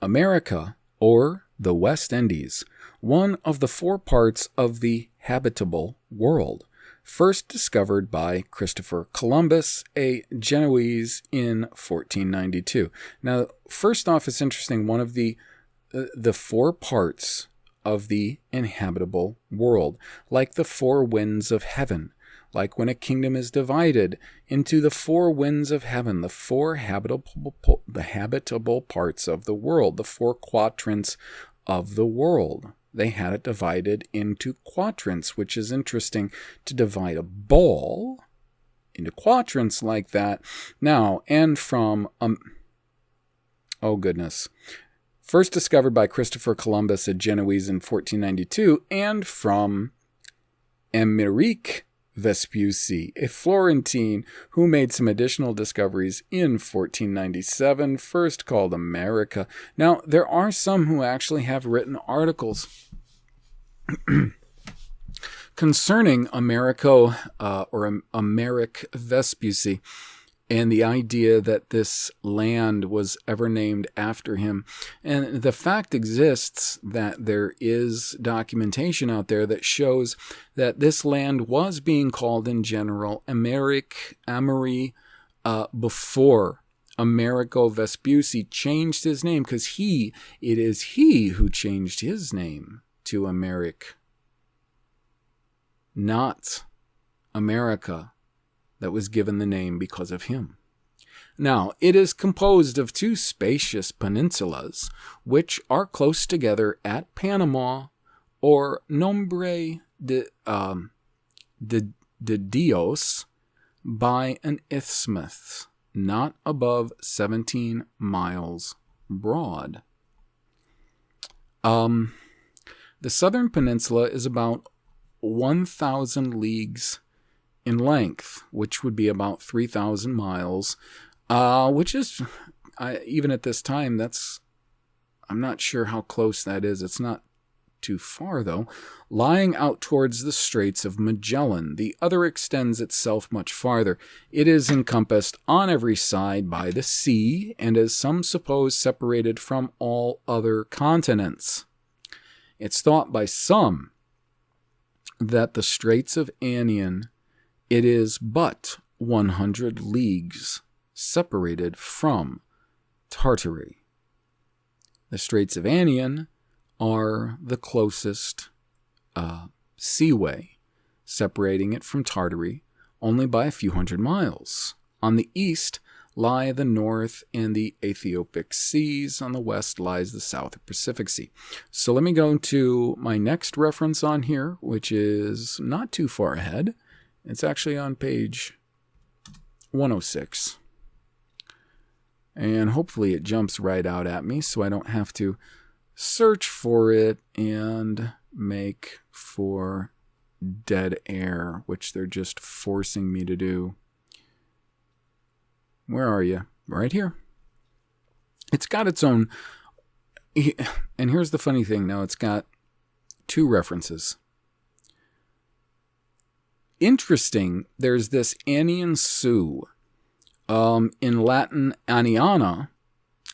S1: America, or the West Indies, one of the 4 parts of the habitable world, first discovered by Christopher Columbus, a Genoese, in 1492. Now, first off, it's interesting, one of the 4 parts of the inhabitable world, like the 4 winds of heaven, like when a kingdom is divided into the 4 winds of heaven, the 4 habitable parts of the world, the 4 quadrants of the world. They had it divided into quadrants, which is interesting to divide a ball into quadrants like that. Now, and from, oh goodness, first discovered by Christopher Columbus, a Genoese, in 1492, and from Emeric Vespucci, a Florentine who made some additional discoveries in 1497, first called America. Now, there are some who actually have written articles concerning Americo, or Emeric Vespucci, and the idea that this land was ever named after him. And the fact exists that there is documentation out there that shows that this land was being called in general Amory before Americo Vespucci changed his name, because it is he who changed his name to Emeric, not America, that was given the name because of him. Now, it is composed of 2 spacious peninsulas, which are close together at Panama, or Nombre de Dios, by an isthmus, not above 17 miles broad. The southern peninsula is about 1,000 leagues in length, which would be about 3,000 miles, which is, even at this time, I'm not sure how close that is. It's not too far, though. Lying out towards the Straits of Magellan, the other extends itself much farther. It is encompassed on every side by the sea, and as some suppose, separated from all other continents. It's thought by some that the Straits of Anian, it is but 100 leagues separated from Tartary. The Straits of Anian are the closest seaway, separating it from Tartary only by a few hundred miles. On the east lie the North and the Ethiopic Seas. On the west lies the South Pacific Sea. So let me go to my next reference on here, which is not too far ahead. It's actually on page 106. And hopefully it jumps right out at me so I don't have to search for it and make for dead air, which they're just forcing me to do. Where are you? Right here. It's got its own... And here's the funny thing. Now, it's got two references. Interesting, there's this Anian Sioux. In Latin, Aniana,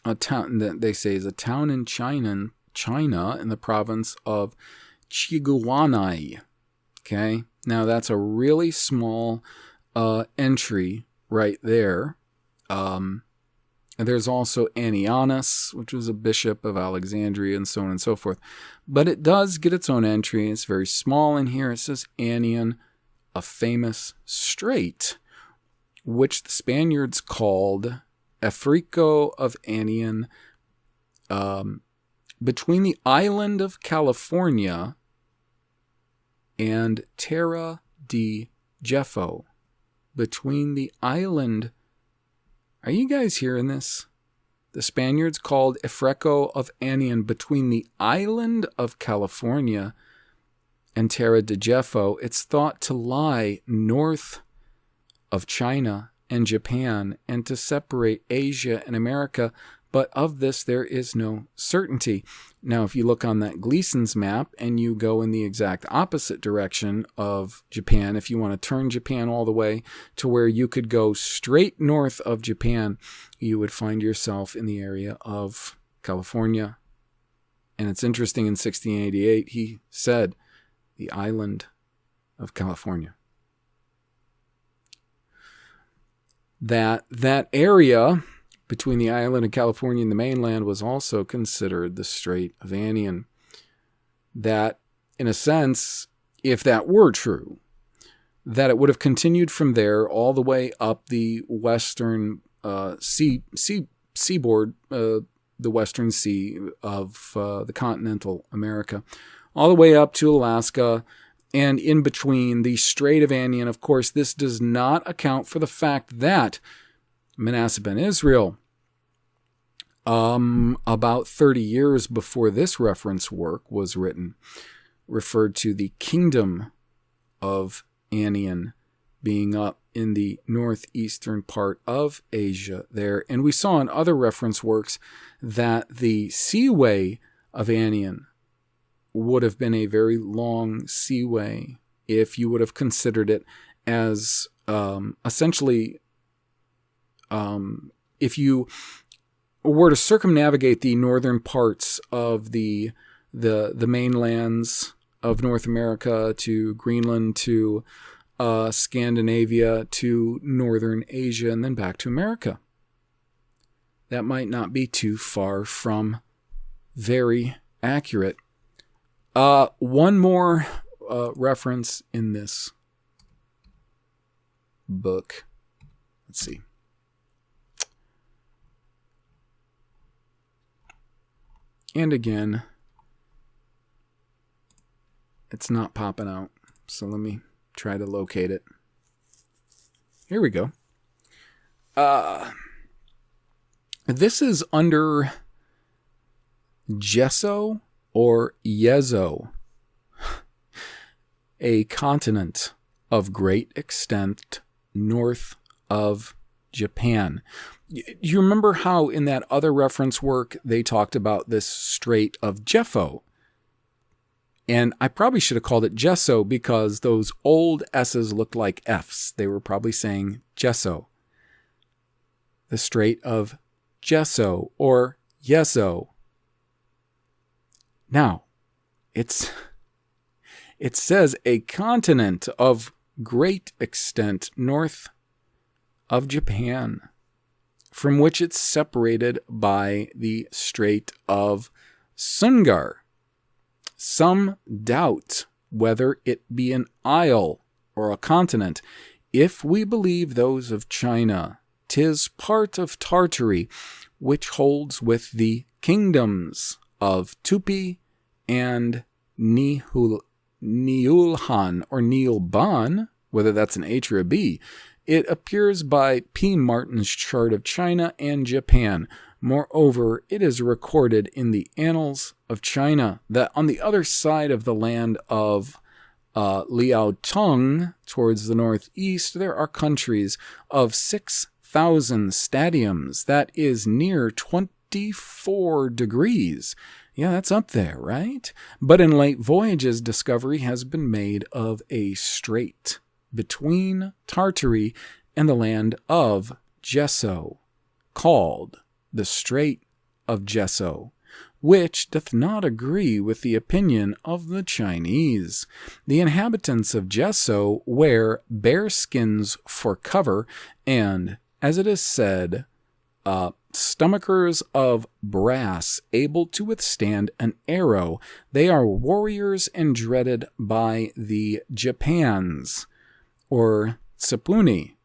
S1: a town that they say is a town in China in the province of Chiguanai. Okay, now that's a really small entry right there. There's also Anianus, which was a bishop of Alexandria, and so on and so forth. But it does get its own entry. It's very small in here. It says Anian, a famous strait, which the Spaniards called Africo of Anian, between the island of California and Terra de Jeffo. Between the island... Are you guys hearing this? The Spaniards called Africo of Anian between the island of California and Terra de Jeffo. It's thought to lie north of China and Japan and to separate Asia and America, but of this there is no certainty. Now, if you look on that Gleason's map and you go in the exact opposite direction of Japan, if you want to turn Japan all the way to where you could go straight north of Japan, you would find yourself in the area of California. And it's interesting, in 1688, he said the island of California. That area between the island of California and the mainland was also considered the Strait of Anian. That, in a sense, if that were true, that it would have continued from there all the way up the western seaboard, the western sea of the continental America, all the way up to Alaska, and in between the Strait of Anian. Of course, this does not account for the fact that Manasseh ben Israel, about 30 years before this reference work was written, referred to the kingdom of Anian being up in the northeastern part of Asia there. And we saw in other reference works that the seaway of Anian would have been a very long seaway if you would have considered it as essentially, if you were to circumnavigate the northern parts of the mainlands of North America to Greenland to Scandinavia to northern Asia and then back to America. That might not be too far from very accurate. One more reference in this book. Let's see. And again, it's not popping out. So let me try to locate it. Here we go. This is under Gesso or Yezo, a continent of great extent north of Japan. You remember how in that other reference work they talked about this Strait of Jeffo? And I probably should have called it Gesso because those old S's looked like F's. They were probably saying Gesso. The Strait of Gesso or Yezo. Now, it's It says a continent of great extent north of Japan, from which it's separated by the Strait of Sungar. Some doubt whether it be an isle or a continent. If we believe those of China, 'tis part of Tartary, which holds with the kingdoms of Tupi and Niulhan or Niulban, whether that's an H or a B. It appears by P. Martin's chart of China and Japan. Moreover, it is recorded in the annals of China that on the other side of the land of Liaotung, towards the northeast, there are countries of 6,000 stadiums. That is near 24 degrees. Yeah, that's up there, right? But in late voyages, discovery has been made of a strait between Tartary and the land of Jesso, called the Strait of Jesso, which doth not agree with the opinion of the Chinese. The inhabitants of Jesso wear bear skins for cover, and, as it is said, stomachers of brass able to withstand an arrow. They are warriors and dreaded by the Japans, or Tsepuni.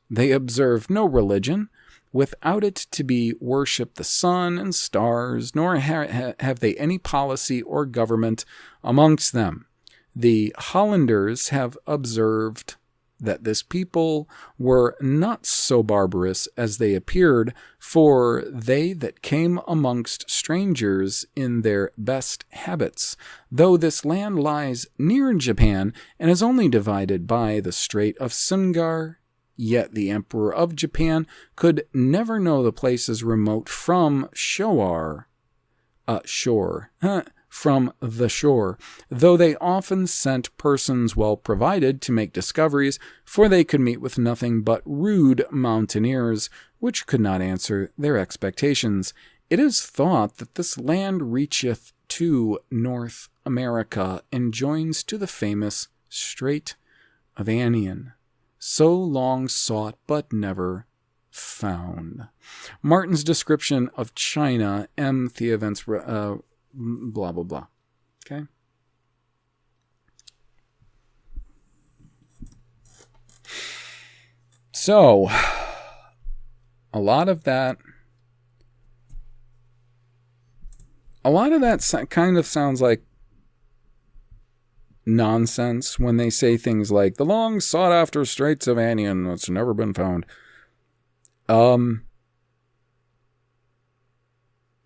S1: They observe no religion. Without it to be worship the sun and stars, nor have they any policy or government amongst them. The Hollanders have observed that this people were not so barbarous as they appeared, for they that came amongst strangers in their best habits. Though this land lies near Japan and is only divided by the Strait of Sungar, yet the Emperor of Japan could never know the places remote from shore, from the shore, though they often sent persons well provided to make discoveries, for they could meet with nothing but rude mountaineers, which could not answer their expectations. It is thought that this land reacheth to North America and joins to the famous Strait of Anian, so long sought but never found. Martin's description of China, M. Theovents, blah, blah, blah. Okay? So, a lot of that kind of sounds like nonsense when they say things like the long sought after Straits of Anian that's never been found.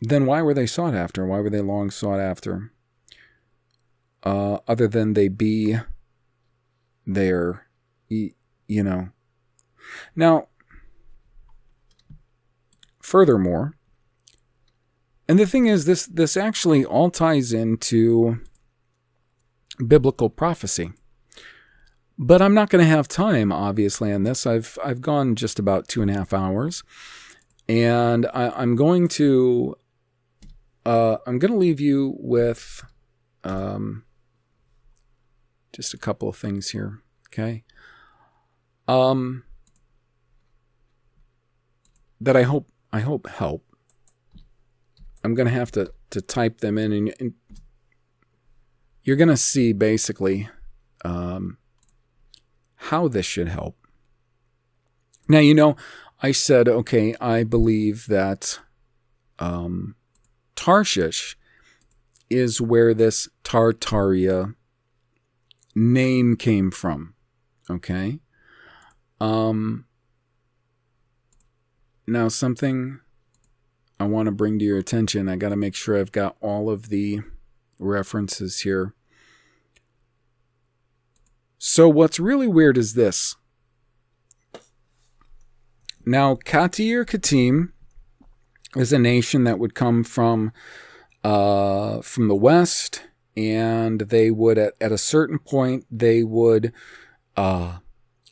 S1: Then why were they sought after? Why were they long sought after? Other than they be there, you know. Now, furthermore, and the thing is, this actually all ties into biblical prophecy. But I'm not going to have time, obviously, on this. I've gone just about 2.5 hours, and I'm going to leave you with just a couple of things here. Okay, that I hope help. I'm going to have to type them in, and you're going to see basically how this should help. Now, you know, I said, okay, I believe that Tarshish is where this Tartaria name came from. Okay? Now, something I want to bring to your attention. I got to make sure I've got all of the references here. So what's really weird is this. Now, Katir Katim is a nation that would come from the west, and they would, at a certain point, they would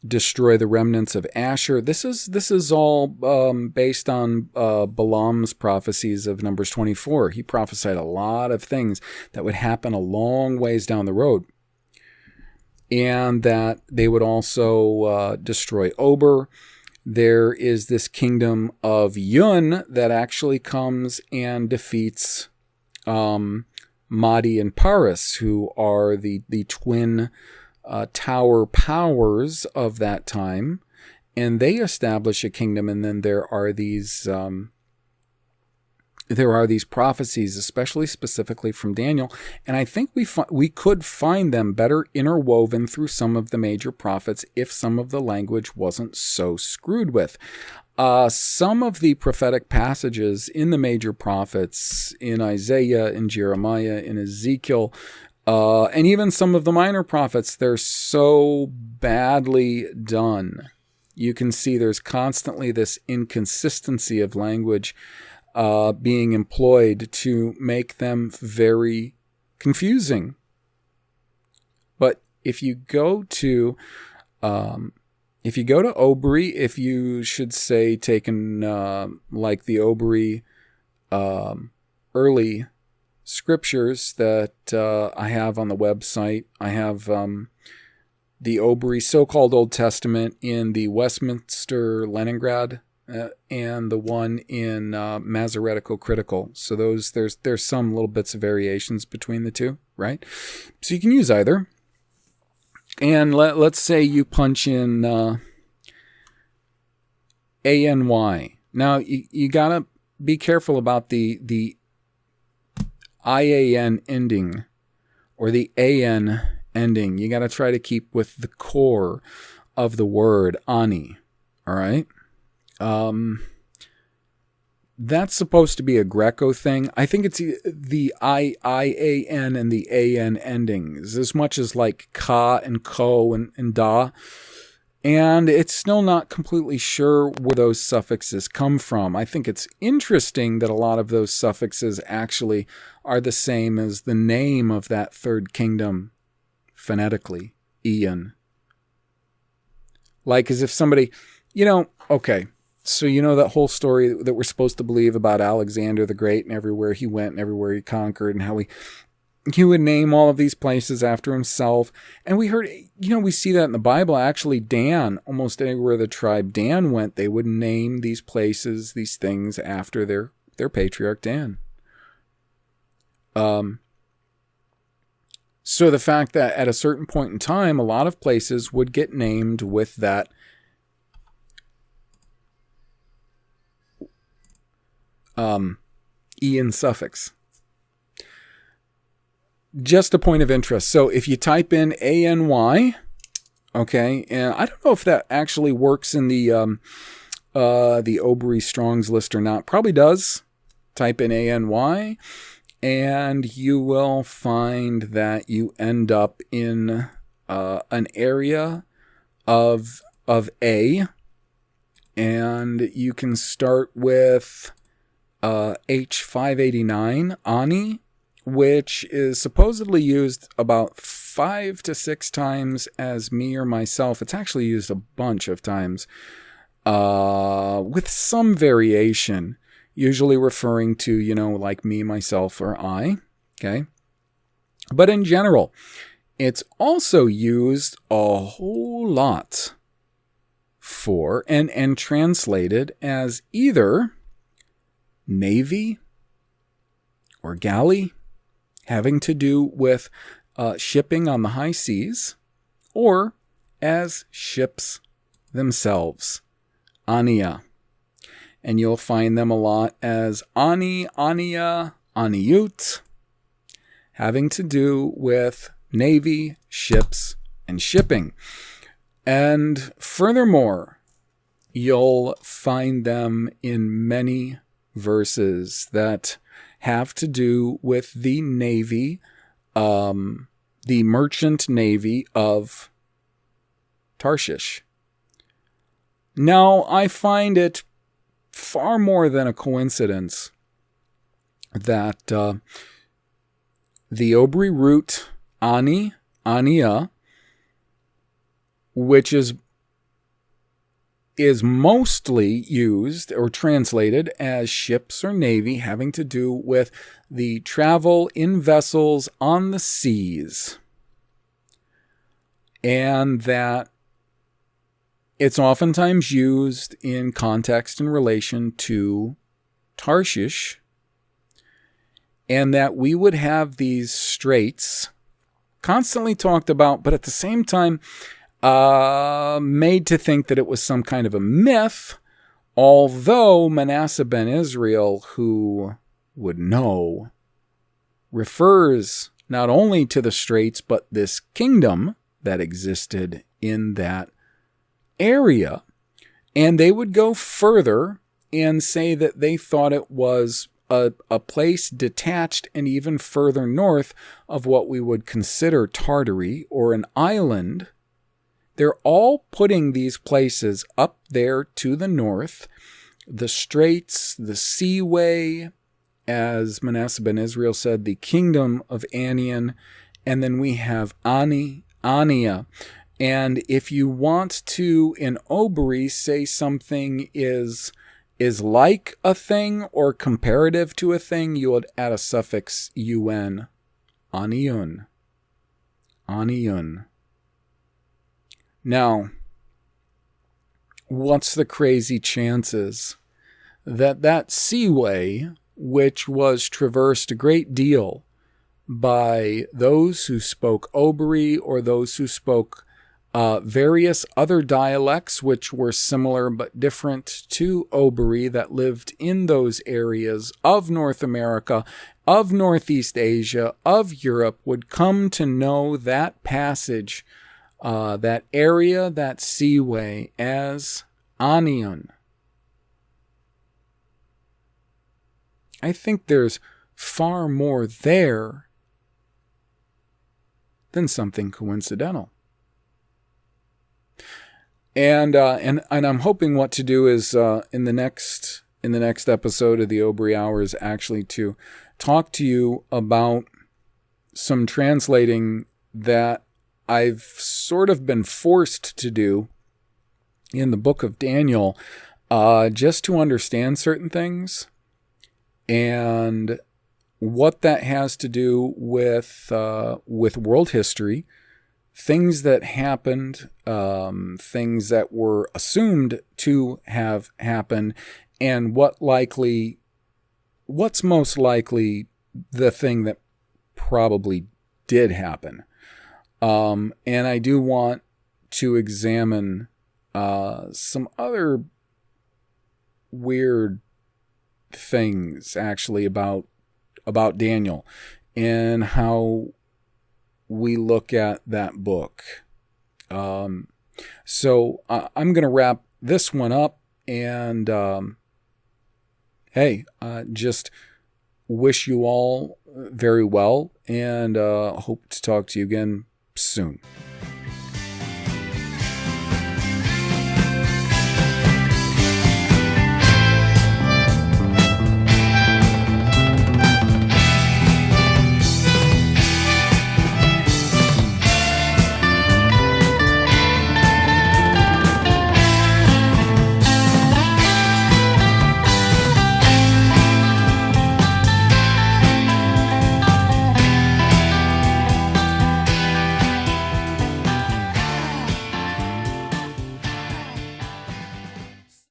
S1: destroy the remnants of Asher. This is all based on Balaam's prophecies of Numbers 24. He prophesied a lot of things that would happen a long ways down the road. and that they would also destroy OBRY. There is this kingdom of Yun that actually comes and defeats Mahdi and Paris, who are the twin tower powers of that time, and they establish a kingdom. And then there are these prophecies, especially specifically from Daniel, and I think we could find them better interwoven through some of the major prophets if some of the language wasn't so screwed with. Some of the prophetic passages in the major prophets, in Isaiah, in Jeremiah, in Ezekiel, and even some of the minor prophets, they're so badly done. You can see there's constantly this inconsistency of language being employed to make them very confusing. But if you go to OBRY, if you should say taken like the OBRY early scriptures that I have on the website, I have the OBRY so-called Old Testament in the Westminster Leningrad and the one in Masoretico-Critical. So there's some little bits of variations between the two, right? So you can use either. And let's say you punch in ANY. Now you gotta be careful about the IAN ending or the AN ending. You gotta try to keep with the core of the word Ani. All right. That's supposed to be a Greco thing. I think it's the IAN and the AN endings, as much as like ka and ko and da. And it's still not completely sure where those suffixes come from. I think it's interesting that a lot of those suffixes actually are the same as the name of that third kingdom phonetically, Ian. Like as if somebody, okay. So that whole story that we're supposed to believe about Alexander the Great and everywhere he went and everywhere he conquered and how he would name all of these places after himself. And we heard, we see that in the Bible. Actually, Dan, almost anywhere the tribe Dan went, they would name these places, these things after their patriarch Dan. So the fact that at a certain point in time, a lot of places would get named with that Ian suffix. Just a point of interest. So if you type in ANY, okay, and I don't know if that actually works in the OBRY Strong's list or not. Probably does. Type in ANY, and you will find that you end up in an area of A, and you can start with H589, Ani, which is supposedly used about 5 to 6 times as me or myself. It's actually used a bunch of times with some variation, usually referring to, like me, myself, or I. Okay. But in general, it's also used a whole lot for and translated as either navy or galley, having to do with shipping on the high seas, or as ships themselves, Ania. And you'll find them a lot as Ani, Ania, Aniut, having to do with navy, ships, and shipping. And furthermore, you'll find them in many verses that have to do with the navy, the merchant navy of Tarshish. Now, I find it far more than a coincidence that the OBRY root Ani, Ania, which is mostly used or translated as ships or navy, having to do with the travel in vessels on the seas. and that it's oftentimes used in context in relation to Tarshish, and that we would have these straits constantly talked about, but at the same time made to think that it was some kind of a myth, although Manasseh ben Israel, who would know, refers not only to the straits, but this kingdom that existed in that area. And they would go further and say that they thought it was a place detached and even further north of what we would consider Tartary, or an island. They're all putting these places up there to the north, the straits, the seaway, as Manasseh ben Israel said, the kingdom of Anian, and then we have Ania. And if you want to, in OBRY, say something is like a thing or comparative to a thing, you would add a suffix un. Aniun. Aniun. Now, what's the crazy chances that that seaway, which was traversed a great deal by those who spoke OBRY or those who spoke various other dialects which were similar but different to OBRY, that lived in those areas of North America, of Northeast Asia, of Europe, would come to know that passage, that area, that seaway, as Anian? I think there's far more there than something coincidental. And I'm hoping what to do is in the next episode of the OBRY Hours, actually to talk to you about some translating that I've sort of been forced to do in the book of Daniel, just to understand certain things and what that has to do with world history. Things that happened, things that were assumed to have happened, and what's most likely the thing that probably did happen. And I do want to examine some other weird things, actually, about Daniel and how we look at that book. So I'm going to wrap this one up, and just wish you all very well, and hope to talk to you again soon.